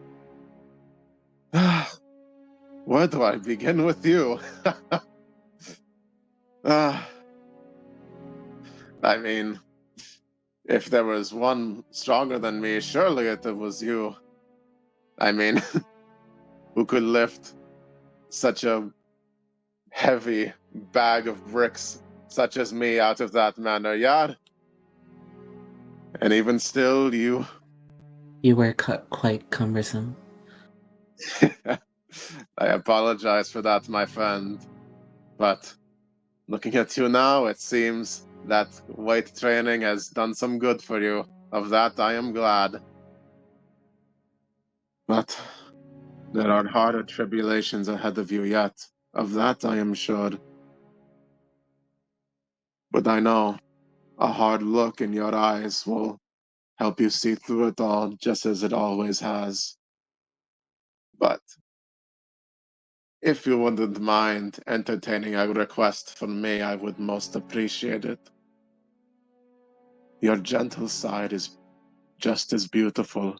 where do I begin with you? I mean, if there was one stronger than me, surely it was you. I mean, who could lift such a heavy bag of bricks such as me out of that manor, yard? And even still, you... You were quite cumbersome. I apologize for that, my friend. But looking at you now, it seems that weight training has done some good for you. Of that, I am glad. But there are harder tribulations ahead of you yet. Of that, I am sure. But I know a hard look in your eyes will help you see through it all, just as it always has. But if you wouldn't mind entertaining a request from me, I would most appreciate it. Your gentle side is just as beautiful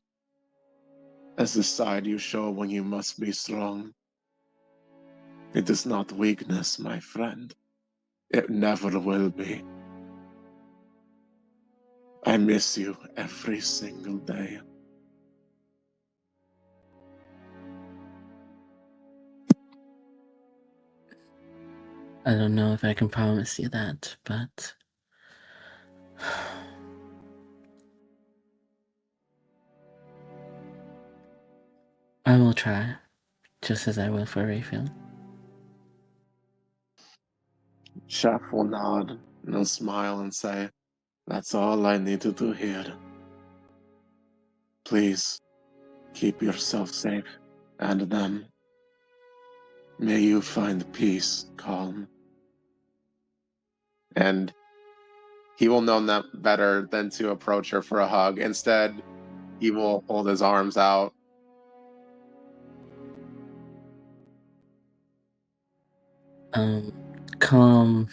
as the side you show when you must be strong. It is not weakness, my friend. It never will be. I miss you every single day. I don't know if I can promise you that, but I will try, just as I will for Rayfield. Chef will nod and smile and say, that's all I needed to hear. Please, keep yourself safe, and them. May you find peace, Calm. And he will know that better than to approach her for a hug. Instead, he will hold his arms out. Calm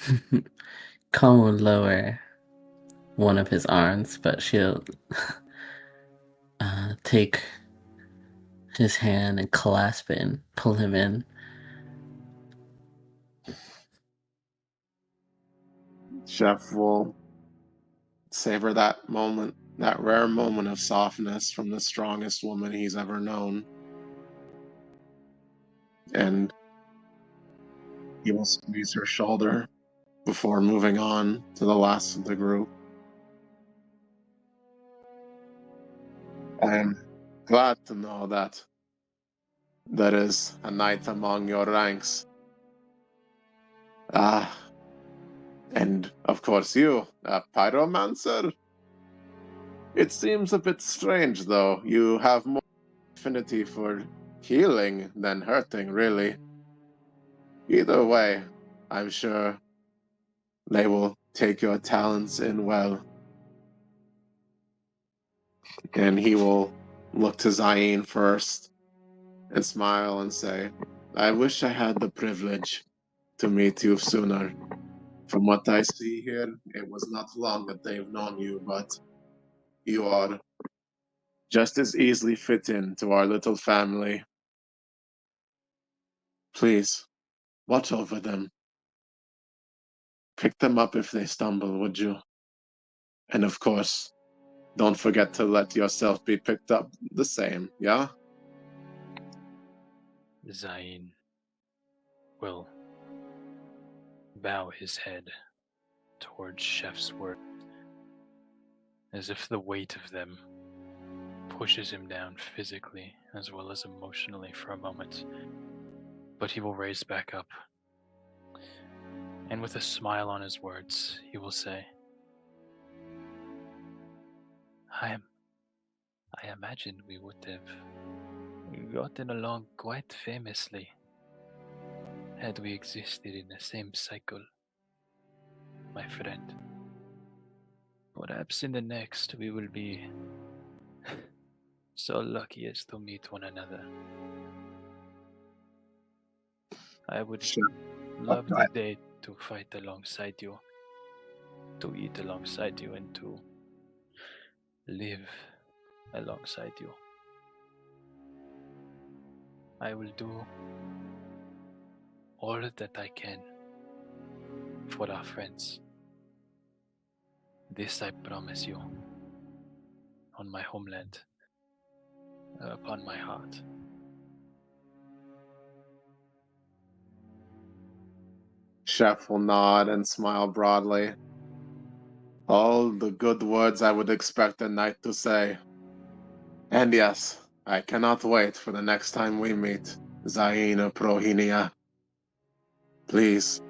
will lower one of his arms, but she'll take his hand and clasp it and pull him in. Chef will savor that moment, that rare moment of softness from the strongest woman he's ever known. And He will squeeze her shoulder before moving on to the last of the group. I am glad to know that there is a knight among your ranks. And of course you, a pyromancer. It seems a bit strange, though. You have more affinity for healing than hurting, really. Either way, I'm sure they will take your talents in well. And he will look to Zayn first and smile and say, I wish I had the privilege to meet you sooner. From what I see here, it was not long that they've known you, but you are just as easily fit into our little family. Please, watch over them. Pick them up if they stumble, would you? And of course, don't forget to let yourself be picked up the same, yeah? Zayn will bow his head towards Chef's words, as if the weight of them pushes him down physically as well as emotionally for a moment. But he will raise back up, and with a smile on his words, he will say, I imagined we would have gotten along quite famously had we existed in the same cycle, my friend. Perhaps in the next we will be so lucky as to meet one another. I would love the day to fight alongside you, to eat alongside you, and to live alongside you. I will do all that I can for our friends. This I promise you, on my homeland, upon my heart. Chef will nod and smile broadly. All the good words I would expect a knight to say. And yes, I cannot wait for the next time we meet, Zaina Prohinia. Please,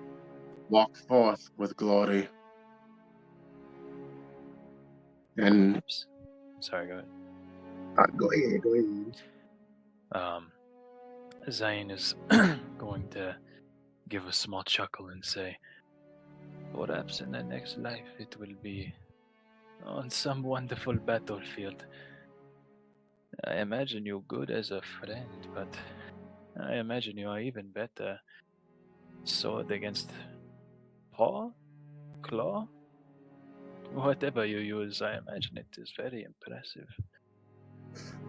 walk forth with glory. And Oops. Sorry, go ahead. go ahead. Zayn is going to give a small chuckle and say, perhaps in the next life it will be on some wonderful battlefield. I imagine you good as a friend, but I imagine you are even better sword against paw, claw, whatever you use. I imagine it is very impressive.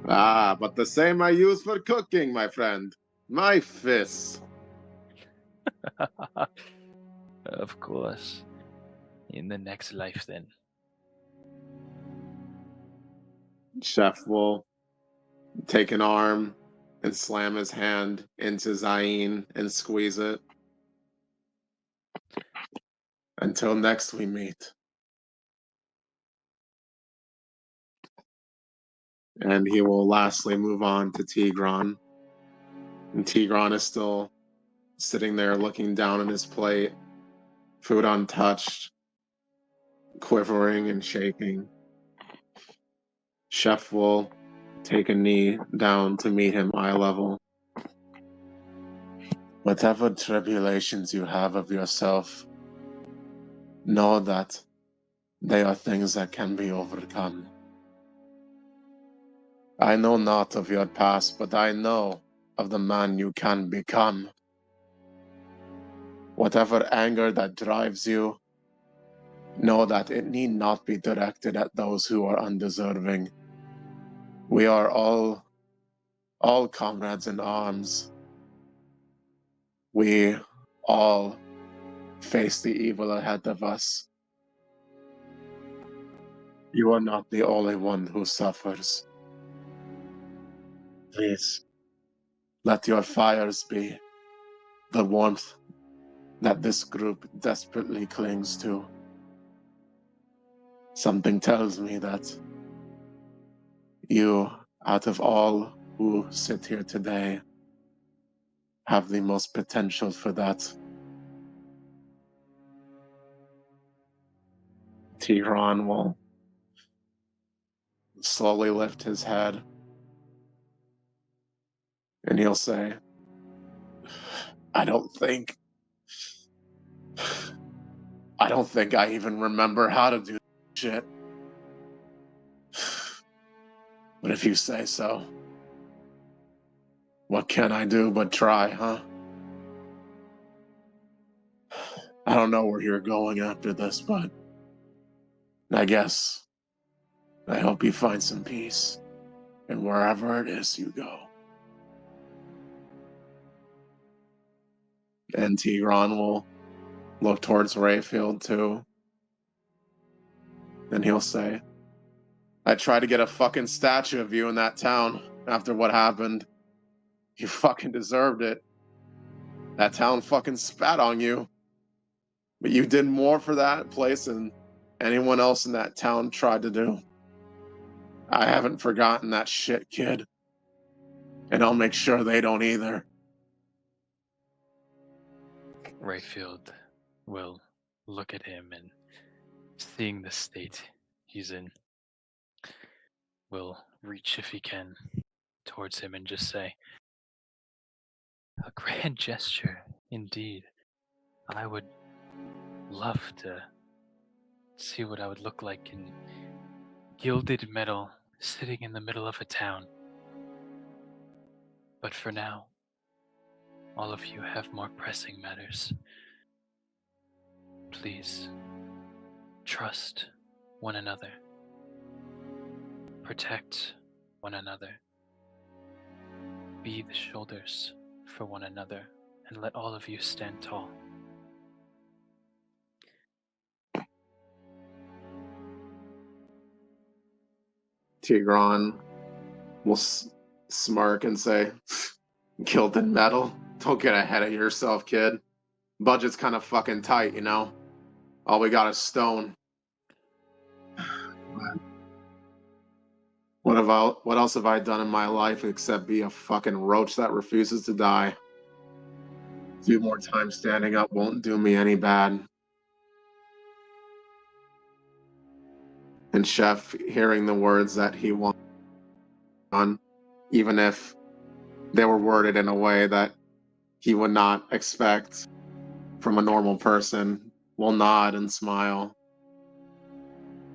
But the same I use for cooking, my friend. My fists. Of course. In the next life, then. Chef will take an arm and slam his hand into Zayn and squeeze it. Until next we meet. And he will lastly move on to Tigran. And Tigran is still sitting there looking down at his plate, food untouched, quivering and shaking. Chef will take a knee down to meet him eye level. Whatever tribulations you have of yourself, know that they are things that can be overcome. I know not of your past, but I know of the man you can become. Whatever anger that drives you, know that it need not be directed at those who are undeserving. We are all comrades in arms. We all face the evil ahead of us. You are not the only one who suffers. Please, let your fires be the warmth that this group desperately clings to. Something tells me that you, out of all who sit here today, have the most potential for that. Tigran will slowly lift his head and he'll say, I don't think I even remember how to do shit. But if you say so, what can I do but try, huh? I don't know where you're going after this, but I guess I hope you find some peace in wherever it is you go. And Tigran will look towards Rayfield too. And he'll say, I tried to get a fucking statue of you in that town after what happened. You fucking deserved it. That town fucking spat on you. But you did more for that place than anyone else in that town tried to do. I haven't forgotten that shit, kid. And I'll make sure they don't either. Rayfield will look at him and, seeing the state he's in, will reach, if he can, towards him and just say, a grand gesture, indeed. I would love to see what I would look like in gilded metal sitting in the middle of a town. But for now, all of you have more pressing matters. Please, trust one another. Protect one another. Be the shoulders for one another, and let all of you stand tall. Tigran will smirk and say, gilded metal? Don't get ahead of yourself, kid. Budget's kind of fucking tight, you know? All we got is stone. What else have I done in my life except be a fucking roach that refuses to die? A few more times standing up won't do me any bad. And Chef, hearing the words that he wants on, even if they were worded in a way that he would not expect from a normal person, will nod and smile.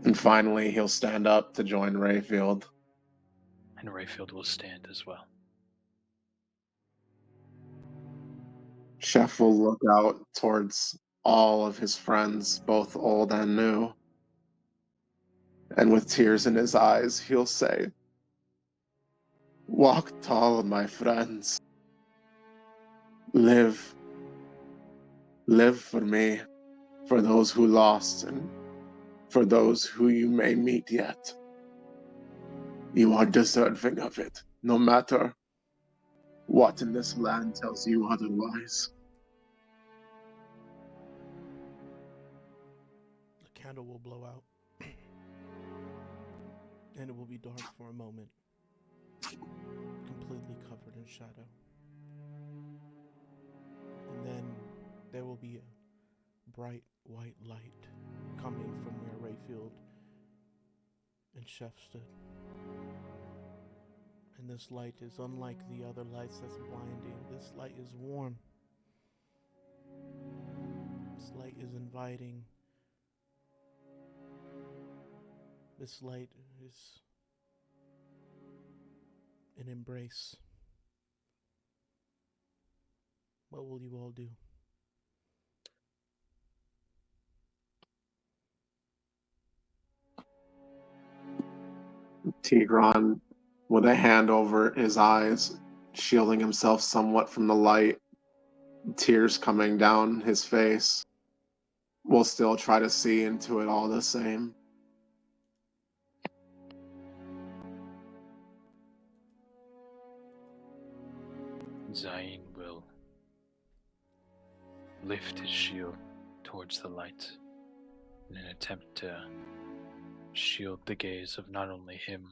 And finally, he'll stand up to join Rayfield. And Rayfield will stand as well. Chef will look out towards all of his friends, both old and new. And with tears in his eyes, he'll say, walk tall, my friends. Live. Live for me, for those who lost, and for those who you may meet yet. You are deserving of it, no matter what in this land tells you otherwise. The candle will blow out, and it will be dark for a moment, completely covered in shadow. And then there will be a bright white light coming from where Rayfield and Chef stood. And this light is unlike the other lights that's blinding. This light is warm. This light is inviting. This light is an embrace. What will you all do? Tigran, with a hand over his eyes, shielding himself somewhat from the light, tears coming down his face, will still try to see into it all the same. Zayn will lift his shield towards the light in an attempt to shield the gaze of not only him,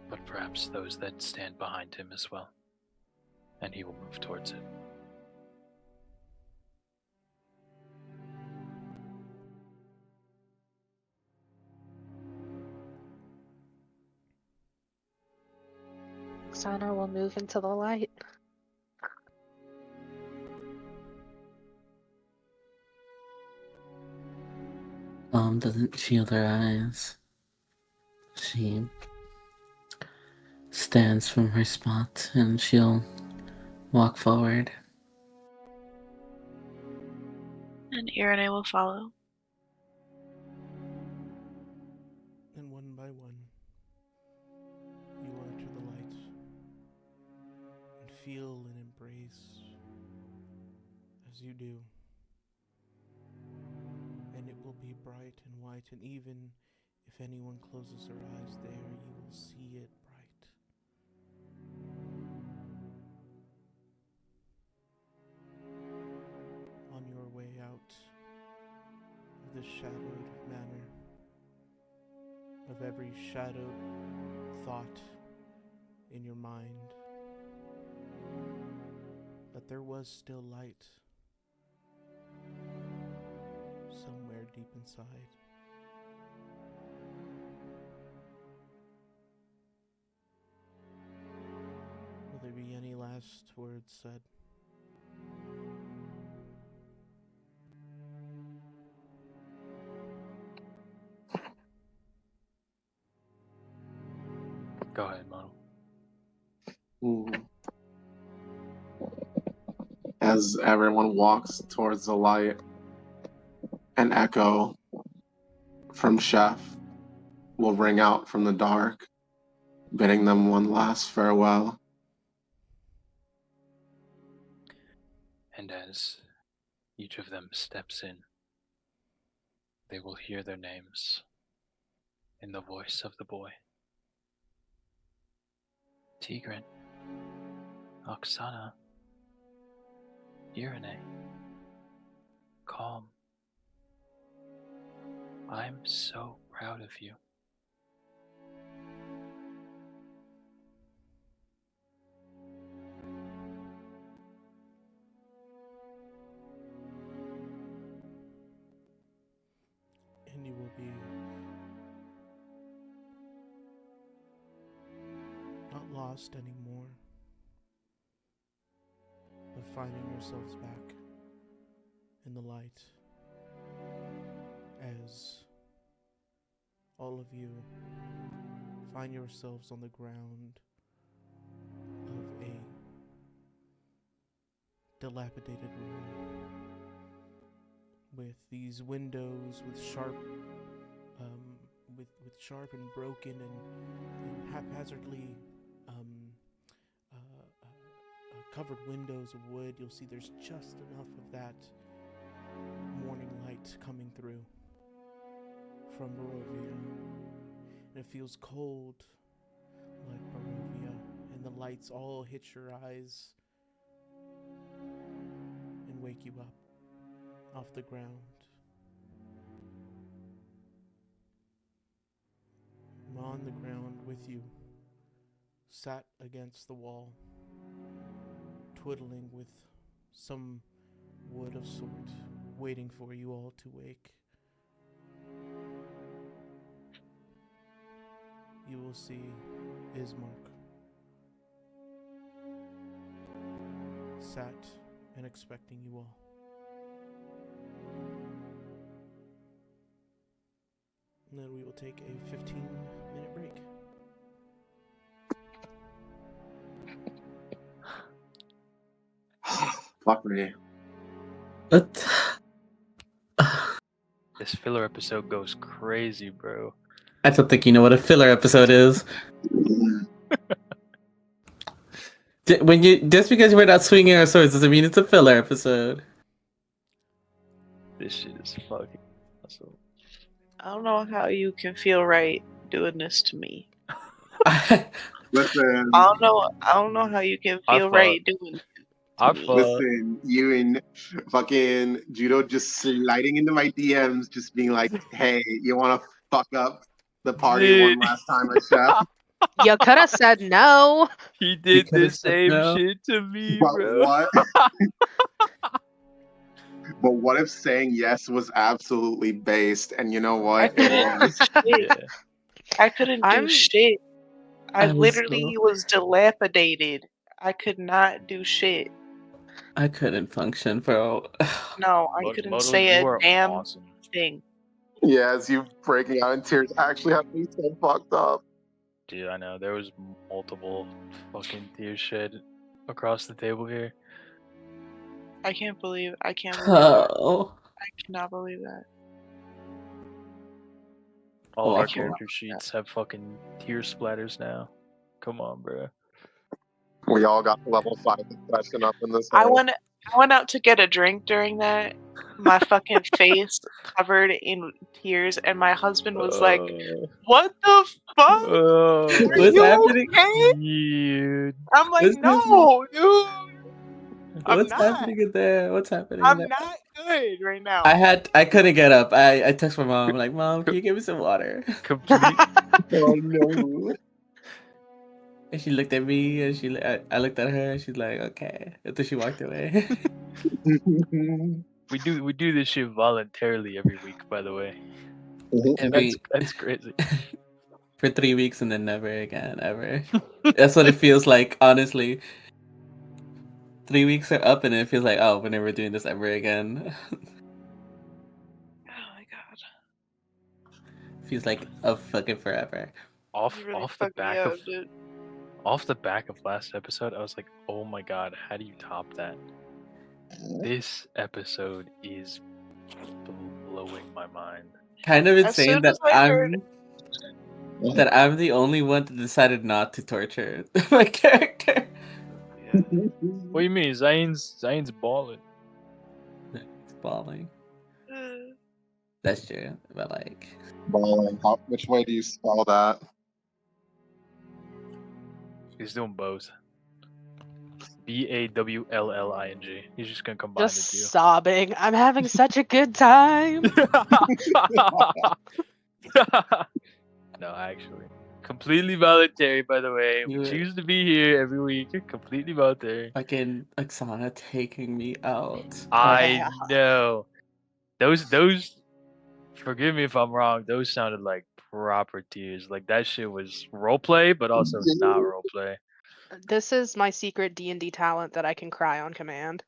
but perhaps those that stand behind him as well. And he will move towards it. Oksana will move into the light. Doesn't shield her eyes. She stands from her spot and she'll walk forward. And Irene will follow. And one by one, you will enter the light and feel and embrace as you do. And it will be bright and white, and even if anyone closes their eyes there, you will see it bright. On your way out of this shadowed manor, of every shadowed thought in your mind, that there was still light somewhere deep inside. Will there be any last words said? Go ahead, Mono. As everyone walks towards the light, an echo from Chef will ring out from the dark, bidding them one last farewell. And as each of them steps in, they will hear their names in the voice of the boy. Tigran, Oksana, Irene, Calm. I'm so proud of you. And you will be not lost anymore, but finding yourselves back in the light as all of you find yourselves on the ground of a dilapidated room with these windows with sharp and broken and haphazardly covered windows of wood. You'll see there's just enough of that morning light coming through from Barovia. And it feels cold like Barovia, and the lights all hit your eyes and wake you up off the ground. On the ground with you, sat against the wall, twiddling with some wood of sort, waiting for you all to wake. You will see Ismark, sat and expecting you all. And then we will take a 15-minute break. Fuck me. What? This filler episode goes crazy, bro. I don't think you know what a filler episode is. When you just because we're not swinging our swords doesn't mean it's a filler episode. This shit is fucking awesome. I don't know how you can feel right doing this to me. Listen, I don't know how you can I feel thought- right doing it. I me. fuck. Listen, you and fucking Judo just sliding into my DMs, just being like, "Hey, you want to fuck up the party one Dude. last time at Chef?" You could have said no. He did could've the said same no. shit to me, But bro. what? But what if saying yes was absolutely based? And you know I what? It couldn't do was. shit. Yeah. I couldn't do I'm shit. I I was literally so- was dilapidated. I could not do shit. I couldn't function, bro. No, I But couldn't Modal, say you a are damn awesome. thing. Yeah, as you breaking out in tears actually have me so fucked up. Dude, I know. There was multiple fucking tears shed across the table here. I can't believe that. Oh, I cannot believe that. All our Awful. character sheets have fucking tear splatters now. Come on, bro. We all got level 5 depression up in this. I hole. went out to get a drink during that. My fucking face covered in tears, and my husband was like, "What the fuck? Are What's you happening? okay?" Dude. I'm like, What's "No, dude, I'm What's not. happening in there? What's happening in I'm there? not good right now." I couldn't get up. I texted my mom. I'm like, Mom, can you give me some water? Complete. Oh no. And she looked at me, and I looked at her, and she's like, okay. Until she walked away. We do this shit voluntarily every week, by the way. Every That's crazy. for 3 weeks and then never again, ever. That's what it feels like, honestly. 3 weeks are up, and it feels like, oh, we're never doing this ever again. Oh my god. Feels like a fucking forever. Off You really off the fucked me back up, of dude. off the back of last episode, I was like, oh my god, how do you top that? This episode is blowing my mind. Kind of As insane soon that as I heard I'm the only one that decided not to torture my character. Yeah. What do you mean? Zayn's balling. It's balling. That's true, but like, Balling. Which way do you spell that? He's doing both. BAWLLING. He's just gonna combine just the sobbing. I'm having such a good time. two. No, actually. Completely voluntary, by the way. We You- choose to be here every week. Completely voluntary. fucking Oksana taking me out. I know. Those forgive me if I'm wrong, those sounded like proper tears. Like that shit was roleplay, but also not roleplay. This is my secret D&D talent that I can cry on command.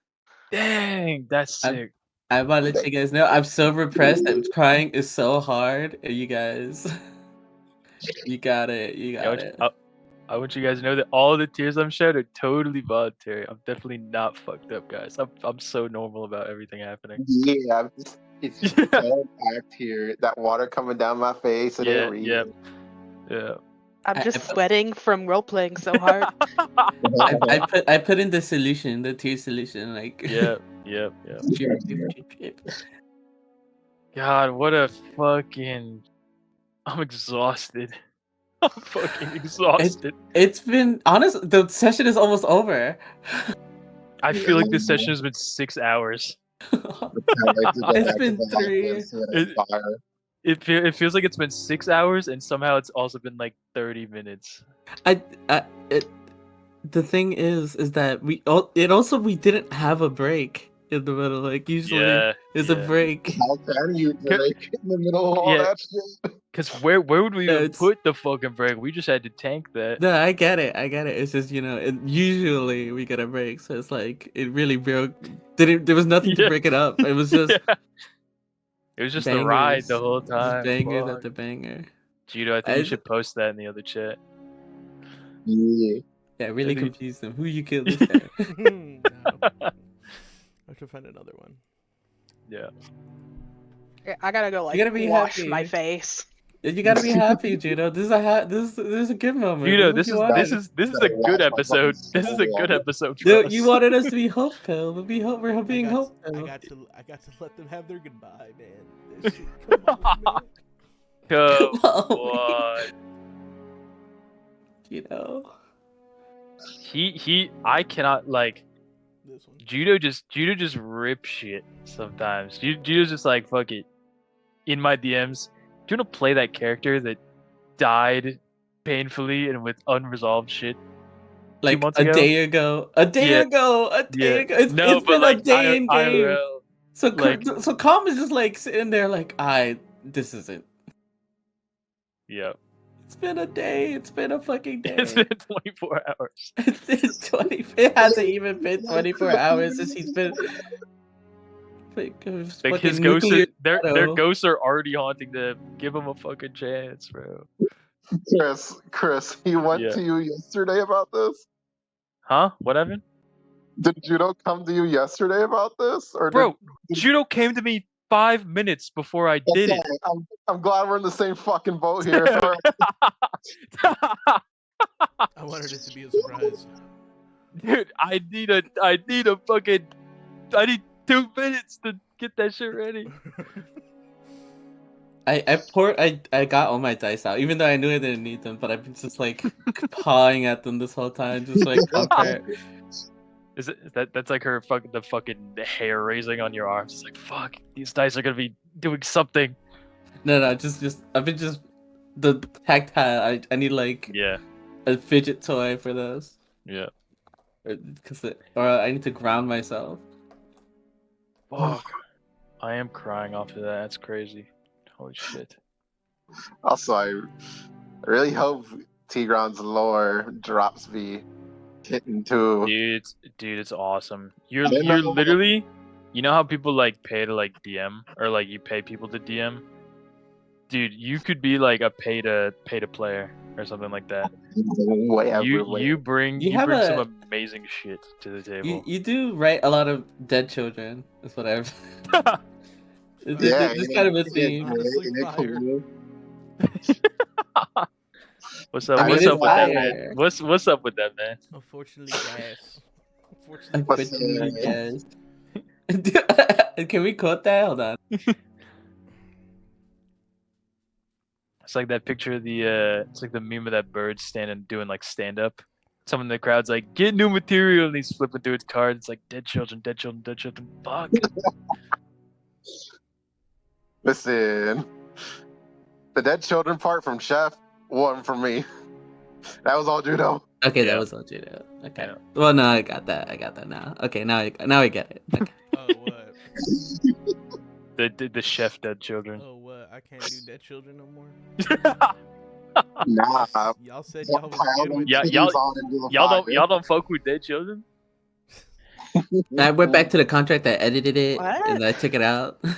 Dang, that's I'm- sick. I want to let you guys know I'm so repressed that crying is so hard. And you guys, you got it. You got it. I want you guys to know that all the tears I'm shed are totally voluntary. I'm definitely not fucked up, guys. I'm so normal about everything happening. Yeah, it's just all act here. That water coming down my face. And Yeah, everything. yep. Yeah. I'm I- just I- sweating from role playing so hard. I put in the solution, the tear solution, like Yep. God, what a fucking. I'm exhausted. I'm fucking exhausted. It's been honest. The session is almost over. I feel like this session has been 6 hours. It's been 3. It feels like it's been 6 hours, and somehow it's also been like 30 minutes. The thing is that we didn't have a break in the middle. Like usually, Yeah, there's a yeah. break. How can you break in the middle of all Yeah. that shit? Because where would we No, even it's- put the fucking break? We just had to tank that. No, I get it. It's just usually we get a break, so it's like it really broke. There was nothing to Yeah. break it up. It was just Yeah. It was just the ride the bangers. whole Just time. bangers Fuck. after banger. Judo, I think you I- should post that in the other chat. Yeah. Yeah, really think- confused them. Who you killed this guy? No. I have to find another one. Yeah. I gotta go like gotta be wash happy. my face. You gotta be happy, Judo. This is a good moment. Judo, This this is is what this you is this is a Gotta good wash my episode. fucking This is a soul good off. episode for wanted. us. You wanted us to be hope pill, but we're being I hope got, pill. I got to let them have their goodbye, man. This shit, come on, man. Come Come on. You know. I cannot like This Judo just rips shit sometimes. Judo's just like, fuck it. In my DMs, do you want to play that character that died painfully and with unresolved shit? Like months a ago? day ago. A day Yeah. ago. A day Yeah. ago. It's No, been but a like day in game. IRL. So like- so Calm is just like sitting there like, this isn't. Yeah. It's been a day. It's been a fucking day. It's been 24 hours. It's been 20. It hasn't even been 24 hours since he's been. Like his fucking ghosts, nuclear their shadow. ghosts are already haunting them. Give them a fucking chance, bro. Chris, he went Yeah. to you yesterday about this? Huh? What, Evan? Did Judo come to you yesterday about this? Or Bro, Judo came to me 5 minutes before I did it. I'm glad we're in the same fucking boat here. Sorry. I wanted it to be a surprise. Dude, I need 2 minutes to get that shit ready. I got all my dice out, even though I knew I didn't need them, but I've been just like pawing at them this whole time, just like compare. Is that's like her the fucking hair raising on your arms? It's like, fuck, these dice are gonna be doing something. No, just I've been just the tactile. I need like Yeah, a fidget toy for those, yeah. or I need to ground myself. Fuck. I am crying off of that. That's crazy. Holy shit. Also, I really hope Tigran's lore drops me hitting too. Dude, it's awesome. You're I didn't know- literally, you know how people like pay to like DM or like you pay people to DM. Dude, you could be like a pay to player or something like that. You bring have some amazing shit to the table. You do write a lot of dead children. That's what I've. Yeah, This kind of a theme. Honestly, fire. What's up? I mean, What's it's up with that, fire. man? What's up with that, man? Unfortunately, gas. Unfortunately, yes. Can we quote that? Hold on. It's like that picture of the it's like the meme of that bird standing doing like stand up. Someone in the crowd's like, get new material, and he's flipping through his cards. It's like dead children, dead children, dead children. Fuck. Listen, the dead children part from Chef wasn't for me. That was all Judo. Okay, Yeah. that was all Judo. Okay. Yeah. Well, no, I got that. I got that now. Okay, now I get it. Okay. Oh what? The chef dead children. Oh what? I can't do dead children no more. Nah. Y'all said y'all was good with Yeah, He y'all- was on into the y'all fire. don't fuck with dead children? I went back to the contract. I edited it What? and I took it out. I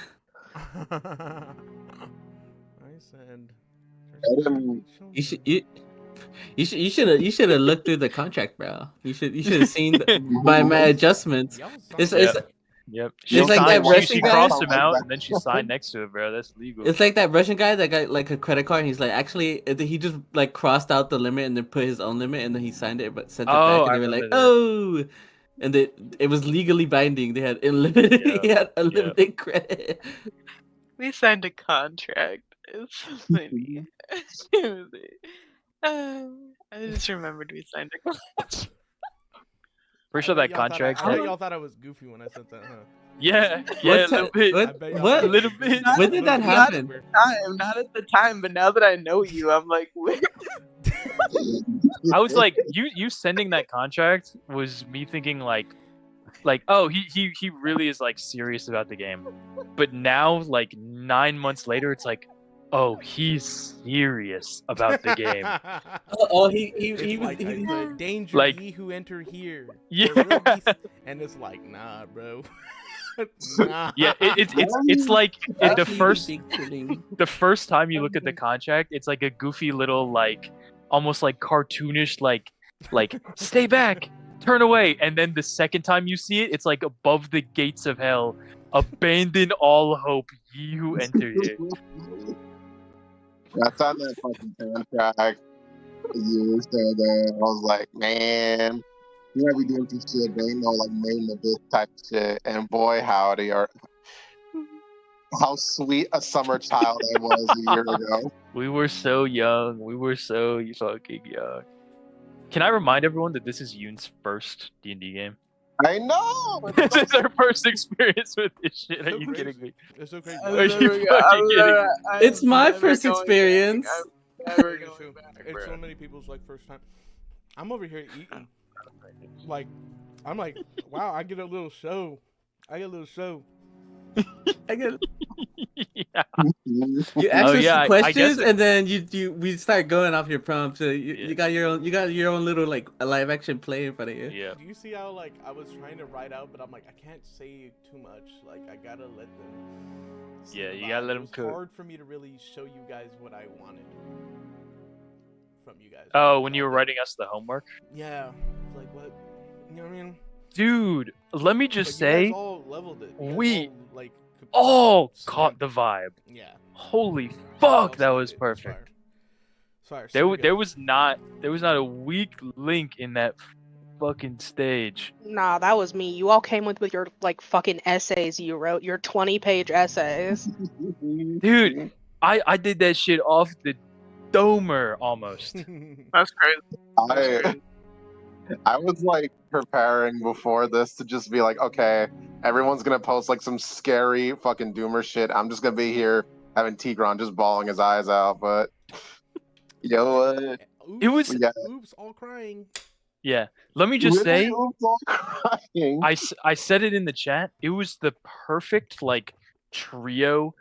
said. Adam, You should have looked through the contract, bro. You should have seen my adjustments. It's Yep. It's like that Russian she guy. crossed him out and then she signed next to it, bro. That's legal. It's like that Russian guy that got like a credit card. And he's like, actually, he just like crossed out the limit and then put his own limit, and then he signed it but sent it Oh, back, I and they were like, remember that. oh, and it was legally binding. They had unlimited. Yeah, He had unlimited credit. We signed a contract. It's funny. I just remembered we signed a contract. Pretty sure that contract I bet had... y'all thought I was goofy when I said that, huh? Yeah, What a ti- little bit. I bet y'all what? thought I A little was bit. goofy. When did that happen? Not at the time, but now that I know you, I'm like, wait. I was like, you sending that contract was me thinking like oh he really is like serious about the game. But now like 9 months later, it's like, oh, he's serious about the game. Oh, It's he was. like, I said, danger Like- ye who enter here. Yeah. There will be and it's like, nah, bro. Nah. Yeah, it's like the first time you look at the Okay. contract, it's like a goofy little like almost like cartoonish like stay back, turn away, and then the second time you see it, it's like above the gates of hell, abandon all hope, ye who enter here. That's on that fucking contract. You said that. I was like, man, you might be doing some shit, but ain't no like name the bitch type shit. And boy, howdy, or how sweet a summer child I was a year ago. We were so young. We were so fucking young. Can I remind everyone that this is Yoon's first D&D game? I know. This is our first experience with this shit. Are So you crazy. kidding me? It's so crazy. Are you fucking kidding me? It's my first experience. Never It's going back, it's so bro. many people's like first time. I'm over here eating. Like, I'm like, wow, I get a little show. I get a little show. I get Yeah. you ask Oh, us yeah, I questions, guess it- and then we start going off your prompts. So you, Yeah. you got your own little like a live action play in front of you. Yeah. Do you see how like I was trying to write out, but I'm like, I can't say too much. Like, I gotta let them. see Yeah, the you gotta vibe. let It 'em was cook. hard for me to really show you guys what I wanted from you guys. Oh, when you were writing us the homework? Yeah. Like what? You know what I mean? Dude, let me just But you guys say, all leveled it. You guys we all, like all stamped caught the it. vibe. Yeah. Holy Y'all fuck, that stamped was it. It's perfect. fire. There, Super there good. was not a weak link in that fucking stage. Nah, that was me. You all came with your like fucking essays you wrote, your 20-page essays. Dude, I did that shit off the domer almost. That's crazy. I was like preparing before this to just be like, okay, everyone's gonna post like some scary fucking doomer shit. I'm just gonna be here having Tigran just bawling his eyes out. But you know what? Oops, It was- Yeah. oops, all crying. Yeah, let me just Really? say, I was all crying. I said it in the chat. It was the perfect like trio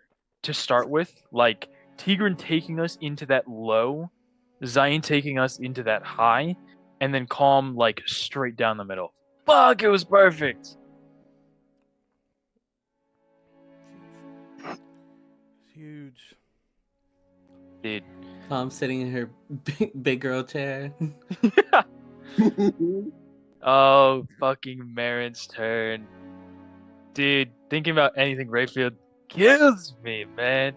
to start with. Like Tigran taking us into that low, Zayn taking us into that high, and then Calm like straight down the middle. Fuck, it was perfect. It's huge. Dude. Mom sitting in her big girl chair. Oh, fucking Marin's turn. Dude, thinking about anything Rayfield kills me, man.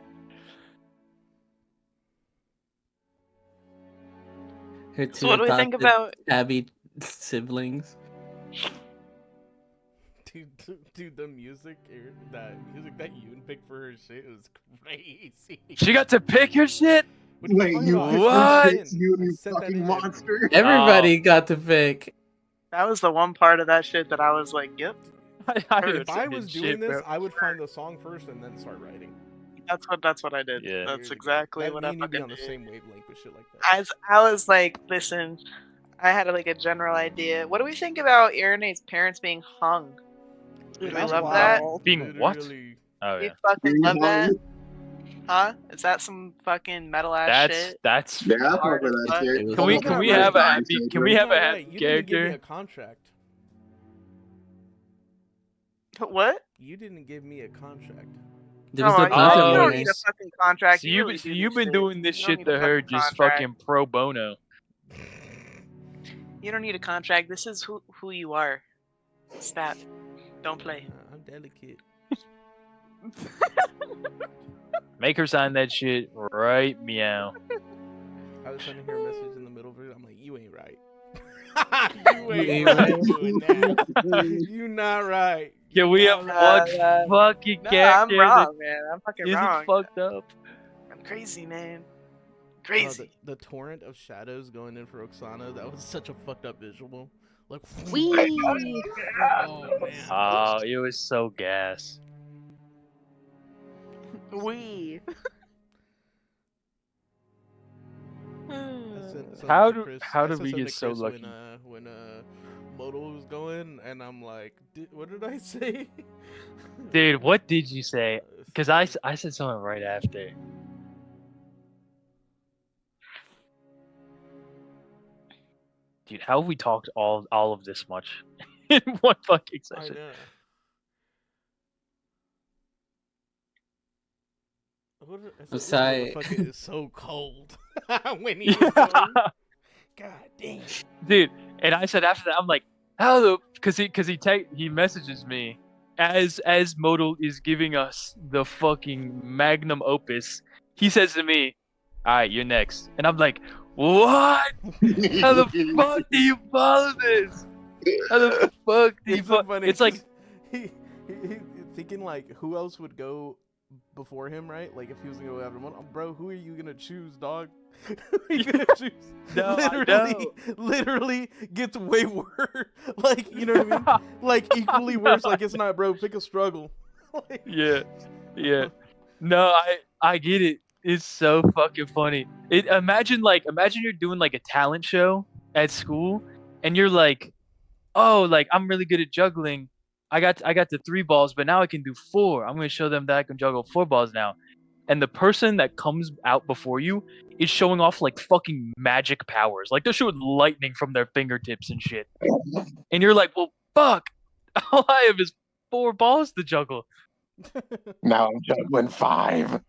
Her So what do we two think adopted about? Abby siblings. Dude, the music, that music that you picked for her shit was crazy. She got to pick her shit? What are Wait, talking you about? I What? set that in. You I set that fucking in. monster. Everybody got to pick. That was the one part of that shit that I was like, "Yep, I If didn't I say was shit, doing this, bro. I would find the song first and then start writing. that's what I did. Yeah. That's exactly that what me I and you be fucking on the did." same wavelength with shit like that. I was like, listen, I had like a general idea. What do we think about Irene's parents being hung? Do we That's love that? wild. Being what? Literally. Oh We yeah. fucking love that? Huh? Is that some fucking metal ass shit? That's Yeah, I fuck Hard with as that fuck. shit. It was Can we Hold on, have a wait. happy You're You're have a not happy right. You didn't give me character? a contract. What? You didn't give me a contract. There was No, no you contract Oh, don't warning. need a fucking contract. So You really do you've this been shit. doing this You don't shit need a to her fucking just contract. fucking pro bono. You don't need a contract. This is who you are. Stop. Don't play. I'm delicate. Make her sign that shit right meow. I was trying to hear a message in the middle of it. I'm like, you ain't right. you ain't ain't right right. doing that. You not right. Can we have Nah, one nah. fucking No, character I'm wrong, man. I'm fucking that isn't wrong. fucked up? I'm crazy, man. Oh, Crazy. the torrent of shadows going in for Oksana, that was such a fucked up visual. Like, Wee. oh man. Oh, it was so gas. We. I sent something How to do- Chris- how I did sent we something get to so Chris lucky? When Modal was going, and I'm like, what did I say? Dude, what did you say? Because I said something right after. Dude, how have we talked all of this much in one fucking I session? know. What did I say? This Sorry. motherfucker is so cold. When he was going, God damn. Dude, and I said after that, I'm like, how the? Because he messages me as Modal is giving us the fucking magnum opus. He says to me, "All right, you're next," and I'm like, "What? How the fuck do you follow this? How the fuck do you It's so follow?" funny. It's like, 'cause he thinking like, who else would go before him, right? Like if he was gonna go after one, bro, who are you gonna choose, dog? Who are you gonna choose? No, I Literally gets way worse. Like, you know what I mean? Like equally worse. Like it's not, bro. Pick a struggle. Like, Yeah, yeah. No, I get it. It's so fucking funny. Imagine you're doing like a talent show at school, and you're like, oh, like I'm really good at juggling. I got the 3 balls, but now I can do 4. I'm gonna show them that I can juggle 4 balls now. And the person that comes out before you is showing off like fucking magic powers. Like they're shooting lightning from their fingertips and shit. And you're like, well, fuck. All I have is 4 balls to juggle. Now I'm juggling 5.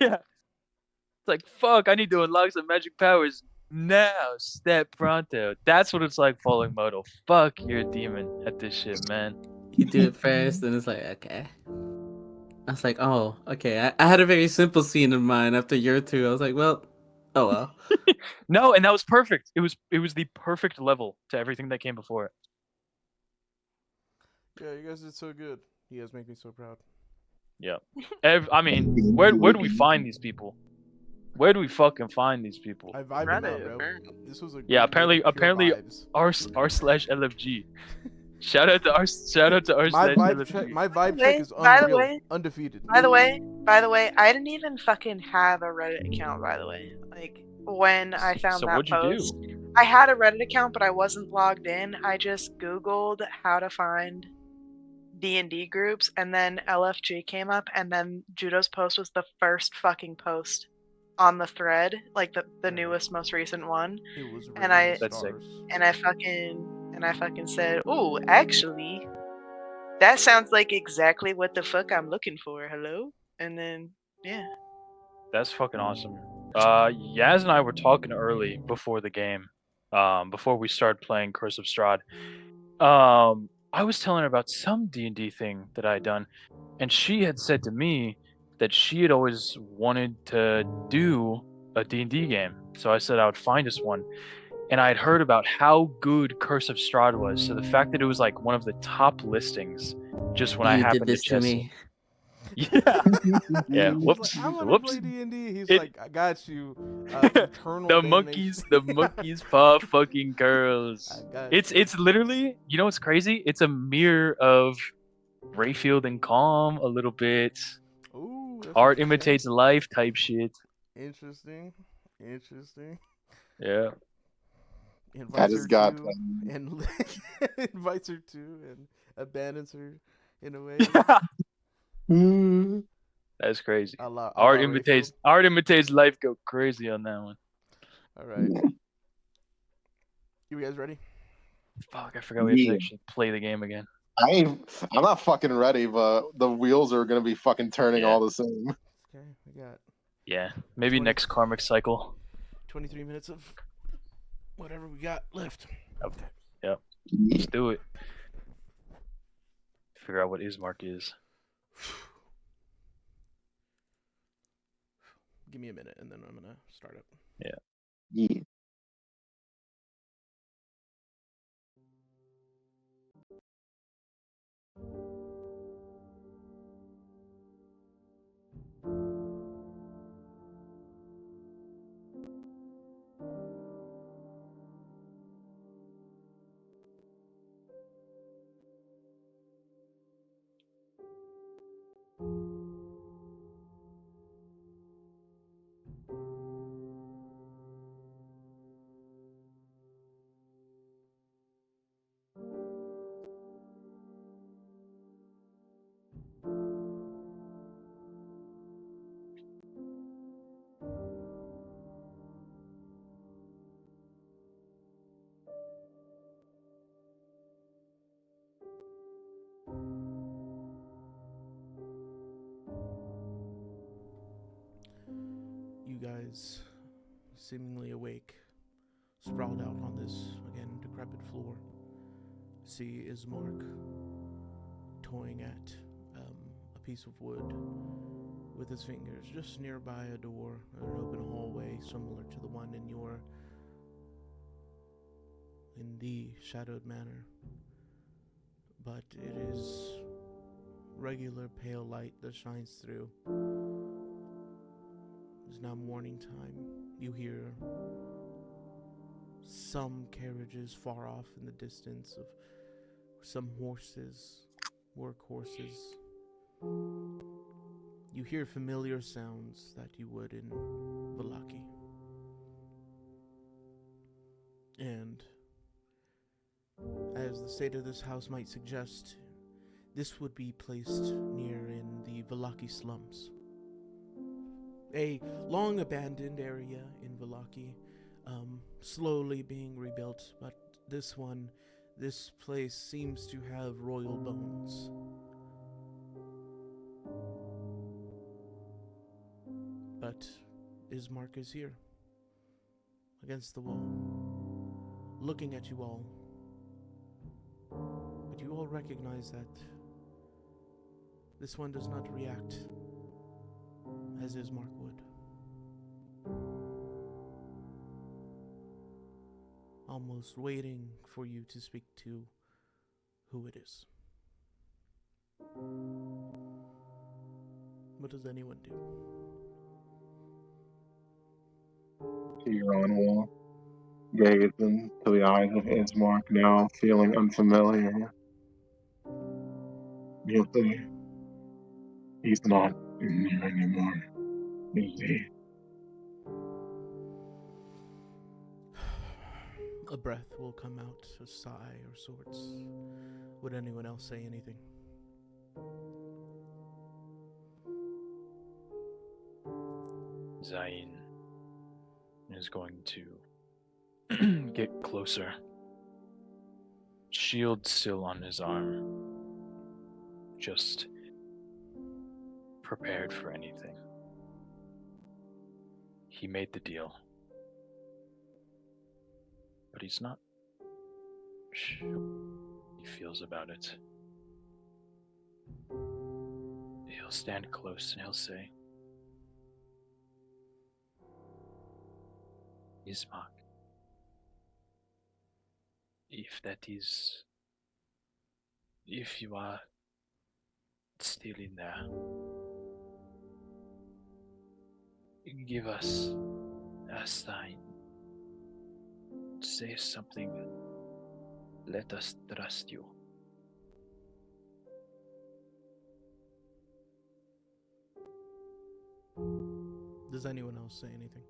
Yeah. It's like, fuck, I need to unlock some magic powers now. Step pronto. That's what it's like falling modal. Fuck, you're a demon at this shit, man. You do it first, and it's like, okay. I was like, oh, okay. I had a very simple scene in mind. After year 2, I was like, well, oh well. No, and that was perfect. It was the perfect level to everything that came before it. yeah, you guys did so good. You guys make me so proud. Yeah. I mean, where do we find these people? Where do we fucking find these people? I vibed Reddit, out, bro. apparently. This was a Yeah, good, pure apparently vibes. r/LFG. Shout out to r/. My vibe check. My vibe check is By the unreal. way- Undefeated. By the way, I didn't even fucking have a Reddit account. By the way, like when I found So that what'd you post, do? I had a Reddit account, but I wasn't logged in. I just Googled how to find D&D groups, and then LFG came up, and then Judo's post was the first fucking post on the thread, like the newest, most recent one. It was and I- That's sick. And I fucking said, "Oh, actually, that sounds like exactly what the fuck I'm looking for. Hello?" And then yeah. That's fucking awesome. Yaz and I were talking early before the game, before we started playing Curse of Strahd. I was telling her about some D&D thing that I had done, and she had said to me that she had always wanted to do a D&D game. So I said I would find us one, and I had heard about how good Curse of Strahd was. So the fact that it was like one of the top listings, just when I You happened did this to to just me. yeah. Yeah, He's whoops, like, I want to whoops. play D&D. He's It- like, I got you. Eternal The damnation. monkeys paw fucking girls. I got It's literally, you know what's crazy? It's a mirror of Rayfield and Calm a little bit. Ooh, that's Art interesting. imitates life type shit. Interesting. Yeah. Invites That is her God. to, and invites her to, and abandons her in a way. That's crazy. Allah, Art Allah imitates life. Go crazy on that one. All right. You guys ready? Fuck, I forgot we have to Yeah. actually play the game again. I'm not fucking ready, but the wheels are gonna be fucking turning Yeah. all the same. Okay, we got Yeah, maybe 20. next karmic cycle. 23 minutes of whatever we got left. Okay. Let's do it. Figure out what Ismark is. Give me a minute, and then I'm gonna start up. Yeah. You guys, seemingly awake, sprawled out on this, again, decrepit floor, see Ismark toying at a piece of wood with his fingers just nearby a door, an open hallway similar to the one in the Shadowed Manor. But it is regular pale light that shines through. It's now morning time. You hear some carriages far off in the distance of some horses, work horses. You hear familiar sounds that you would in Vallaki. And as the state of this house might suggest, this would be placed near in the Vallaki slums. A long abandoned area in Vallaki, slowly being rebuilt, but this place seems to have royal bones. But Ismark is here, against the wall, looking at you all. But you all recognize that this one does not react as Ismark would. Almost waiting for you to speak to who it is. What does anyone do? Tigran will gaze into the eyes of Ismark, now feeling unfamiliar. He'll say, he's not in there anymore, is he? A breath will come out, a sigh or sorts. Would anyone else say anything? Zayn is going to get closer. Shield still on his arm. Just prepared for anything. He made the deal. But he's not sure how he feels about it. He'll stand close and he'll say, Ismark, if you are still in there, give us a sign. Say something. Let us trust you. Does anyone else say anything?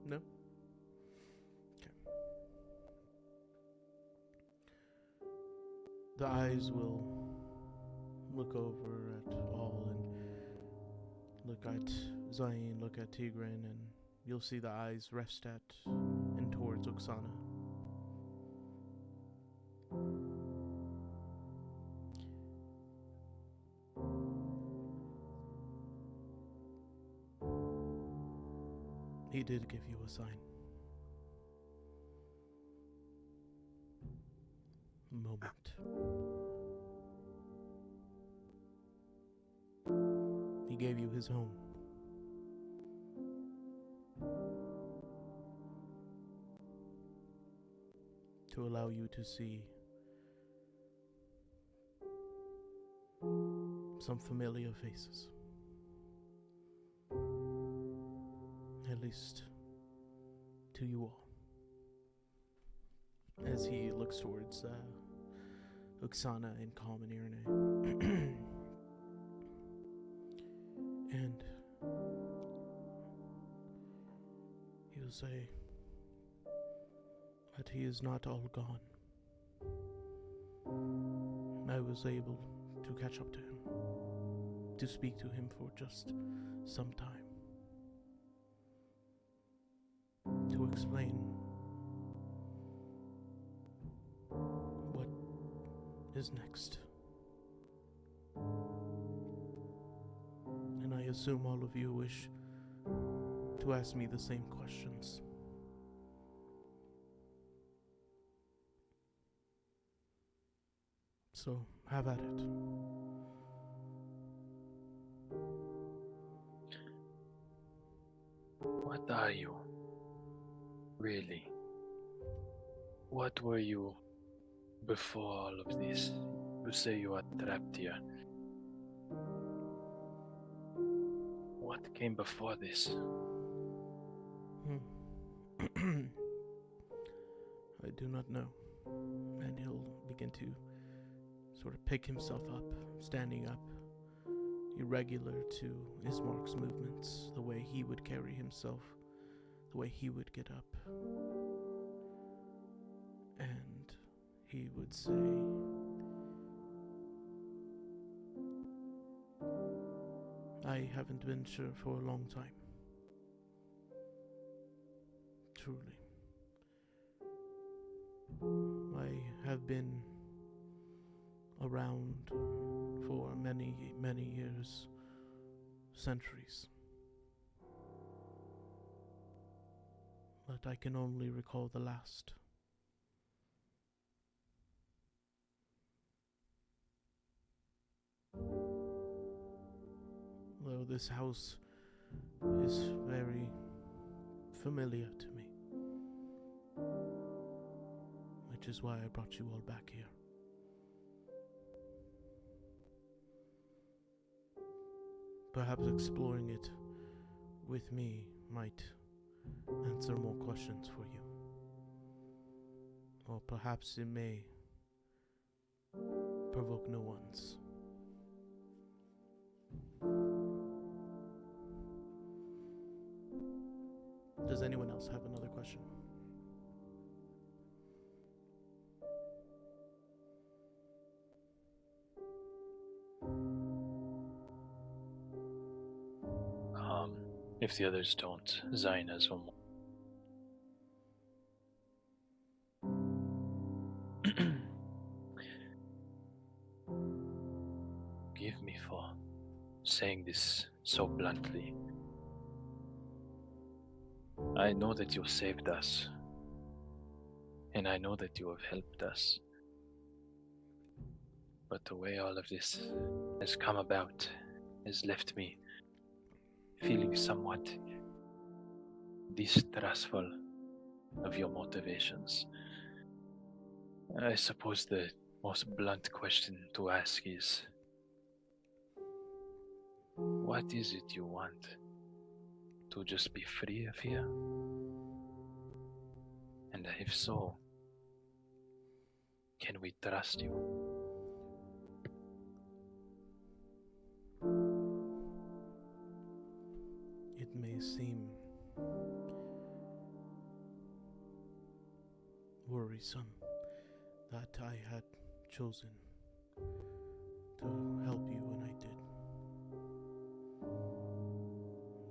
No? Okay. The eyes will look over at all and look at Zayn, look at Tigran, and you'll see the eyes rest at and towards Oksana. He did give you a sign. Moment. He gave you his home. To allow you to see some familiar faces. At least to you all. As he looks towards Oksana and Calm and Irene. And he'll say that he is not all gone. I was able to catch up to him, to speak to him for just some time, to explain what is next. And I assume all of you wish to ask me the same questions. So have at it. What are you? Really? What were you before all of this? You say you are trapped here. What came before this? I do not know. And he'll begin to sort of pick himself up, standing up, irregular to Ismark's movements, the way he would carry himself, the way he would get up. And he would say, I haven't been sure for a long time. Truly. I have been around for many, many years, centuries. But I can only recall the last. Though this house is very familiar to me, which is why I brought you all back here. Perhaps exploring it with me might answer more questions for you. Or perhaps it may provoke new ones. Does anyone else have another question? If the others don't, Zain has one more. Forgive me for saying this so bluntly. I know that you saved us, and I know that you have helped us. But the way all of this has come about has left me feeling somewhat distrustful of your motivations. I suppose the most blunt question to ask is, what is it you want? To just be free of here? And if so, can we trust you? It may seem worrisome that I had chosen to help you when I did.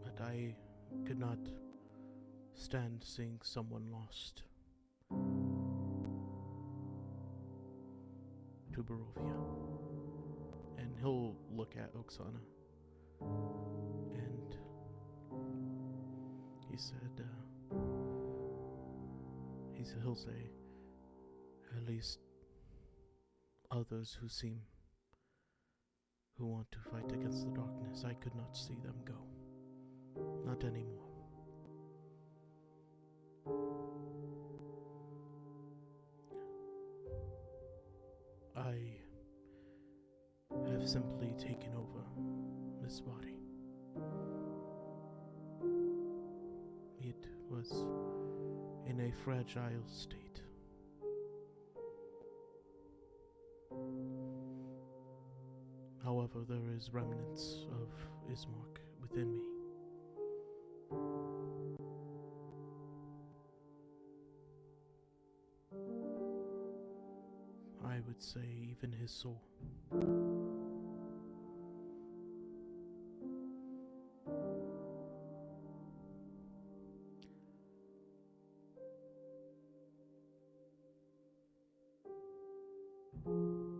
But I could not stand seeing someone lost to Barovia. And he'll look at Oksana and he said, he'll say, at least others who want to fight against the darkness, I could not see them go. Not anymore. I have simply taken over this body. It was in a fragile state. However, there is remnants of Ismark within me. I would say even his soul.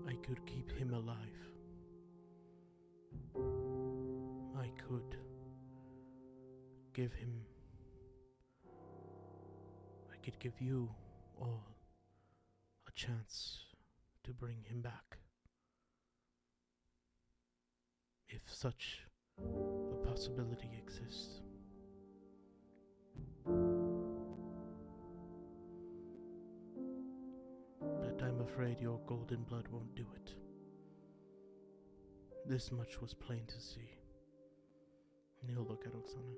I could keep him alive. I could give him. I could give you all a chance to bring him back. such a possibility exists. But I'm afraid your golden blood won't do it. This much was plain to see. And he'll look at Oksana.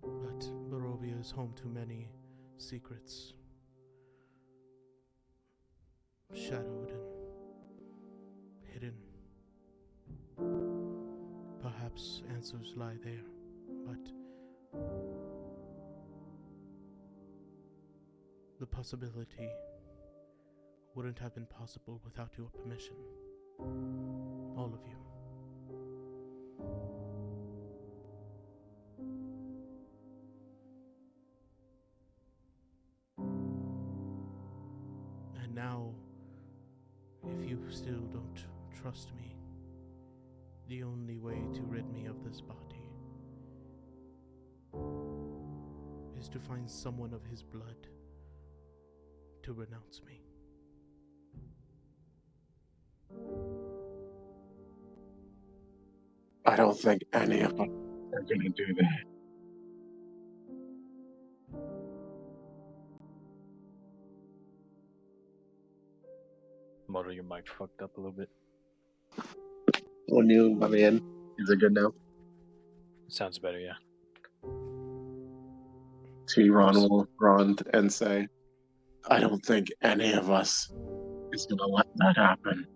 But Barovia is home to many secrets, shadowed and hidden. Perhaps answers lie there, but the possibility wouldn't have been possible without your permission. All of you. And now, if you still don't trust me, the only way to rid me of this body is to find someone of his blood to renounce me. I don't think any of us are gonna do that. Moto, your mic fucked up a little bit. When you let me in, is it good now? Sounds better, yeah. Tigran will run and say, I don't think any of us is gonna let that happen.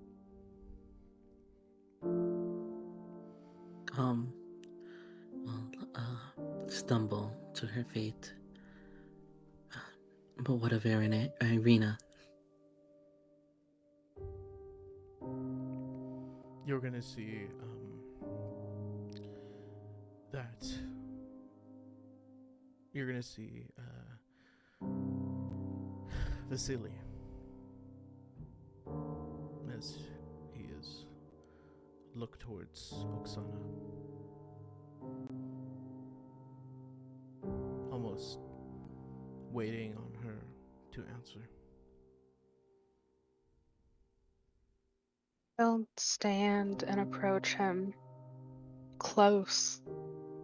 Stumble to her fate. But what of Irina? You're gonna see that you're gonna see Vasily as he is look towards Oksana, almost waiting on her to answer. I'll stand and approach him close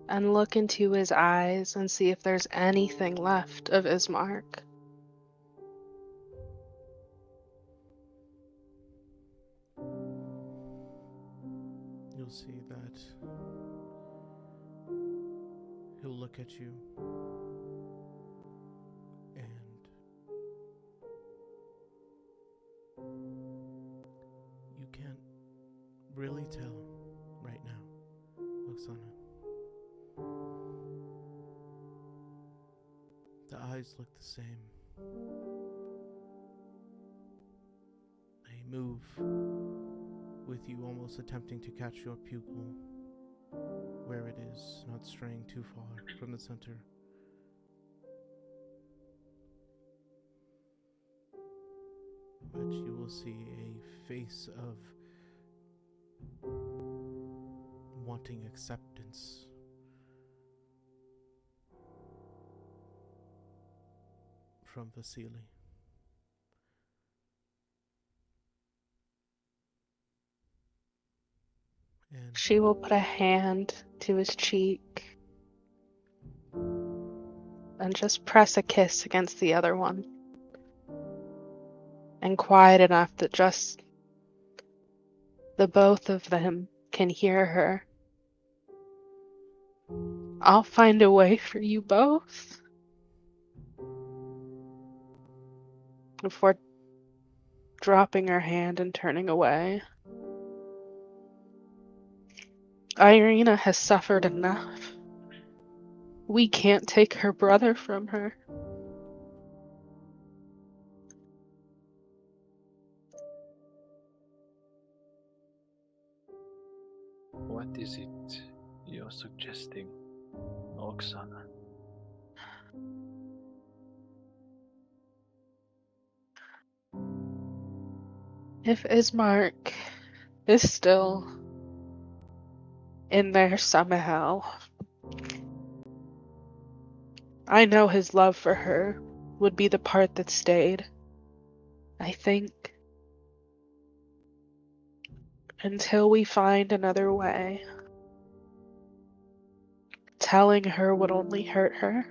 and look into his eyes and see if there's anything left of Ismark. You'll see that he'll look at you and you can't really tell right now, Oksana. The eyes look the same. They move with you, almost attempting to catch your pupil where it is, not straying too far from the center. But you will see a face of wanting acceptance. From Vasily. And She will put a hand to his cheek and just press a kiss against the other one. And quiet enough that just the both of them can hear her. I'll find a way for you both. Before dropping her hand and turning away. Irina has suffered enough. We can't take her brother from her. What is it you're suggesting, Oksana? If Ismark is still in there somehow, I know his love for her would be the part that stayed. I think. until we find another way. Telling her would only hurt her.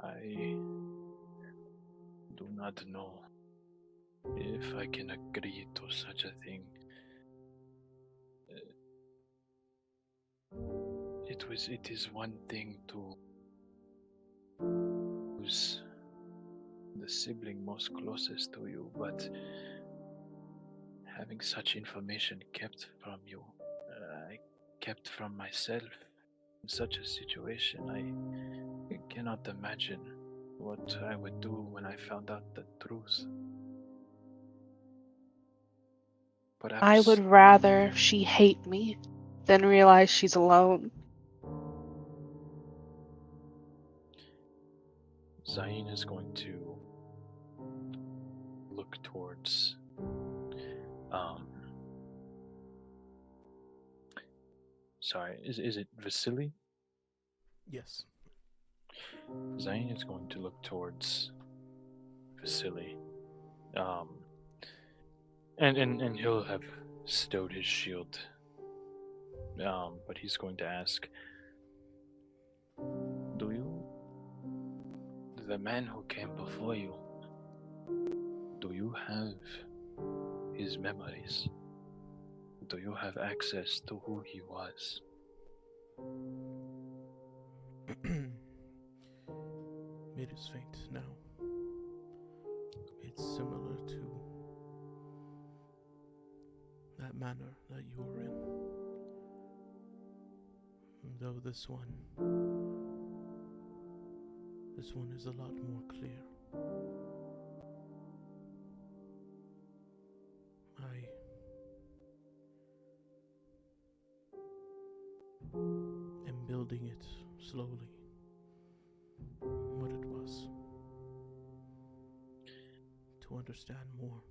I do not know if I can agree to such a thing. It is one thing to lose the sibling most closest to you, but having such information kept from you, I kept from myself in such a situation, I cannot imagine what I would do when I found out the truth. I would Perhaps rather she hate me than realize she's alone. Zayn is going to look towards sorry, is it Vasily? Yes. Zayn is going to look towards Vasily. And he'll have stowed his shield. But he's going to ask, the man who came before you, do you have his memories? Do you have access to who he was? It is faint now. It's similar to that manner that you were in. Though this one is a lot more clear. I am building it slowly, what it was, to understand more.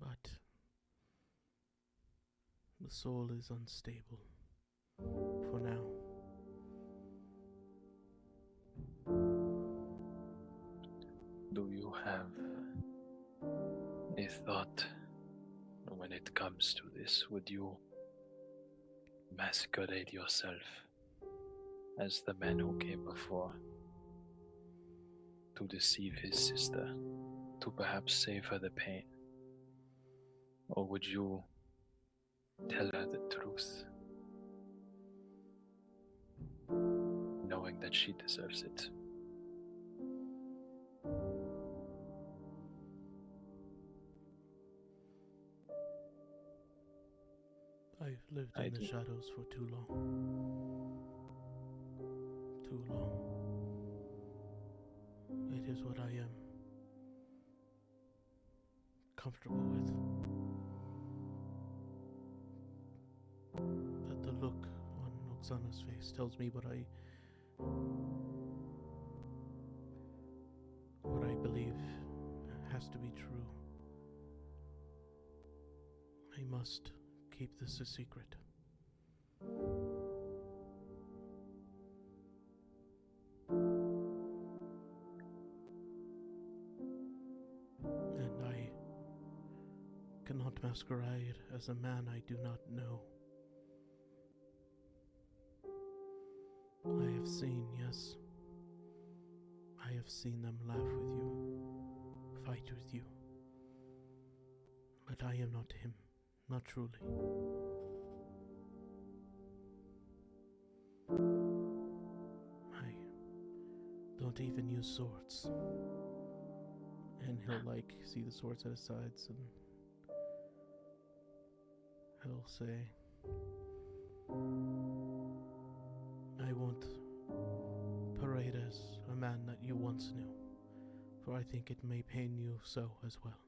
But the soul is unstable for now. Do you have a thought when it comes to this? Would you masquerade yourself as the man who came before to deceive his sister, to perhaps save her the pain? Or would you tell her the truth, knowing that she deserves it? I've lived in the shadows for too long. Too long. It is what I am comfortable with. That the look on Oksana's face tells me what I believe has to be true. I must keep this a secret. And I cannot masquerade as a man I do not know. I have seen, yes, I have seen them laugh with you, fight with you. But I am not him, not truly. I don't even use swords. And he'll see the swords at his sides and he'll say, I won't parade as a man that you once knew, for I think it may pain you so as well.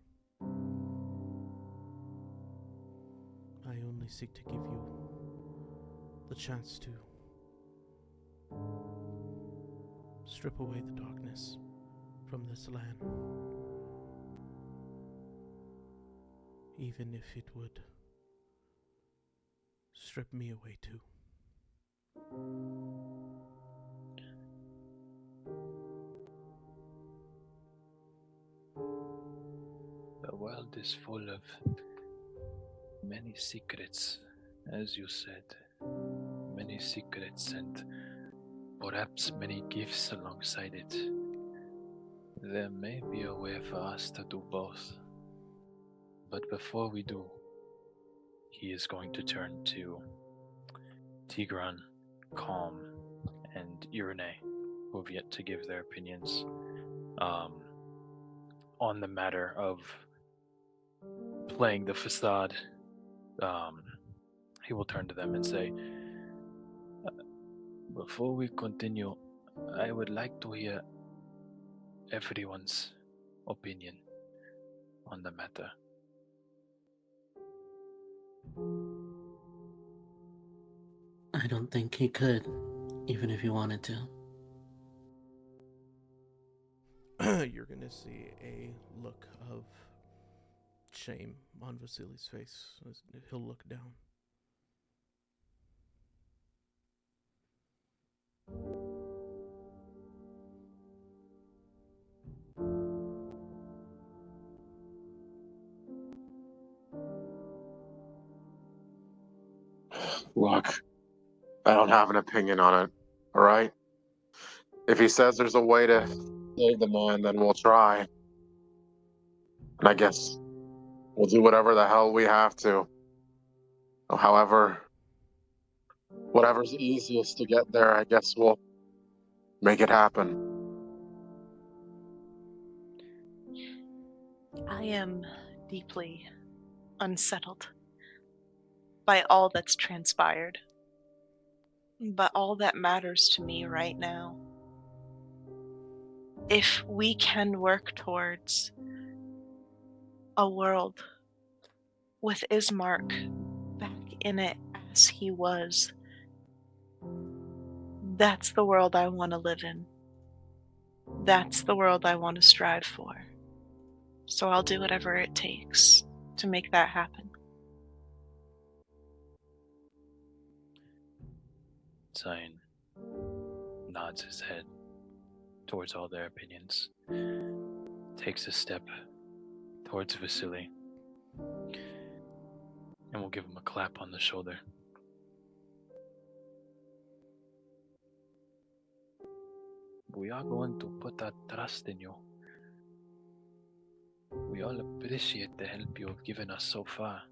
I only seek to give you the chance to strip away the darkness from this land even if it would strip me away too. The world is full of many secrets, as you said. Many secrets and perhaps many gifts alongside it. There may be a way for us to do both. But before we do, he is going to turn to Tigran, Calm, and Irene, who have yet to give their opinions on the matter of playing the facade. He will turn to them and say, before we continue, I would like to hear everyone's opinion on the matter. I don't think he could, even if he wanted to. You're gonna see a look of shame on Vasily's face as he'll look down. Look, I don't have an opinion on it, alright? If he says there's a way to save the man, then we'll try. And I guess we'll do whatever the hell we have to. However, whatever's easiest to get there, I guess we'll make it happen. I am deeply unsettled by all that's transpired. But all that matters to me right now, if we can work towards a world with Ismark back in it as he was, that's the world I want to live in. That's the world I want to strive for. So I'll do whatever it takes to make that happen. Zain nods his head towards all their opinions, takes a step towards Vasily, and will give him a clap on the shoulder. We are going to put our trust in you. We all appreciate the help you have given us so far.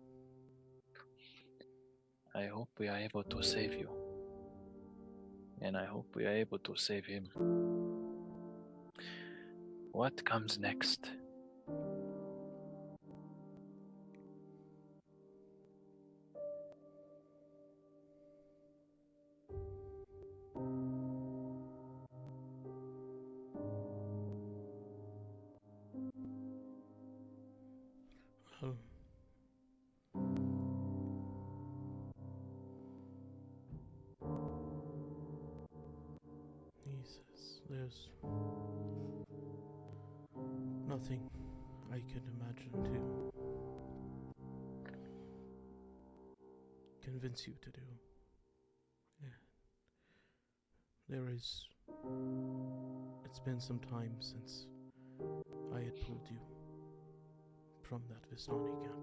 I hope we are able to save you. And I hope we are able to save him. What comes next? Um, he says, there's nothing I could imagine to convince you to do. Yeah. It's been some time since I had pulled you from that Vistani camp.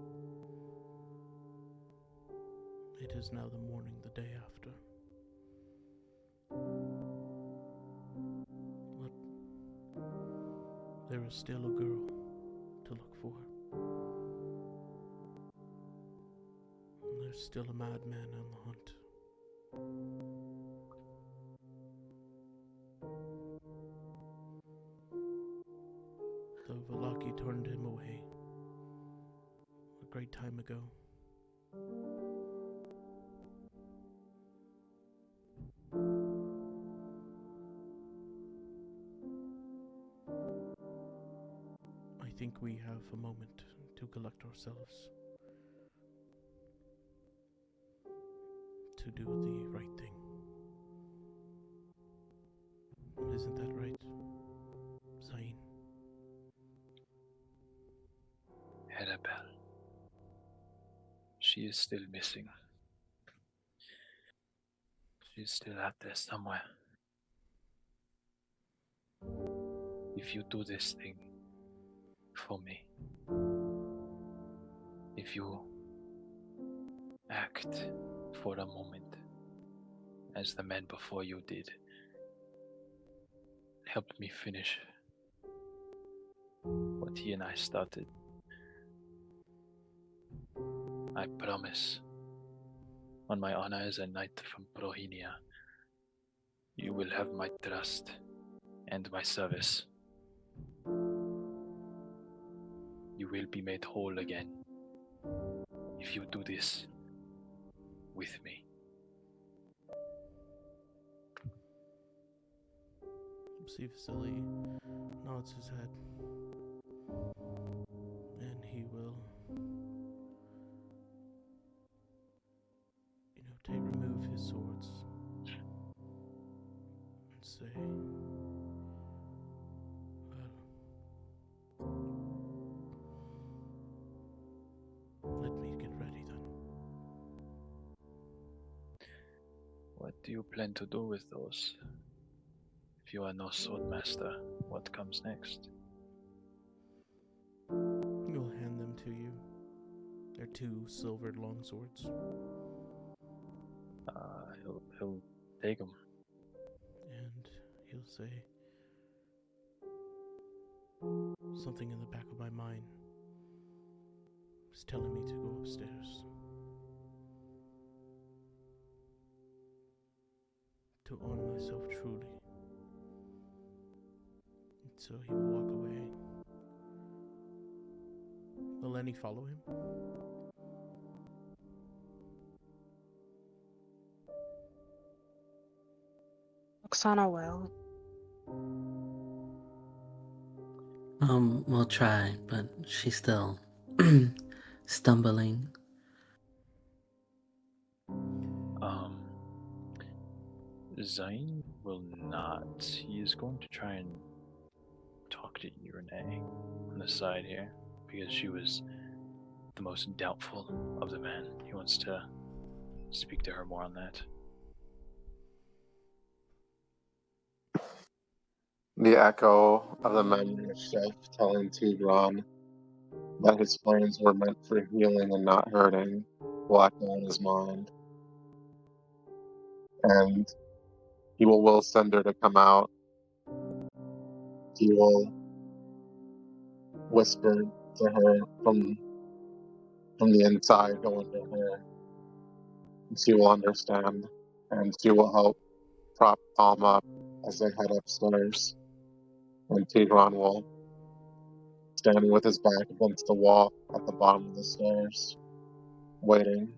It is now the morning, the day after. But there is still a girl to look for. And there's still a madman on the hunt. Though Valaki turned him away a great time ago. I think we have a moment to collect ourselves, to do the right thing. Isn't that right, Zain? Arabelle, she is still missing. She's still out there somewhere. If you do this thing for me, if you act for a moment as the man before you did, help me finish what he and I started. I promise, on my honor as a knight from Prohinia, you will have my trust and my service. You will be made whole again if you do this with me. See Vasily nods his head. And he will, remove his swords and say, well, let me get ready then. What do you plan to do with those? If you are no swordmaster, what comes next? He'll hand them to you. They're 2 silvered longswords. He'll take them. And he'll say, something in the back of my mind is telling me to go upstairs. To own myself truly. And so he will walk away. Will Lenny follow him? Oksana will. We'll try, but she's still stumbling. Zayn will not. He is going to try and talk to Irene on the side here, because she was the most doubtful of the men. He wants to speak to her more on that. The echo of the memory of Chef telling Tigran that his flames were meant for healing and not hurting will echo in his mind. And he will send her to come out. He will whisper to her from the inside, go into her. And she will understand. And she will help prop Tom up as they head upstairs. And Tigran will stand with his back against the wall at the bottom of the stairs, waiting.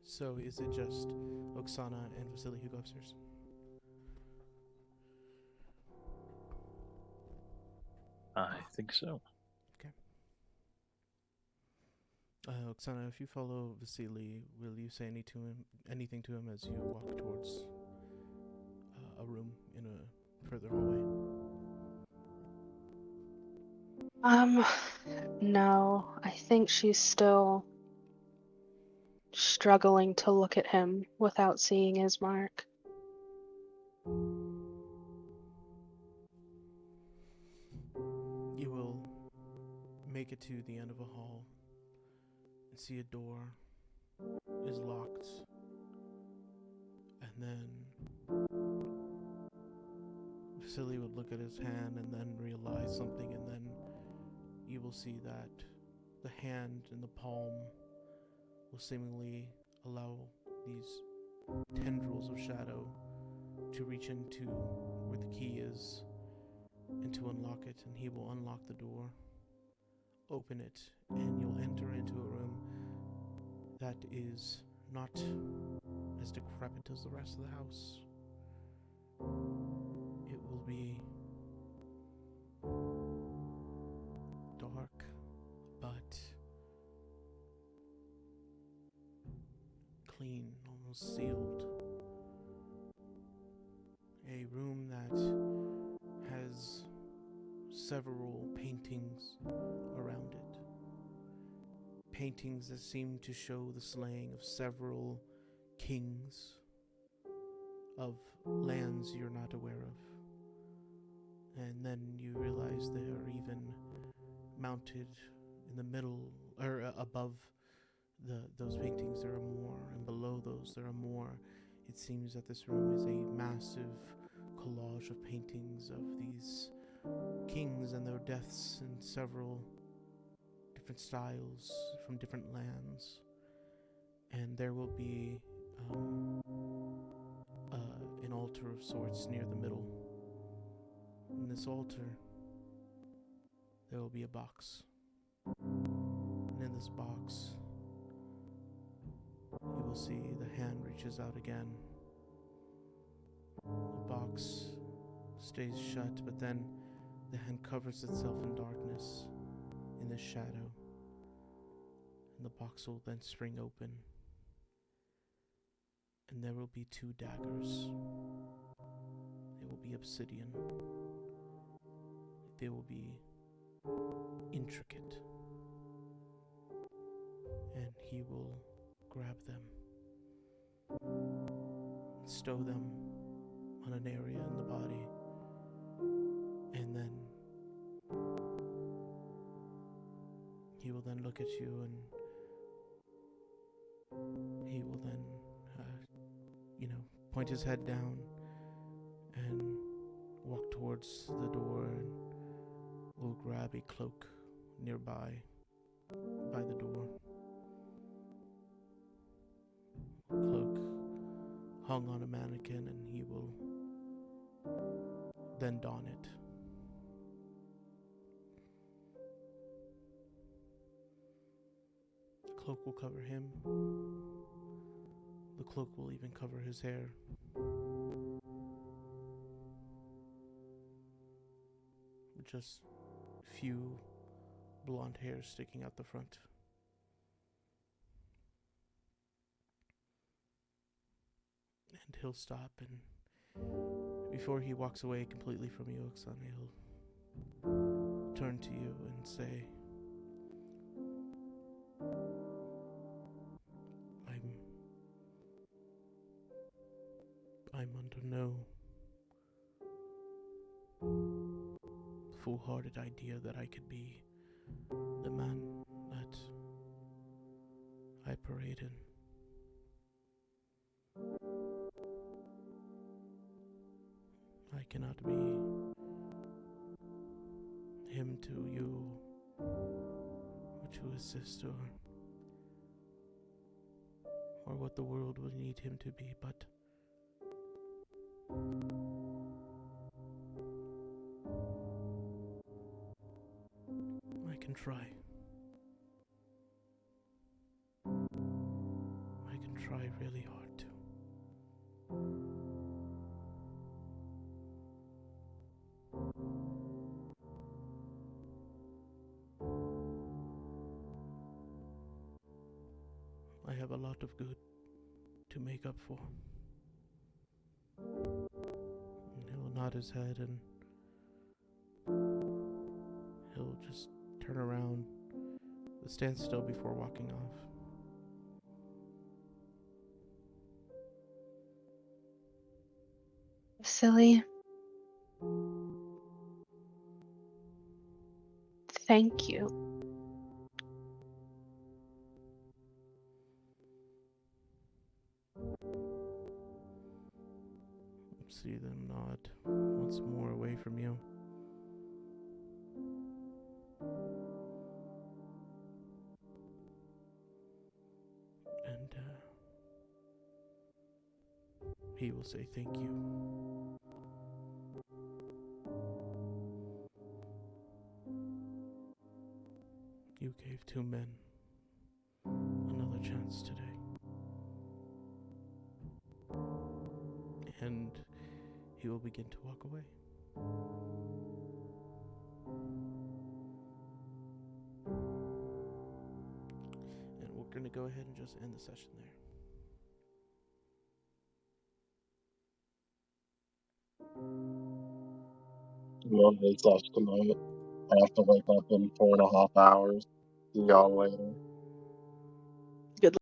So is it just Oksana and Vasily who go upstairs? I think so. Oksana, if you follow Vasily, will you say anything to him as you walk towards a room in a further hallway? No. I think she's still struggling to look at him without seeing his mark. You will make it to the end of a hall and see a door is locked, and then Vasily would look at his hand and then realize something, and then you will see that the hand in the palm will seemingly allow these tendrils of shadow to reach into where the key is and to unlock it, and he will unlock the door, open it, and you'll enter into a room that is not as decrepit as the rest of the house. It will be clean, almost sealed. A room that has several paintings around it. Paintings that seem to show the slaying of several kings of lands you're not aware of. And then you realize they are even mounted in the middle, or above those paintings there are more, and below those there are more. It seems that this room is a massive collage of paintings of these kings and their deaths in several different styles from different lands. And there will be an altar of sorts near the middle. In this altar, there will be a box. And in this box, you will see the hand reaches out again. The box stays shut, but then the hand covers itself in darkness, in the shadow. And the box will then spring open. And there will be 2 daggers. They will be obsidian. They will be intricate. And he will grab them, stow them on an area in the body, and then he will then look at you, and he will then point his head down and walk towards the door, and will grab a cloak nearby by the door. Cloak hung on a mannequin, and he will then don it. The cloak will cover him. The cloak will even cover his hair. With just a few blonde hairs sticking out the front. And he'll stop, and before he walks away completely from you, Oksana, he'll turn to you and say, I'm under no foolhardy idea that I could be the man that I parade in. I cannot be him to you, or to his sister, or what the world would need him to be, but I can try. I can try really hard to. I have a lot of good to make up for. And he'll nod his head, and he'll just turn around, but stand still before walking off. Silly. Thank you. See them nod once more away from you. And he will say thank you. You gave 2 men another chance today. And he will begin to walk away. And we're going to go ahead and just end the session there. Lovely stuff tonight. I have to wake up in 4.5 hours. See y'all later.